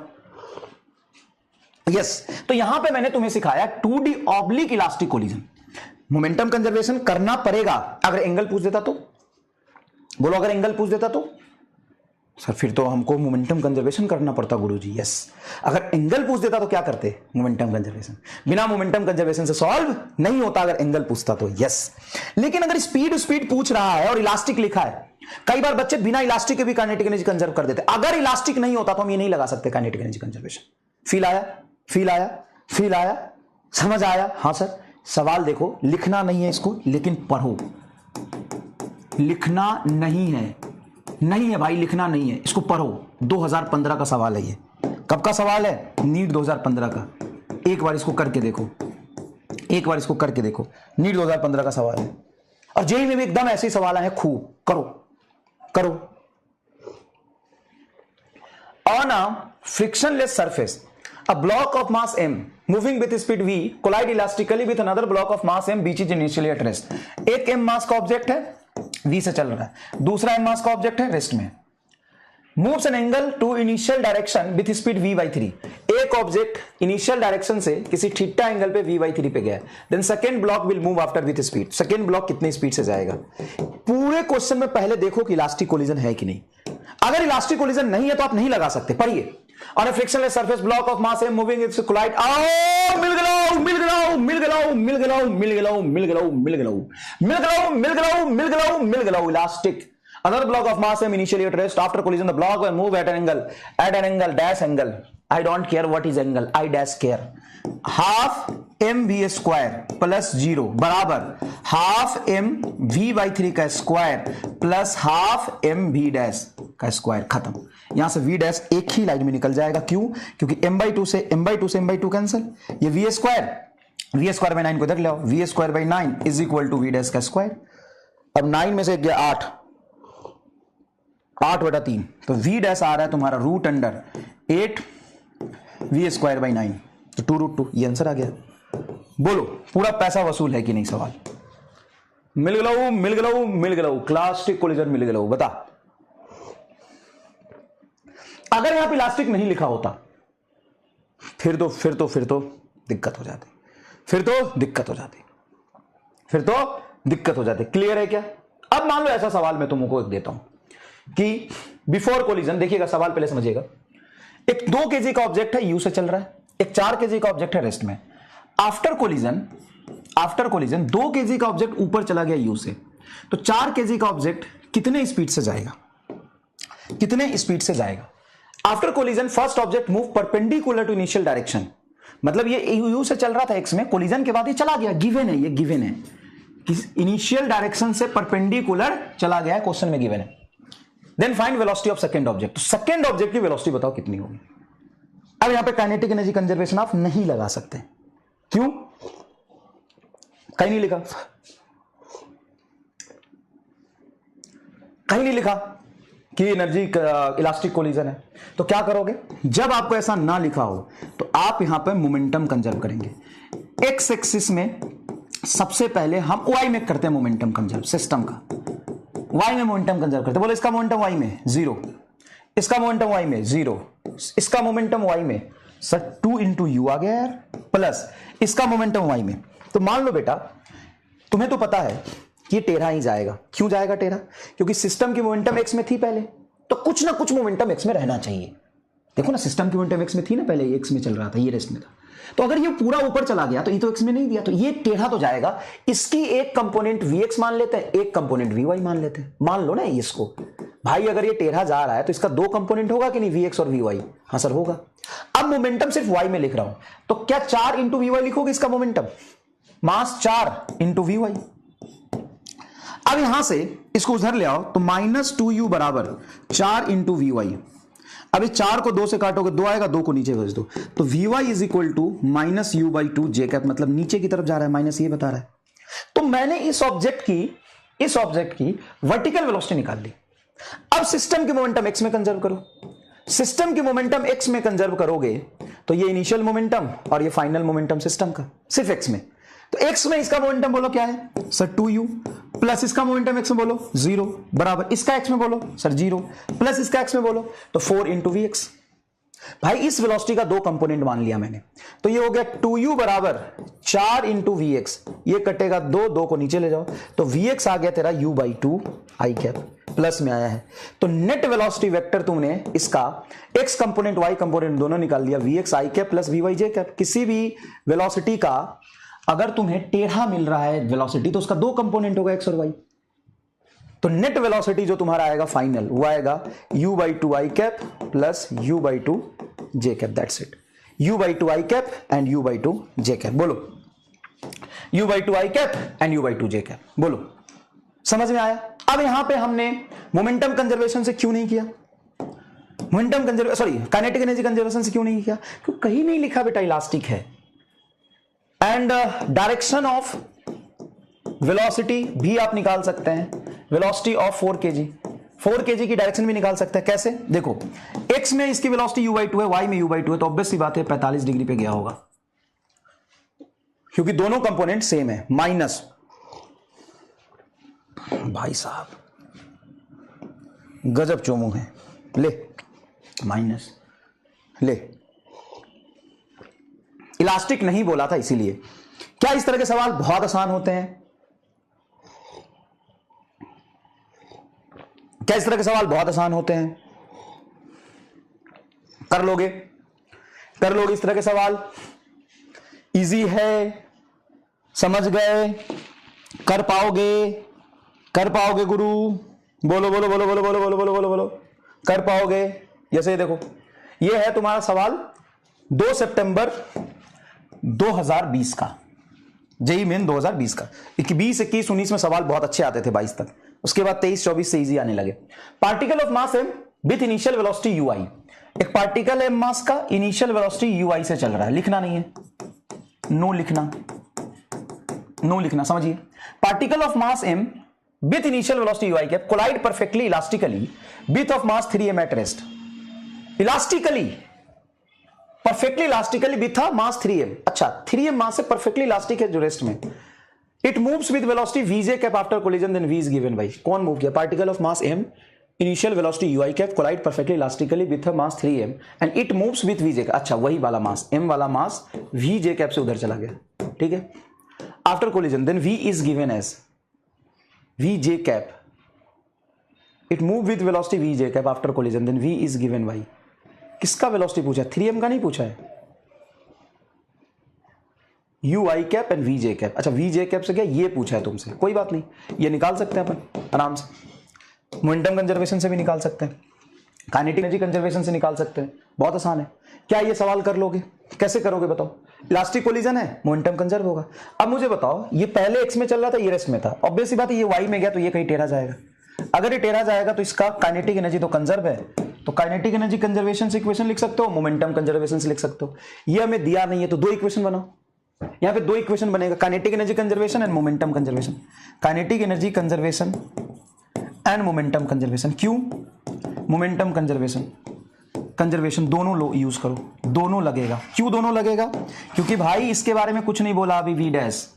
Speaker 1: यस, तो यहां पे मैंने तुम्हें सिखाया 2D oblique elastic collision. Momentum conservation करना पड़ेगा। अगर एंगल पूछ देता तो, बोलो अगर एंगल पूछ देता तो सर फिर तो हमको मोमेंटम कंजर्वेशन करना पड़ता गुरुजी। यस, अगर एंगल पूछ देता तो क्या करते? Momentum conservation. बिना मोमेंटम कंजर्वेशन से सॉल्व नहीं होता अगर एंगल पूछता तो। यस, लेकिन अगर स्पीड पूछ रहा है और इलास्टिक लिखा है, कई बार बच्चे बिना इलास्टिक के भी काइनेटिक एनर्जी कंजर्व कर देते। अगर इलास्टिक नहीं होता तो हम ये नहीं लगा सकते काइनेटिक एनर्जी कंजर्वेशन। फील आया? फील आया? फील आया? समझ आया? हाँ सर। सवाल देखो, लिखना नहीं है इसको लेकिन पढ़ो। लिखना नहीं है, नहीं है भाई, लिखना नहीं है, इसको पढ़ो। 2015 का सवाल है ये। कब का सवाल है? नीट 2015 का। एक बार इसको करके देखो, एक बार इसको करके देखो। नीट 2015 का सवाल है और जेईई में भी एकदम ऐसे ही सवाल आए हैं। खूब करो करो। On a frictionless surface a block of mass m moving with speed v collide elastically with another block of mass m which is initially at rest। एक m मास का ऑब्जेक्ट है, v से चल रहा है, दूसरा m मास का ऑब्जेक्ट है, रेस्ट में। moves an angle to initial direction with speed v by 3। एक ऑब्जेक्ट इनिशियल डायरेक्शन से किसी थीटा एंगल पे v by 3 पे गया है। Then second block will move after with speed. Second block कितनी स्पीड से जाएगा? पूरे क्वेश्चन में पहले देखो कि इलास्टिक कोलिजन है कि नहीं। अगर इलास्टिक कोलिजन नहीं है तो आप नहीं लगा सकते। पढ़िए, on a frictionless surface block of mass m moving its collide। आओ मिल गलाओ मिल गलाओ मिल गलाओ मिल गलाओ मिल गलाओ मिल गलाओ मिल गलाओ मिल गलाओ मिल गलाओ मिल गलाओ मिल गलाओ elastic. another block of mass m initially at rest after collision the block will move at an angle dash angle। I don't care what is angle, I dash care। half mv square plus 0 बराबर हाफ एम वी बाई 3 का square plus half M V dash का स्क्वायर। खत्म। यहां से v डैश एक ही लाइन में निकल जाएगा। क्यों? क्योंकि m/2 से m/2 कैंसिल। ये v स्क्वायर बाई 9 को इधर ले आओ। v square by 9 is equal to v dash का स्क्वायर। अब 9 में से गया 8/3, तो v डैश आ रहा है तुम्हारा √8 v स्क्वायर बाई 9, तो 2√2। ये आंसर आ गया। बोलो पूरा पैसा वसूल है कि नहीं? सवाल मिल गलाऊ मिल गलाऊ मिल गलाऊ इलास्टिक कोलिजन मिल गलाऊ। बता, अगर यहां पे इलास्टिक नहीं लिखा होता फिर तो दिक्कत हो जाती, फिर तो दिक्कत हो जाती। क्लियर है क्या? अब मान लो ऐसा सवाल मैं तुमको एक देता हूं कि बिफोर कोलिजन, देखिएगा सवाल पहले समझिएगा। एक 2 kg का ऑब्जेक्ट है, यू से चल रहा है, एक 4 kg का ऑब्जेक्ट है रेस्ट में। आफ्टर कोलिजन 2 kg का ऑब्जेक्ट ऊपर चला गया यू से, तो 4 kg का ऑब्जेक्ट कितने स्पीड से जाएगा? After collision first object move perpendicular to initial direction. मतलब ये यू से चल रहा था एक्स में, कोलिजन के बाद ये चला गया। गिवन है, ये गिवन है कि इनिशियल डायरेक्शन से परपेंडिकुलर चला गया है, क्वेश्चन में गिवन है। Then find velocity of second object. तो सेकंड ऑब्जेक्ट की वेलोसिटी बताओ कितनी होगी? अब यहां पे काइनेटिक एनर्जी कंजर्वेशन आप नहीं लगा सकते। क्यों? कहीं नहीं लिखा कि एनर्जी इलास्टिक कोलिजन है। तो क्या करोगे? जब आपको ऐसा ना लिखा हो तो आप यहां पे मोमेंटम कंजर्व करेंगे। एक्स एक्सिस में सबसे पहले हम y में करते हैं मोमेंटम कंजर्व सिस्टम का, y में मोमेंटम कंजर्व करते हैं। बोलो इसका मोमेंटम y में 0, इसका मोमेंटम y में 0, इसका मोमेंटम y में सर 2 इंटू यू आ गया यार, प्लस इसका मोमेंटम y में। तो मान लो बेटा तुम्हें तो पता है कि ये टेढ़ा ही जाएगा। क्यों जाएगा टेढ़ा? क्योंकि सिस्टम की मोमेंटम x में थी पहले, तो कुछ ना कुछ मोमेंटम x में रहना चाहिए। देखो ना सिस्टम की मोमेंटम x में थी ना, पहले ये x में चल रहा था, ये रेस्ट में था। तो अगर ये पूरा ऊपर चला गया तो ये तो x में नहीं दिया, तो ये टेढ़ा तो जाएगा। इसकी एक कंपोनेंट vx मान लेते हैं, एक कंपोनेंट vy मान लेते हैं। मान लो ना इसको भाई, अगर ये टेढ़ा जा रहा है तो इसका दो कंपोनेंट होगा कि नहीं, vx और vy? हाँ सर होगा। अब मोमेंटम सिर्फ y में लिख रहा हूं, तो क्या 4 इंटू वी वाई लिखोगे इसका momentum? Mass 4 into V Y. अब यहां से इसको उधर ले आओ तो -2u बराबर 4 इंटू वी वाई। अब इस 4 को 2 से काटोगे 2 आएगा, 2 को नीचे भेज दो, तो V Y is equal to -u/2 J cap, मतलब नीचे की तरफ जा रहा है, माइनस ये बता रहा है। तो मैंने इस ऑब्जेक्ट की वर्टिकल वेलोसिटी निकाल ली। अब सिस्टम की मोमेंटम x में कंजर्व करो। सिस्टम की मोमेंटम x में कंजर्व करोगे तो ये इनिशियल मोमेंटम और ये फाइनल मोमेंटम सिस्टम का सिर्फ x में। तो x में इसका मोमेंटम बोलो क्या है सर 2u, प्लस इसका मोमेंटम x में बोलो 0 बराबर इसका x में बोलो सर 0, प्लस इसका x में बोलो तो 4 इंटू वी एक्स। भाई इस वेलोसिटी का दो कंपोनेंट मान लिया मैंने, तो ये हो गया 2u बराबर 4 इंटू वी एक्स, ये कटेगा 2 को नीचे ले जाओ, तो वी एक्स आ गया तेरा u/2 आई कैप, प्लस में आया है। तो नेट वेलोसिटी वेक्टर तुमने इसका x कंपोनेंट y कंपोनेंट दोनों निकाल लिया, V X I cap plus V Y J cap. किसी भी वेलोसिटी का अगर तुम्हें टेढ़ा मिल रहा है वेलोसिटी तो उसका दो कंपोनेंट होगा x और y। तो नेट वेलोसिटी जो तुम्हारा आएगा फाइनल वो आएगा u/2 I cap plus u/2 J cap, that's it. u/2 I cap and u/2 J cap. बोलो u/2 I cap and u/2 J cap. बोलो समझ में आया? अब यहां पे हमने मोमेंटम कंजर्वेशन से क्यों नहीं किया, काइनेटिक एनर्जी कंजर्वेशन से क्यों नहीं किया? क्योंकि कहीं नहीं लिखा बेटा इलास्टिक है। एंड डायरेक्शन ऑफ वेलोसिटी भी आप निकाल सकते हैं, वेलोसिटी ऑफ 4 kg की डायरेक्शन भी निकाल सकते हैं। कैसे? देखो x में इसकी वेलोसिटी u/2 है, y में u/2 है, तो ऑब्वियस सी बात है 45 डिग्री पे गया होगा, क्योंकि दोनों कंपोनेंट सेम है। माइनस भाई साहब गजब चोमू है, ले माइनस ले, इलास्टिक नहीं बोला था इसीलिए। क्या इस तरह के सवाल बहुत आसान होते हैं? क्या इस तरह के सवाल बहुत आसान होते हैं? कर लोगे इस तरह के सवाल? इजी है, समझ गए, कर पाओगे गुरु? बोलो बोलो बोलो बोलो बोलो बोलो बोलो बोलो बोलो, कर पाओगे? जैसे देखो ये है तुम्हारा सवाल 2 सितंबर 2020 का, जेईई मेन 2020 का। 20, 21, 19 में सवाल बहुत अच्छे आते थे 22 तक, उसके बाद 23, 24 से इजी आने लगे। Particle of mass M with initial velocity ui, एक पार्टिकल एम मास का इनिशियल वेलोसिटी ui से चल रहा है, लिखना नहीं है, नो लिखना, समझिए। Particle of mass M with initial velocity ui cap collide perfectly elastically with of mass 3m at rest, perfectly elastically with mass 3m। अच्छा 3m मास से परफेक्टली इलास्टिक है जो रेस्ट में। It moves with velocity vj cap after collision, then v is given by, कौन मूव किया? Particle of mass m, initial velocity ui cap collide perfectly elastically with mass 3m and it moves with vj। अच्छा वही वाला मास, m वाला मास vj कैप से उधर चला गया, ठीक है। After collision then v is given as vj cap, it move with velocity vj cap after collision, then v is given by, किसका वेलोसिटी पूछा? 3m का नहीं पूछा है, ui cap and vj cap. अच्छा vj कैप से क्या ये पूछा है तुमसे, कोई बात नहीं, ये निकाल सकते हैं अपन आराम से, मोमेंटम कंजर्वेशन से भी निकाल सकते हैं, काइनेटिक एनर्जी कंजर्वेशन से निकाल सकते हैं, बहुत आसान है। क्या ये सवाल कर लोगे? कैसे करोगे बताओ? इलास्टिक कोलिजन है, मोमेंटम कंजर्व होगा। अब मुझे बताओ ये पहले x में चल रहा था, ये रेस्ट में था, ऑब्वियस सी बात है ये y में गया तो ये कहीं टेढ़ा जाएगा। अगर ये टेढ़ा जाएगा तो इसका काइनेटिक एनर्जी तो कंजर्व है, तो काइनेटिक एनर्जी कंजर्वेशन से इक्वेशन लिख सकते हो, मोमेंटम कंजर्वेशन से लिख सकते हो। ये हमें दिया नहीं है तो दो इक्वेशन बनाओ, यहां पे दो इक्वेशन बनेगा, kinetic energy conservation and momentum conservation, kinetic energy conservation and momentum conservation. क्यों? मोमेंटम कंजर्वेशन दोनों लो यूज करो, दोनों लगेगा। क्यों दोनों लगेगा? क्योंकि भाई इसके बारे में कुछ नहीं बोला अभी v डैश,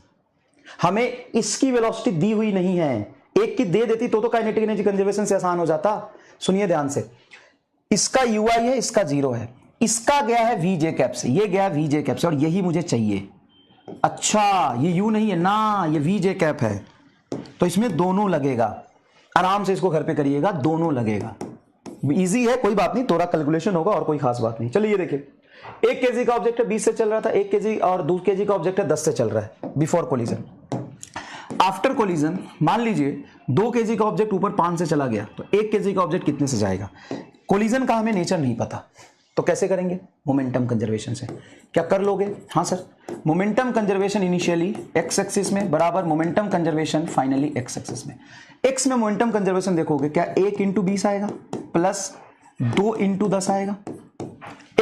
Speaker 1: हमें इसकी वेलोसिटी दी हुई नहीं है, एक की दे देती तो काइनेटिक एनर्जी कंजर्वेशन से आसान हो जाता। सुनिए ध्यान से, इसका ui है, इसका 0 है, इसका गया है vj कैप से, ये गया vj कैप से, और यही मुझे चाहिए। अच्छा ये u नहीं है ना, ये vj कैप है, तो इसमें दोनों लगेगा। आराम से इसको घर पे करिएगा, दोनों लगेगा। इजी है, कोई बात नहीं, थोड़ा कैलकुलेशन होगा और कोई खास बात नहीं। चलिए ये देखिए, 1 kg का ऑब्जेक्ट है 20 से चल रहा था, 1 kg, और 2 kg का ऑब्जेक्ट है 10 से चल रहा है बिफोर कोलिजन। आफ्टर कोलिजन मान लीजिए 2 kg का ऑब्जेक्ट ऊपर 5 से चला गया, तो 1 kg का ऑब्जेक्ट कितने से जाएगा? कोलिजन का हमें नेचर नहीं पता, तो कैसे करेंगे? मोमेंटम कंजर्वेशन से। क्या कर लोगे? हाँ sir, momentum conservation initially x axis में बराबर momentum conservation finally x axis में। एक्स में मोमेंटम कंजर्वेशन देखोगे, क्या 1 × 20 आएगा प्लस 2 × 10 आएगा।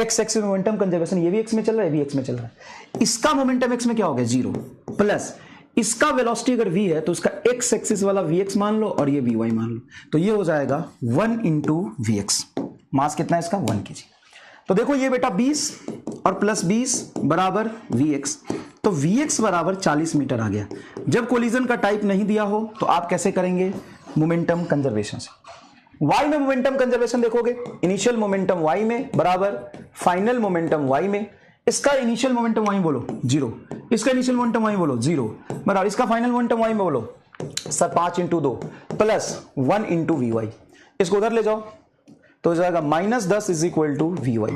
Speaker 1: एक्स एक्सिस में मोमेंटम कंजर्वेशन, ये भी एक्स में चल रहा है, ये भी एक्स में चल रहा है। इसका मोमेंटम एक्स में क्या हो गया? 0 प्लस इसका वेलोसिटी अगर v है तो इसका एक्स एक्सिस वाला vx मान लो और ये vy मान लो, तो ये हो जाएगा 1 × vx। मास कितना है इसका? 1 kg। तो देखो ये बेटा 20 और प्लस 20 बराबर vx, तो vx बराबर 40 मीटर आ गया। जब कोलिजन का टाइप नहीं दिया हो तो आप कैसे करेंगे? मोमेंटम कंजर्वेशन से। y में मोमेंटम कंजर्वेशन देखोगे, इनिशियल मोमेंटम y में बराबर फाइनल मोमेंटम y में। इसका इनिशियल मोमेंटम y बोलो 0, इसका इनिशियल मोमेंटम y बोलो 0 बराबर इसका फाइनल मोमेंटम y में बोलो सर 5 × 2 प्लस 1 × vy। इसको उधर ले जाओ तो हो जाएगा -10 = vy।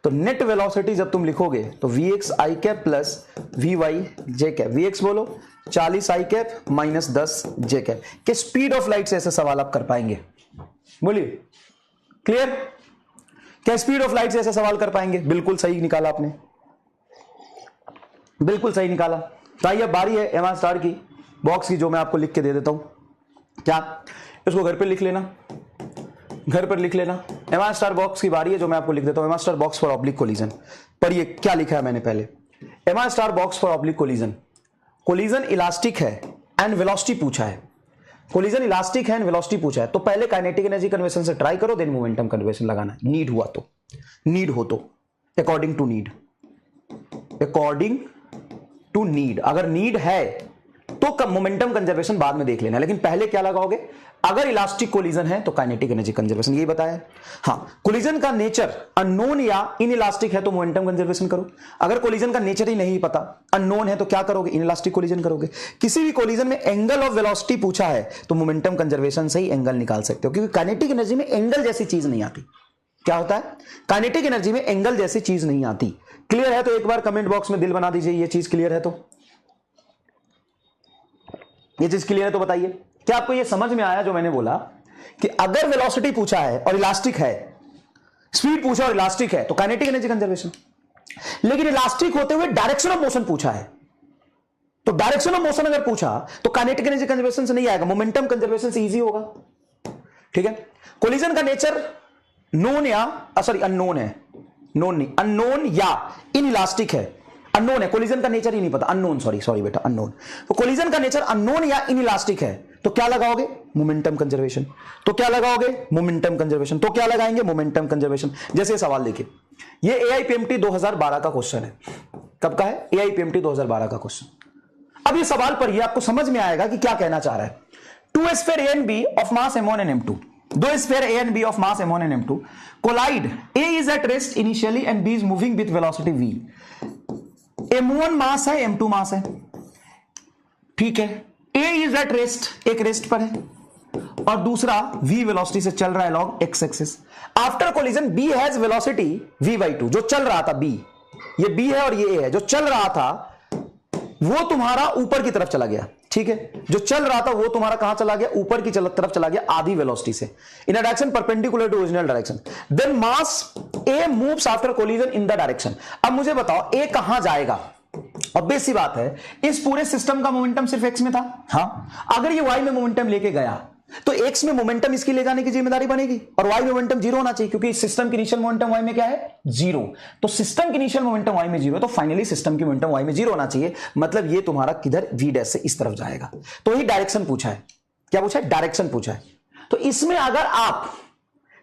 Speaker 1: तो नेट वेलोसिटी जब तुम लिखोगे तो vx i cap plus vy j cap. vx बोलो 40 i cap minus 10 j cap के स्पीड ऑफ लाइट से ऐसे सवाल आप कर पाएंगे? बोलिए, क्लियर? क्या स्पीड ऑफ लाइट से ऐसा सवाल कर पाएंगे? बिल्कुल सही निकाला आपने, बिल्कुल सही निकाला। तो आइए अब बारी है एम स्टार की बॉक्स की, जो मैं आपको लिख के दे देता हूं। क्या? इसको घर पे लिख लेना, घर पर लिख लेना। एम स्टार बॉक्स की बारी है, जो मैं आपको लिख देता हूं। M star box for oblique collision. पर ये क्या लिखा है मैंने पहले? M star box for oblique collision. Collision elastic है एंड वेलोसिटी पूछा है। कोलिजन इलास्टिक है एंड वेलोसिटी पूछा है, तो पहले काइनेटिक एनर्जी कन्वर्जन से ट्राई करो, देन मोमेंटम कन्वर्जन लगाना है। नीड हुआ तो, नीड हो तो, according to need, according to need. अगर नीड है तो मोमेंटम कंजर्वेशन बाद में देख लेना, लेकिन पहले क्या लगाओगे? अगर इलास्टिक कोलिजन है तो काइनेटिक एनर्जी कंजर्वेशन, यही बताया। हाँ, कोलिजन का नेचर अननोन या इनइलास्टिक है तो मोमेंटम कंजर्वेशन करो। अगर कोलिजन का नेचर ही नहीं पता, अननोन है, तो क्या करोगे? इनइलास्टिक कोलिजन करोगे। किसी भी कोलिजन में एंगल ऑफ वेलोसिटी पूछा है तो मोमेंटम कंजर्वेशन से ही एंगल निकाल सकते हो, क्योंकि काइनेटिक एनर्जी में एंगल जैसी चीज नहीं आती। क्या होता है? काइनेटिक एनर्जी में एंगल जैसी चीज नहीं आती। क्लियर है तो एक बार कमेंट बॉक्स में दिल बना दीजिए, ये चीज क्लियर है तो। ये चीज क्लियर है तो बताइए, क्या आपको ये समझ में आया जो मैंने बोला कि अगर वेलोसिटी पूछा है और इलास्टिक है, स्पीड पूछा और इलास्टिक है तो काइनेटिक एनर्जी कंजर्वेशन, लेकिन इलास्टिक होते हुए डायरेक्शन ऑफ मोशन पूछा है, तो डायरेक्शन ऑफ मोशन अगर पूछा तो काइनेटिक एनर्जी कंजर्वेशन से नहीं आएगा, मोमेंटम कंजर्वेशन से इजी होगा। ठीक है। कोलिजन का नेचर नोन या सॉरी अननोन है, नोन नहीं, अननोन या इनइलास्टिक है। अननोन है, कोलिजन का नेचर ही नहीं पता, अननोन, सॉरी बेटा, अननोन। तो कोलिजन का नेचर अननोन या इनइलास्टिक है, तो क्या लगाओगे? Momentum conservation. तो क्या लगाओगे? Momentum conservation. तो क्या लगाएंगे? Momentum conservation. जैसे सवाल देखिए, ये AIPMT 2012 का क्वेश्चन है। कब का है? AIPMT 2012 का क्वेश्चन। अब ये सवाल पर ही आपको समझ में आएगा कि क्या कहना चाह रहा है। 2 sphere A and B of mass M1 and M2, 2 sphere A and B of mass M1 and M2 collide. A is at rest initially and B is moving with velocity v. M1 मास है, M2 मास है, ठीक है। A is at rest, एक रेस्ट पर है, और दूसरा v वेलोसिटी से चल रहा है long x axis. After collision B has velocity v/2, जो चल रहा था B, ये B है और ये A है, जो चल रहा था वो तुम्हारा ऊपर की तरफ चला गया। ठीक है, जो चल रहा था वो तुम्हारा कहां चला गया? ऊपर की तरफ चला गया आधी वेलोसिटी से, in a direction perpendicular to original direction. Then mass A moves after collision in the direction. अब मुझे बताओ A कहां जाएगा? ऑब्वियस सी बात है, इस पूरे सिस्टम का मोमेंटम सिर्फ x में था। हाँ, अगर ये y में मोमेंटम लेके गया तो x में मोमेंटम इसकी ले जाने की जिम्मेदारी बनेगी, और y में मोमेंटम 0 होना चाहिए, क्योंकि सिस्टम की इनिशियल मोमेंटम y में क्या है? 0। तो सिस्टम की इनिशियल मोमेंटम y में 0, तो फाइनली सिस्टम की मोमेंटम y में 0 होना चाहिए। मतलब ये तुम्हारा किधर? v' से इस तरफ जाएगा। तो ही डायरेक्शन पूछा है। क्या पूछा है? डायरेक्शन पूछा है। तो इसमें अगर आप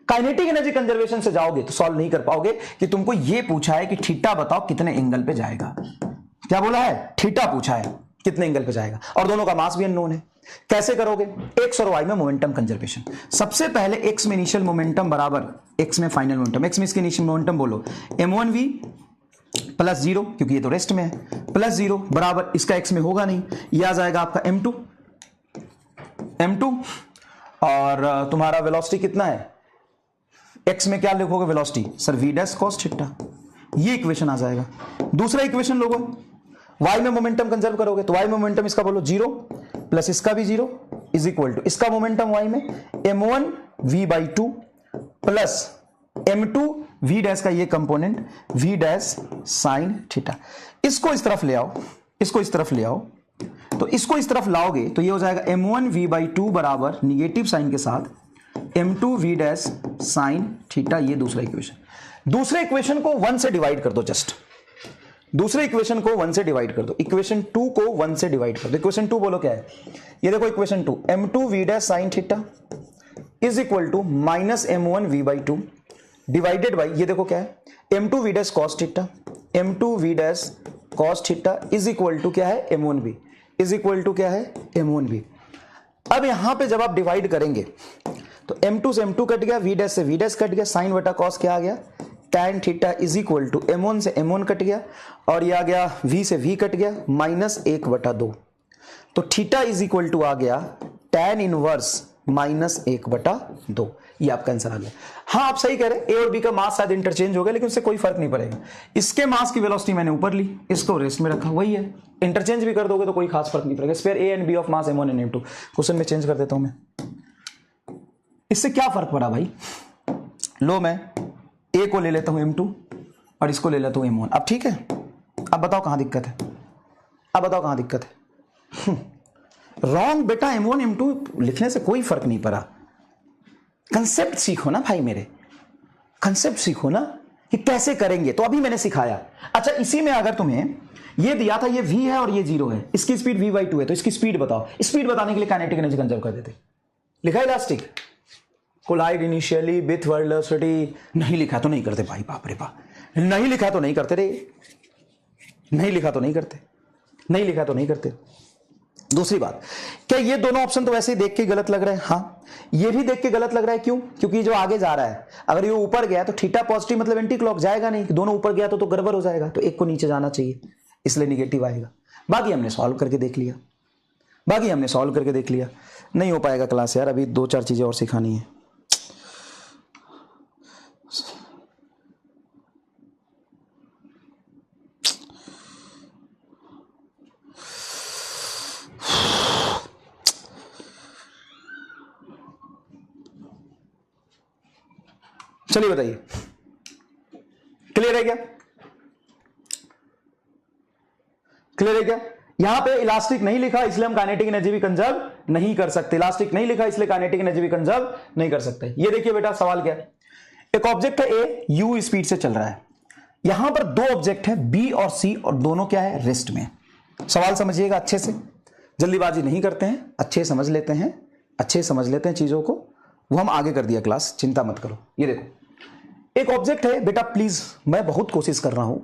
Speaker 1: काइनेटिक एनर्जी कंजर्वेशन से जाओगे तो सॉल्व नहीं कर पाओगे, कि तुमको ये पूछा है कि थीटा बताओ कितने एंगल पे जाएगा। क्या बोला है? थीटा पूछा है। कितने एंगल पे जाएगा, और दोनों का मास भी अननोन है। कैसे करोगे, एक्स और वाई में मोमेंटम कंजर्वेशन। सबसे पहले एक्स में इनिशियल मोमेंटम बराबर एक्स में फाइनल मोमेंटम, एक्स में इसके इनिशियल मोमेंटम बोलो m1v प्लस 0, क्योंकि ये तो रेस्ट में है, प्लस 0 बराबर इसका एक्स में होगा नहीं, यह आ जाएगा आपका m2 और तुम्हारा वेलोसिटी कितना है, एक्स में क्या लिखोगे velocity, sir v dash cos theta, ये इक्वेशन आ जाएगा। दूसरा इक्वेशन लोगो, y में मोमेंटम कंजर्व करोगे तो y में मोमेंटम इसका बोलो 0 प्लस इसका भी 0 इज इक्वल टू इसका मोमेंटम y में m1v/2 plus m2 v dash का ये component v dash sine theta. इसको इस तरफ ले आओ, इसको इस तरफ ले आओ, तो इसको इस तरफ लाओगे तो ये हो जाएगा m1v/2 बराबर निगेटिव साइन के साथ m2 v dash sine theta, ये दूसरा इक्वेशन। दूसरे इक्वेशन को 1 से डिवाइड कर दो, जस्ट दूसरे इक्वेशन को 1 से डिवाइड कर दो, इक्वेशन 2 को 1 से डिवाइड कर दो। इक्वेशन 2 बोलो क्या है, ये देखो equation 2 m2 v dash sine theta is equal to minus m1 v/2 divided by ये देखो क्या है m2 v dash cos theta, m2 v dash cos theta is equal to क्या है m1v, इज इक्वल टू क्या है m1v। अब यहां पे जब आप डिवाइड करेंगे तो m2 से m2 कट गया, v डैश से v डैश कट गया, साइन बटा cos क्या आ गया tan theta is equal to m1 से m1 कट गया और ये आ गया v से v कट गया माइनस 1/2, तो थीटा इज इक्वल टू आ गया tan इनवर्स माइनस 1/2, ये आपका आंसर आ गया। हाँ आप सही कह रहे हैं, ए और बी का मास शायद इंटरचेंज हो गया लेकिन उससे कोई फर्क नहीं पड़ेगा। इसके मास की वेलोसिटी मैंने ऊपर ली, इसको रेस्ट में रखा, वही है, इंटरचेंज भी कर दोगे तो कोई खास फर्क नहीं पड़ेगा। Sphere A and B of mass m1 and m2, question में चेंज कर देता हूं मैं, इससे क्या फर्क पड़ा भाई, लो मैं ए को ले लेता हूं m2 और इसको ले लेता हूं m1। अब ठीक है, अब बताओ कहां दिक्कत है, अब बताओ कहां दिक्कत है। रॉन्ग बेटा, m1 m2 लिखने से कोई फर्क नहीं पड़ा। कंसेप्ट सीखो ना भाई मेरे, कंसेप्ट सीखो ना कि कैसे करेंगे, तो अभी मैंने सिखाया। अच्छा इसी में अगर तुम्हें ये दिया था ये v है और ये 0 है, इसकी स्पीड v/2 है, तो इसकी स्पीड बताओ, स्पीड बताने के लिए काइनेटिक एनर्जी कंजर्व कर देते। लिखा है elastic collide initially with velocity, नहीं लिखा तो नहीं करते भाई, बाप रे बाप, नहीं लिखा तो नहीं करते रे, नहीं लिखा तो नहीं करते, नहीं लिखा तो नहीं करते। दूसरी बात, क्या ये दोनों ऑप्शन तो वैसे ही देख के गलत लग रहा है, हाँ ये भी देख के गलत लग रहा है, क्यों, क्योंकि जो आगे जा रहा है अगर ये ऊपर गया तो थीटा पॉजिटिव मतलब एंटी क्लॉक जाएगा नहीं, दोनों ऊपर गया तो गड़बड़ हो जाएगा, तो एक को नीचे जाना चाहिए, इसलिए निगेटिव आएगा। बाकी हमने सॉल्व करके देख लिया, बाकी हमने सॉल्व करके देख लिया। नहीं हो पाएगा क्लास यार, अभी 2-4 चीजें और सिखानी है। चलिए बताइए, क्लियर है क्या, क्लियर है क्या। यहां पे इलास्टिक नहीं लिखा इसलिए हम काइनेटिक एनर्जी भी कंजर्व नहीं कर सकते, इलास्टिक नहीं लिखा इसलिए काइनेटिक एनर्जी भी कंजर्व नहीं कर सकते। ये देखिए बेटा सवाल क्या है, एक ऑब्जेक्ट है ए, यू स्पीड से चल रहा है, यहां पर 2 ऑब्जेक्ट है बी और सी और दोनों क्या है रेस्ट में। सवाल समझिएगा अच्छे से, जल्दीबाजी नहीं करते हैं, अच्छे समझ लेते हैं, अच्छे समझ लेते हैं चीजों को, वो हम आगे कर दिया क्लास, चिंता मत करो। ये देखो एक ऑब्जेक्ट है बेटा, प्लीज मैं बहुत कोशिश कर रहा हूं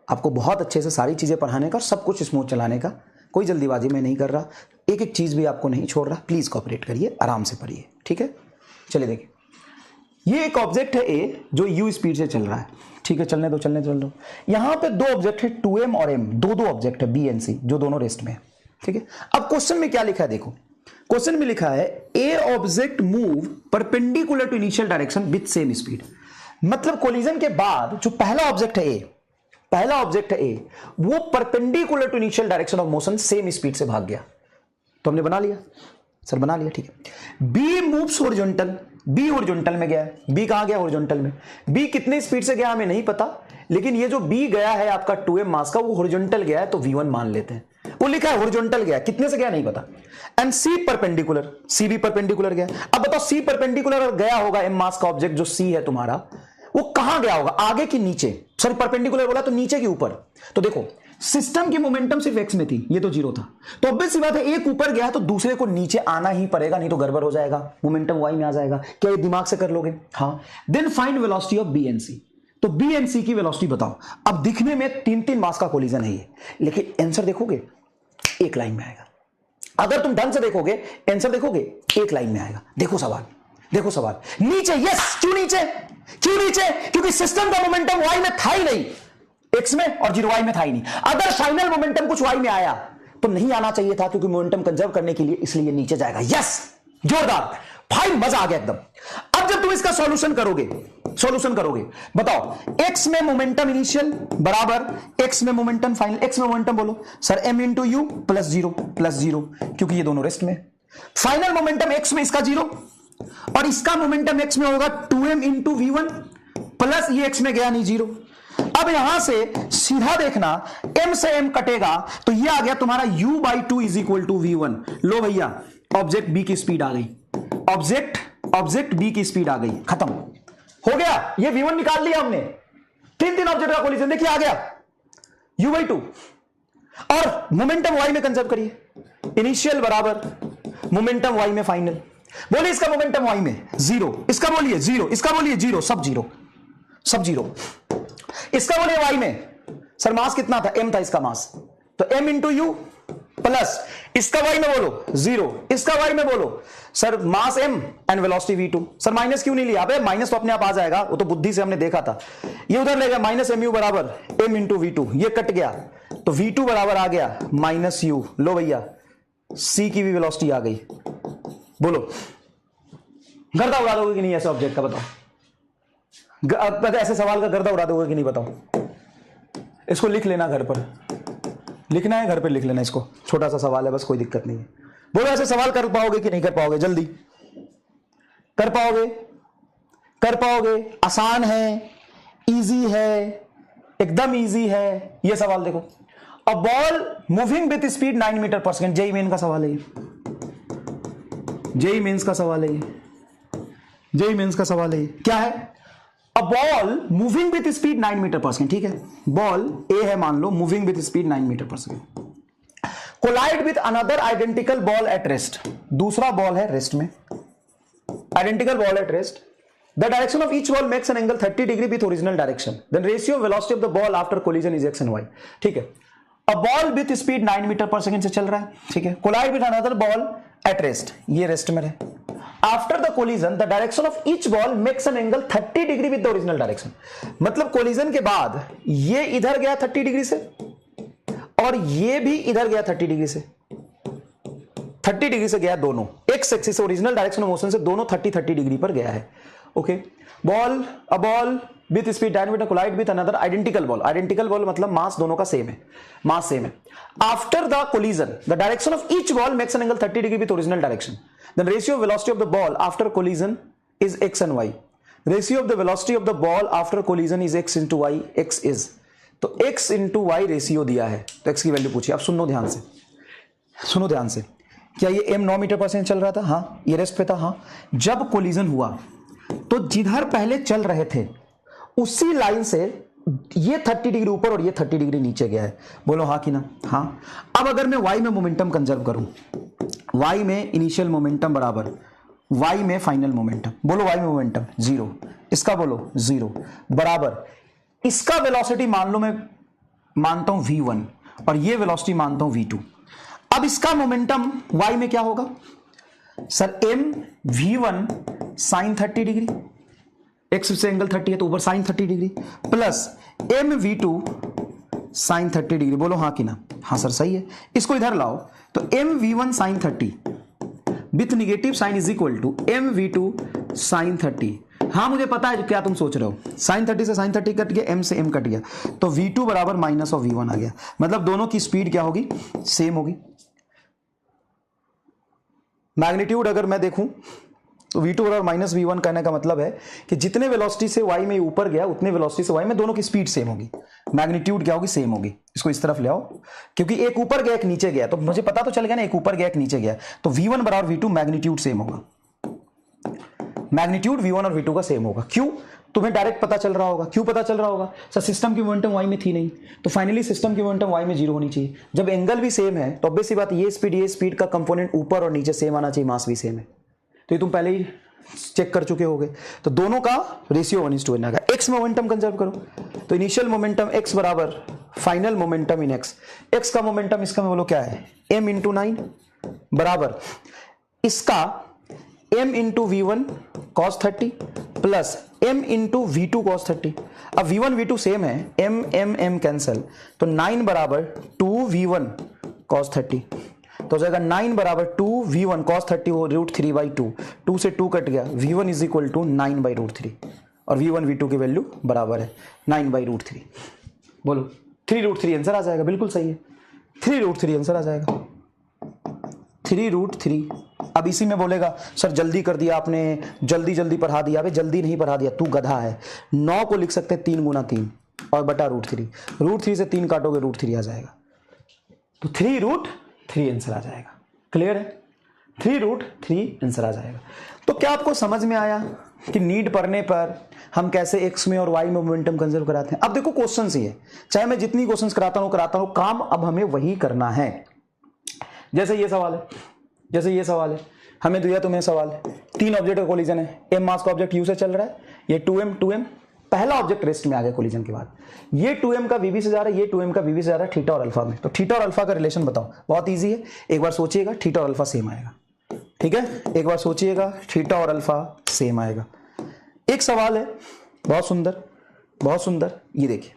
Speaker 1: आपको बहुत अच्छे से सारी चीजें पढ़ाने का और सब कुछ स्मूथ चलाने का, कोई जल्दीबाजी में नहीं कर रहा, एक एक चीज भी आपको नहीं छोड़ रहा, प्लीज कोऑपरेट करिए, आराम से पढ़िए, ठीक है। चलिए देखिए, ये एक ऑब्जेक्ट है ए जो यू स्पीड से चल रहा है, ठीक है, चलने दो चलने दो। यहां पे 2 ऑब्जेक्ट है 2m और m, दो ऑब्जेक्ट है बी एंड सी जो दोनों रेस्ट में है, ठीक है। अब क्वेश्चन में क्या लिखा है देखो, क्वेश्चन में लिखा है a object move perpendicular to initial direction with same speed, मतलब कोलिजन के बाद जो पहला ऑब्जेक्ट है ए, पहला ऑब्जेक्ट है ए, वो perpendicular to initial direction of motion same speed से भाग गया, तो हमने बना लिया सर, बना लिया, ठीक है। B moves horizontal, B horizontal में गया है, बी कहां गया हॉरिजॉन्टल में, बी कितने स्पीड से गया हमें नहीं पता, लेकिन ये जो बी गया है आपका 2m मास का, वो हॉरिजॉन्टल गया है तो v1 मान लेते हैं, वो लिखा है हॉरिजॉन्टल गया, कितने से गया नहीं पता। एंड सी परपेंडिकुलर, सी भी परपेंडिकुलर गया। अब बताओ सी परपेंडिकुलर गया होगा m मास का ऑब्जेक्ट जो सी है तुम्हारा, वो कहां गया होगा, आगे की नीचे, सॉरी परपेंडिकुलर बोला तो नीचे की ऊपर। तो देखो सिस्टम की मोमेंटम सिर्फ एक्स में थी, ये तो 0 था, तो ऑब्वियस सी बात है एक ऊपर गया तो दूसरे को नीचे आना ही पड़ेगा, नहीं तो गड़बड़ हो जाएगा, मोमेंटम वाई में आ जाएगा। क्या ये दिमाग से कर लोगे, हाँ। Then find velocity of B and C, तो बी एंड सी की वेलोसिटी बताओ। अब दिखने में 3-3 मास का कोलिजन है ये, लेकिन आंसर देखोगे एक लाइन में आएगा। अगर तुम ढंग से देखोगे, आंसर देखोगे, एक लाइन में आएगा। देखो सवाल, देखो सवाल, नीचे, यस, क्यों नीचे, क्यों नीचे? क्योंकि सिस्टम का मोमेंटम वाई में था ही नहीं, एक्स में, और 0 वाई में था ही नहीं। अगर फाइनल मोमेंटम कुछ वाई में आया तो नहीं आना चाहिए था, क्योंकि मोमेंटम कंजर्व करने के लिए, इसलिए नीचे जाएगा। यस, जोरदार, भाई मजा आ गया एकदम। अब जब तुम इसका सॉल्यूशन करोगे, बताओ, एक्स में मोमेंटम इनिशियल बराबर एक्स में मोमेंटम फाइनल। एक्स में मोमेंटम बोलो sir, m into you plus zero, क्योंकि ये दोनों रेस्ट में। फाइनल मोमेंटम एक्स में इसका 0 और इसका मोमेंटम एक्स में होगा 2m इंटू वी1 प्लस ये एक्स में गया नहीं 0। अब यहां से सीधा देखना, m से m कटेगा तो ये आ गया तुम्हारा u/2 is equal to v1। लो भैया, ऑब्जेक्ट b की स्पीड आ गई, ऑब्जेक्ट b की स्पीड आ गई, खत्म हो गया। ये v1 निकाल लिया हमने, तीन ऑब्जेक्ट का कोलिजन, देखिए आ गया u/2 और मोमेंटम y में कंजर्व करिए, इनिशियल बराबर मोमेंटम y में फाइनल। बोलिए इसका मोमेंटम y में 0, इसका बोलिए 0, इसका बोलिए 0, सब 0, सब 0। इसका बोलिए y में, सर मास कितना था, m था इसका मास, तो m इंटू यू प्लस इसका y में बोलो 0, इसका y में बोलो sir mass m and velocity v2। Sir minus क्यों नहीं लिया? अबे माइनस तो अपने आप आ जाएगा, वो तो बुद्धि से हमने देखा था। ये उधर ले गया, माइनस mu बराबर m इंटू v2, ये कट गया तो v2 बराबर आ गया माइनस u। लो भैया, c की भी वेलोसिटी आ गई। बोलो गर्दा उड़ा दोगे कि नहीं ऐसे ऑब्जेक्ट का? बताओ, ऐसे सवाल का गर्दा उड़ा दोगे कि नहीं? बताओ। इसको लिख लेना घर पर, लिखना है घर पे, लिख लेना इसको, छोटा सा सवाल है बस, कोई दिक्कत नहीं है। बोलो ऐसे सवाल कर पाओगे कि नहीं कर पाओगे? जल्दी कर पाओगे, कर पाओगे? आसान है, इजी है, एकदम इजी है ये सवाल। देखो, a ball moving with speed 9 metre per second, JEE Main का सवाल है, जेईई मेंस का सवाल है, जेईई मेंस का सवाल है। क्या है? A ball moving with speed 9 metre per second, ठीक है, बॉल ए है मान लो, moving with speed 9 metre per second, collide with another identical ball at rest. दूसरा बॉल है रेस्ट में, identical ball at rest. The direction of each ball makes an angle 30 degree with original direction, then ratio of velocity of the ball after collision is X and Y. ठीक है, a ball with speed 9 metre per second से चल रहा है, ठीक है, collide with another ball at rest, ये रेस्ट में रहे। After the collision the direction of each ball makes an angle 30 degree with the original direction. मतलब कोलिजन के बाद ये इधर गया 30 डिग्री से और ये भी इधर गया 30 डिग्री से, 30 डिग्री से गया दोनों, एक्स एक्सिस से ओरिजिनल डायरेक्शन ऑफ मोशन से दोनों 30 डिग्री पर गया है। Okay, ball, a ball with speed 9 metre collide with another identical ball. Identical ball मतलब मास दोनों का सेम है, मास सेम है। After the collision the direction of each ball makes an angle 30 degree with original direction, then ratio of velocity of the ball after collision is x and y. Ratio of the velocity of the ball after collision is x into y. x is, तो x into y रेशियो दिया है, तो x की वैल्यू पूछी। अब सुनो ध्यान से, सुनो ध्यान से, क्या ये m 9 मीटर पर सेकेंड चल रहा था? हाँ, ये रेस्ट पे था। हाँ, जब कोलिजन हुआ तो जिधर पहले चल रहे थे उसी लाइन से ये 30 डिग्री ऊपर और ये 30 डिग्री नीचे गया है। बोलो हाँ कि ना? हाँ। अब अगर मैं y में मोमेंटम कंजर्व करूं, y में इनिशियल मोमेंटम बराबर y में फाइनल मोमेंटम, बोलो y में मोमेंटम 0, इसका बोलो 0 बराबर इसका वेलोसिटी मान लो मैं मानता हूं v1 और ये वेलोसिटी मानता हूं v2। अब इसका मोमेंटम y में क्या होगा sir? m v1 sine 30 degree, X से एंगल 30 है तो ऊपर sine 30 degree, plus m v2 sine 30 degree. बोलो हाँ कि ना? हाँ सर सही है। इसको इधर लाओ तो m v1 sine 30 with negative sign is equal to m v2 sine 30। हाँ मुझे पता है क्या तुम सोच रहे हो, साइन 30 से साइन 30 कट गया, m से m कट गया, तो v2 बराबर माइनस ऑफ v1 आ गया। मतलब दोनों की स्पीड क्या होगी? सेम होगी। मैग्नीट्यूड अगर मैं देखूं तो v2 बराबर माइनस v1 कहने का मतलब है कि जितने वेलोसिटी से y में ऊपर गया उतने वेलोसिटी से y में दोनों की स्पीड सेम होगी, मैग्नीट्यूड क्या होगी? सेम होगी। इसको इस तरफ ले आओ, क्योंकि एक ऊपर गया एक नीचे गया, तो मुझे पता तो चल गया ना, एक ऊपर गया एक नीचे गया, तो v1 बराबर v2 मैग्नीट्यूड सेम होगा, मैग्नीट्यूड v1 और v2 का सेम होगा। क्यों? तुम्हें डायरेक्ट पता चल रहा होगा। क्यों पता चल रहा होगा? सर सिस्टम की मोमेंटम y में थी नहीं, तो फाइनली सिस्टम की मोमेंटम y में 0 होनी चाहिए। जब एंगल भी सेम है तो ऑब्वियस सी बात, ये स्पीड का कंपोनेंट ऊपर और नीचे सेम आना चाहिए, मास भी सेम है, तो ये तुम पहले ही चेक कर चुके होगे। तो दोनों का रेशियो 1:1 आएगा। एक्स मोमेंटम कंजर्व करो तो इनिशियल मोमेंटम x बराबर फाइनल मोमेंटम इन x, x का मोमेंटम इसका में बोलो क्या है? m इंटू 9 बराबर इसका m into V1 cos 30 plus m into V2 cos 30। अब V1 V2 सेम है, m कैंसल, तो 9 बराबर 2V1 cos 30, तो हो जाएगा 9 बराबर 2V1 cos 30 वो √3/2, 2 से 2 कट गया, V1 इज इक्वल टू 9/√3 और V1 V2 की वैल्यू बराबर है 9/√3। बोलो 3√3 आंसर आ जाएगा, बिल्कुल सही है, 3√3 आंसर आ जाएगा, 3√3। अब इसी में बोलेगा सर जल्दी कर दिया आपने, जल्दी जल्दी पढ़ा दिया। अबे जल्दी नहीं पढ़ा दिया, तू गधा है। 9 को लिख सकते हैं 3 गुना 3 और बटा √3, √3 से 3 काटोगे √3 आ जाएगा, तो 3√3 आंसर आ जाएगा। क्लियर है, 3√3 आंसर आ जाएगा। तो क्या आपको समझ में आया कि नीट पढ़ने पर हम कैसे एक्स में और वाई में मोमेंटम कंजर्व कराते हैं? अब देखो क्वेश्चन ही है, चाहे मैं जितनी क्वेश्चंस कराता हूं, काम अब हमें वही करना है। जैसे ये सवाल है, जैसे ये सवाल है, हमें दिया तुम्हें सवाल है, 3 ऑब्जेक्ट का कोलिजन है, m मास का ऑब्जेक्ट u से चल रहा है, ये 2m पहला ऑब्जेक्ट रेस्ट में आ गया कोलिजन के बाद, ये 2m का vb से जा रहा है, ये 2m का vb से जा रहा है थीटा और अल्फा में। तो थीटा और अल्फा का रिलेशन बताओ, बहुत इजी है, एक बार सोचिएगा, थीटा और अल्फा सेम आएगा। ठीक है, एक बार सोचिएगा, थीटा और अल्फा सेम आएगा। एक सवाल है बहुत सुंदर, बहुत सुंदर, ये देखिए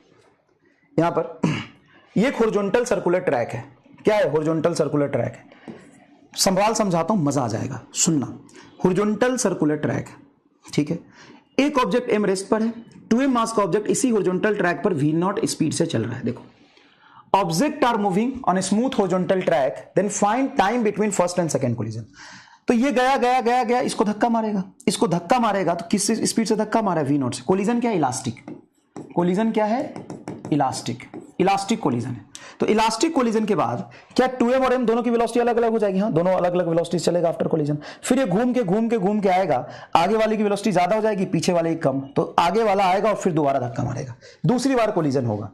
Speaker 1: यहां पर ये एक हॉरिजॉन्टल सर्कुलर ट्रैक है। क्या है? हॉरिजॉन्टल सर्कुलर ट्रैक है। सवाल समझाता हूं, मजा आ जाएगा, सुनना। हॉरिजॉन्टल सर्कुलर ट्रैक है, ठीक है, एक ऑब्जेक्ट m रेस्ट पर है, 2m मास का ऑब्जेक्ट इसी हॉरिजॉन्टल ट्रैक पर v0 स्पीड से चल रहा है। देखो, object are moving on a smooth horizontal track, then find time between first and second collision. तो ये गया गया गया गया, इसको धक्का मारेगा, इसको धक्का मारेगा, तो किस स्पीड से धक्का मारा है? v0 से। कोलिजन क्या है? इलास्टिक। कोलिजन क्या है? इलास्टिक। इलास्टिक कोलिजन है। तो इलास्टिक कोलिजन के बाद क्या 2m और m दोनों की वेलोसिटी अलग अलग हो जाएगी? हाँ, दोनों अलग अलग वेलोसिटी चलेगा आफ्टर कोलिजन। फिर ये घूम के आएगा, आगे वाले की वेलोसिटी ज्यादा हो जाएगी, पीछे वाले की कम, तो आगे वाला आएगा और फिर दोबारा धक्का मारेगा, दूसरी बार कोलिजन होगा।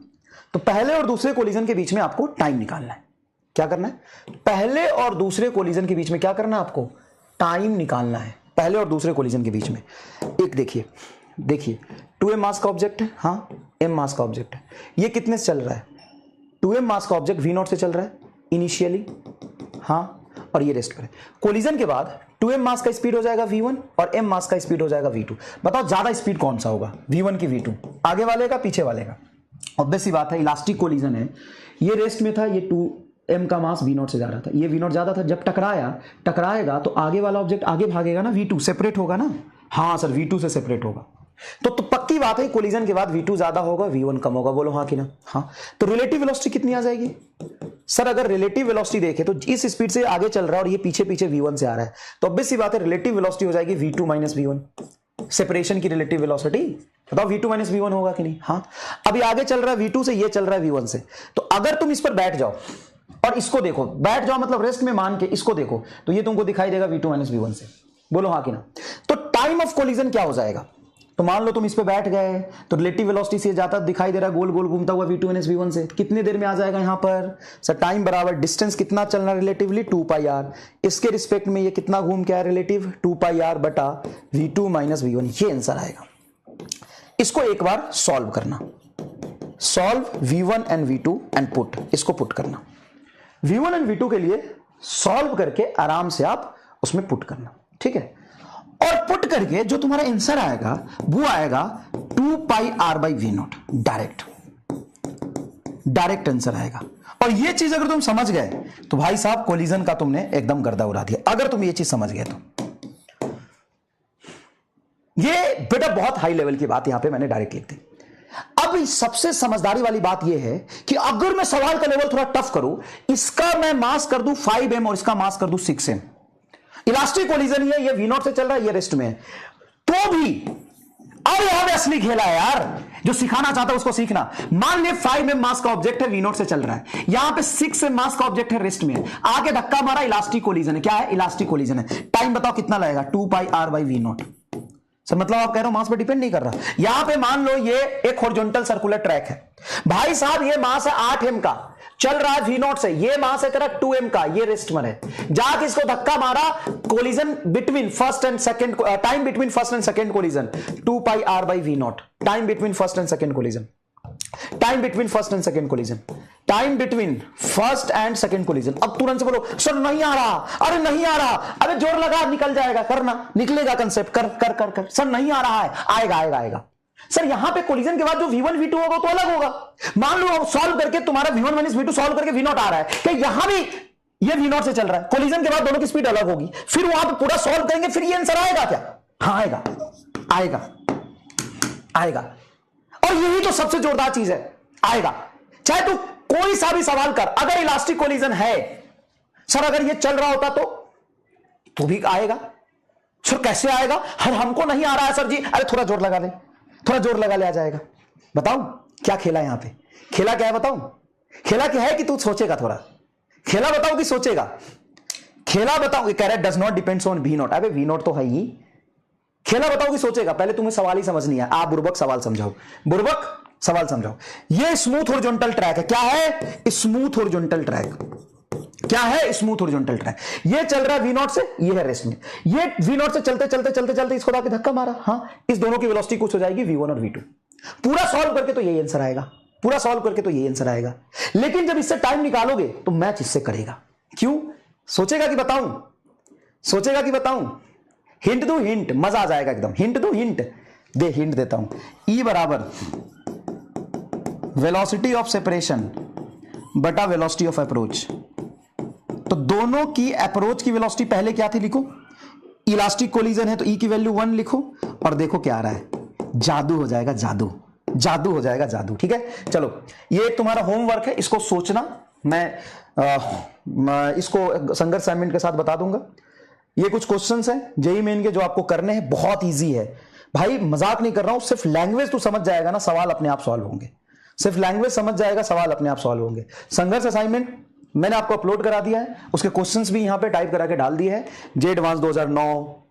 Speaker 1: तो पहले और दूसरे कोलिजन के बीच में आपको टाइम निकालना है। क्या करना है? पहले और दूसरे कोलिजन के बीच में क्या करना है? आपको टाइम निकालना है, पहले और दूसरे कोलिजन के बीच में। एक देखिए, देखिए 2m मास का ऑब्जेक्ट है, हाँ m मास का ऑब्जेक्ट है, ये कितने से चल रहा है? 2m मास का ऑब्जेक्ट v0 से चल रहा है इनिशियली, हाँ, और ये रेस्ट पर है। कोलिजन के बाद 2m मास का स्पीड हो जाएगा v1 और m मास का स्पीड हो जाएगा v2। बताओ ज्यादा स्पीड कौन सा होगा, v1 की v2? आगे वाले का, पीछे वाले का? ऑब्वियस सी बात है, इलास्टिक कोलिजन है, ये रेस्ट में था, ये 2m का मास v0 से जा रहा था, ये v0 ज्यादा था, जब टकराएगा तो आगे वाला ऑब्जेक्ट आगे भागेगा ना, v2 सेपरेट होगा ना। हाँ सर, v2 से सेपरेट होगा, तो पक्की बात है कोलिजन के बाद v2 ज्यादा होगा, v1 कम होगा। बोलो हाँ कि ना? हाँ। तो रिलेटिव वेलोसिटी कितनी आ जाएगी सर? अगर रिलेटिव वेलोसिटी देखें तो इस स्पीड से आगे चल रहा है और ये पीछे पीछे v1 से आ रहा है, तो ऑब्वियस सी बात है रिलेटिव वेलोसिटी हो जाएगी v2 माइनस v1। सेपरेशन की रिलेटिव वेलोसिटी बताओ, v2 माइनस v1 होगा कि नहीं? हाँ। अभी आगे चल रहा है v2 से, ये चल रहा है v1 से, तो अगर तुम इस पर बैठ जाओ और इसको देखो, बैठ जाओ मतलब रेस्ट में मान के इसको देखो, तो ये तुमको दिखाई देगा v2 माइनस v1 से। बोलो हाँ कि ना? तो टाइम ऑफ कोलिजन क्या हो जाएगा? तो मान लो तुम इस पे बैठ गए, तो रिलेटिव वेलोसिटी से जाता दिखाई दे रहा है, गोल गोल घूमता हुआ v2 माइनस v1 से, कितने देर में आ जाएगा यहां पर? सर टाइम बराबर डिस्टेंस कितना चलना रिलेटिवली? 2πr। इसके रिस्पेक्ट में ये कितना घूम के आया रिलेटिव? 2πr बटा v2 माइनस v1, ये आंसर आएगा। इसको एक बार सॉल्व करना, solve v1 and v2 and put, इसको पुट करना, v1 एंड v2 के लिए सॉल्व करके आराम से आप उसमें पुट करना, ठीक है। और पुट करके जो तुम्हारा आंसर आएगा वो आएगा 2πr/v0, डायरेक्ट आंसर आएगा। और ये चीज अगर तुम समझ गए तो भाई साहब कोलिजन का तुमने एकदम गर्दा उड़ा दिया, अगर तुम ये चीज समझ गए तो। ये बेटा बहुत हाई लेवल की बात यहां पे मैंने डायरेक्ट लिख दी। अब सबसे समझदारी वाली बात यह है कि अगर मैं सवाल का लेवल थोड़ा टफ करूं, इसका मैं मास कर दूं 5m और इसका मास कर दूं 6m, इलास्टिक कोलिजन ही है, ये v0 से चल रहा है, ये रेस्ट में है, तो भी अब यहां पे असली खेला है यार, जो सिखाना चाहता है उसको सीखना। मान ले 5m मास का ऑब्जेक्ट है, v0 से चल रहा है, यहां पे 6m मास का ऑब्जेक्ट है, रेस्ट में है, आगे धक्का मारा, इलास्टिक कोलिजन है। क्या है? इलास्टिक कोलिजन है। टाइम बताओ कितना लगेगा? 2πr/v0। सर मतलब आप कह रहे हो मास पे डिपेंड नहीं कर रहा। यहां पे मान लो ये एक हॉरिजॉन्टल सर्कुलर ट्रैक है, भाई साहब ये मास है 8m का, चल रहा है v0 से, ये मास है तेरा 2m का, ये रेस्ट में है, जाके इसको धक्का मारा, collision between first and second, time between first and second collision 2πr/v0, time between first and second collision, time between first and second collision, time between first and second collision. अब तुरंत से बोलो सर नहीं आ रहा, अरे नहीं आ रहा, अरे जोर लगा, निकल जाएगा, करना, निकलेगा कंसेप्ट, कर कर कर कर। सर नहीं आ रहा है, आएगा आएगा आएगा। सर यहां पे कोलिजन के बाद जो V1 V2 होगा तो अलग होगा। मान लो सॉल्व करके तुम्हारा V1 माइनस V2 सॉल्व करके V0 आ रहा है, कि यहां भी ये V0 से चल रहा है, कोलिजन के बाद दोनों की स्पीड अलग होगी, फिर वहां पे पूरा सॉल्व करेंगे, फिर ये आंसर आएगा क्या? हाँ आएगा आएगा आएगा। और यही तो सबसे जोरदार चीज है, आएगा। चाहे तू कोई सा भी सवाल कर, अगर इलास्टिक कोलिजन है, सर अगर ये चल रहा होता तो भी आएगा। सर कैसे आएगा? हर हमको नहीं आ रहा है सर जी, अरे थोड़ा जोर लगा ले, थोड़ा जोर लगा ले, आ जाएगा। बताऊं क्या खेला यहां पे? खेला क्या है बताऊं? खेला क्या है कि तू सोचेगा थोड़ा, खेला बताओ कि सोचेगा? खेला बताओ, कह रहा है does not depends on V0। अबे V0 तो है ही, खेला बताओ कि सोचेगा? पहले तुम्हें सवाल ही समझ नहीं है, आप बुर्बक सवाल समझाओ, बुर्बक सवाल समझाओ। ये स्मूथ हॉरिजॉन्टल ट्रैक है, क्या है? Smooth horizontal track. क्या है? Smooth horizontal track. ये चल रहा है V0 से, ये है रेस्ट में, ये V0 से चलते चलते चलते चलते इसको आके धक्का मारा, हाँ, इस दोनों की वेलोसिटी कुछ हो जाएगी V1 और V2। पूरा सॉल्व करके तो यही आंसर आएगा, पूरा सॉल्व करके तो यही आंसर आएगा। लेकिन जब इससे टाइम निकालोगे तो मैच इससे करेगा। क्यों? सोचेगा कि बताऊं, सोचेगा कि बताऊं? हिंट दो, हिंट, मजा आ जाएगा एकदम। हिंट दो, हिंट दे, हिंट देता हूं। E बराबर वेलोसिटी ऑफ सेपरेशन बटा वेलोसिटी ऑफ अप्रोच। तो दोनों की अप्रोच की वेलोसिटी पहले क्या थी लिखो, इलास्टिक कोलिजन है तो E की वैल्यू 1 लिखो, और देखो क्या आ रहा है, जादू हो जाएगा, जादू, जादू हो जाएगा, जादू। ठीक है, चलो ये तुम्हारा होमवर्क है, इसको सोचना, मैं इसको संघर्ष असाइनमेंट के साथ बता दूंगा। ये कुछ क्वेश्चंस हैं जेईई मेन के जो आपको करने हैं, बहुत इजी है भाई, मजाक नहीं कर रहा हूं। सिर्फ लैंग्वेज तू समझ जाएगा ना, सवाल अपने आप सॉल्व होंगे। सिर्फ लैंग्वेज समझ जाएगा, सवाल अपने आप सॉल्व होंगे। संघर्ष असाइनमेंट मैंने आपको अपलोड करा दिया है, उसके क्वेश्चंस भी यहां पे टाइप करा के डाल दिए हैं। जे एडवांस 2009,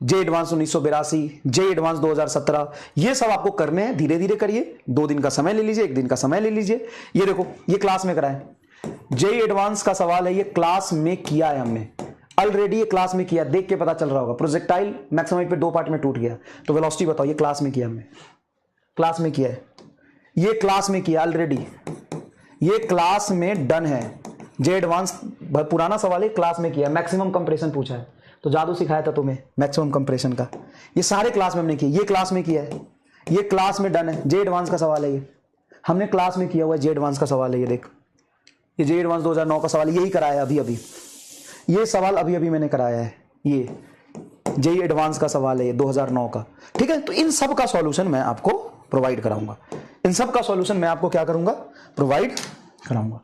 Speaker 1: जे एडवांस 1982, जे एडवांस 2017, ये सब आपको करने हैं। धीरे धीरे करिए, 2 दिन का समय ले लीजिए, 1 दिन का समय ले लीजिए। ये देखो, ये क्लास में कराए, जे एडवांस का सवाल है, ये क्लास में किया है हमने ऑलरेडी, ये क्लास में किया, देख के पता चल रहा होगा। प्रोजेक्टाइल मैक्सिमम पे 2 पार्ट में टूट गया, तो वेलोसिटी बताओ, ये क्लास में किया हमने, क्लास में किया है, ये क्लास में किया ऑलरेडी, ये क्लास में डन है। जे एडवांस पुराना सवाल है, क्लास में किया, मैक्सिमम कंप्रेशन पूछा है, तो जादू सिखाया था तुम्हें मैक्सिमम कंप्रेशन का, ये सारे क्लास में हमने किया, ये क्लास में किया है, ये क्लास में डन है। जे एडवांस का सवाल है, ये हमने क्लास में किया हुआ है, जे एडवांस का सवाल है, ये देख, ये जे एडवांस 2009 का सवाल, यही कराया है अभी अभी, ये सवाल अभी अभी मैंने कराया है, ये जे एडवांस का सवाल है, ये 2009 का। ठीक है, तो इन सब का सॉल्यूशन मैं आपको प्रोवाइड कराऊंगा, इन सब का सॉल्यूशन मैं आपको क्या करूंगा, प्रोवाइड कराऊंगा,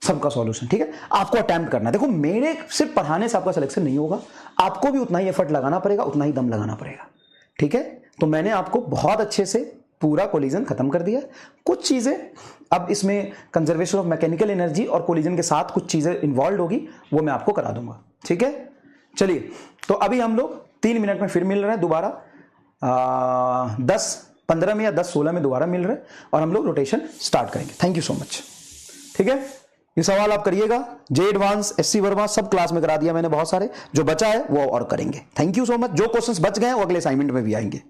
Speaker 1: सबका सॉल्यूशन। ठीक है, आपको अटेम्प्ट करना है। देखो, मेरे सिर्फ पढ़ाने से आपका सिलेक्शन नहीं होगा, आपको भी उतना ही एफर्ट लगाना पड़ेगा, उतना ही दम लगाना पड़ेगा। ठीक है, तो मैंने आपको बहुत अच्छे से पूरा कोलिजन खत्म कर दिया। कुछ चीजें अब इसमें कंजर्वेशन ऑफ मैकेनिकल एनर्जी और कोलिजन के साथ कुछ चीजें इन्वॉल्व होगी, वो मैं आपको करा दूंगा। ठीक है, चलिए, तो अभी हम लोग 3 मिनट में फिर मिल रहे हैं दोबारा, 10-15 में या 10-16 में दोबारा मिल रहे हैं, और हम लोग रोटेशन स्टार्ट करेंगे। Thank you so much. ठीक है, ये सवाल आप करिएगा, जे एडवांस, एससी वर्मा सब क्लास में करा दिया मैंने बहुत सारे, जो बचा है वो और करेंगे। Thank you so much. जो क्वेश्चंस बच गए हैं वो अगले असाइनमेंट में भी आएंगे।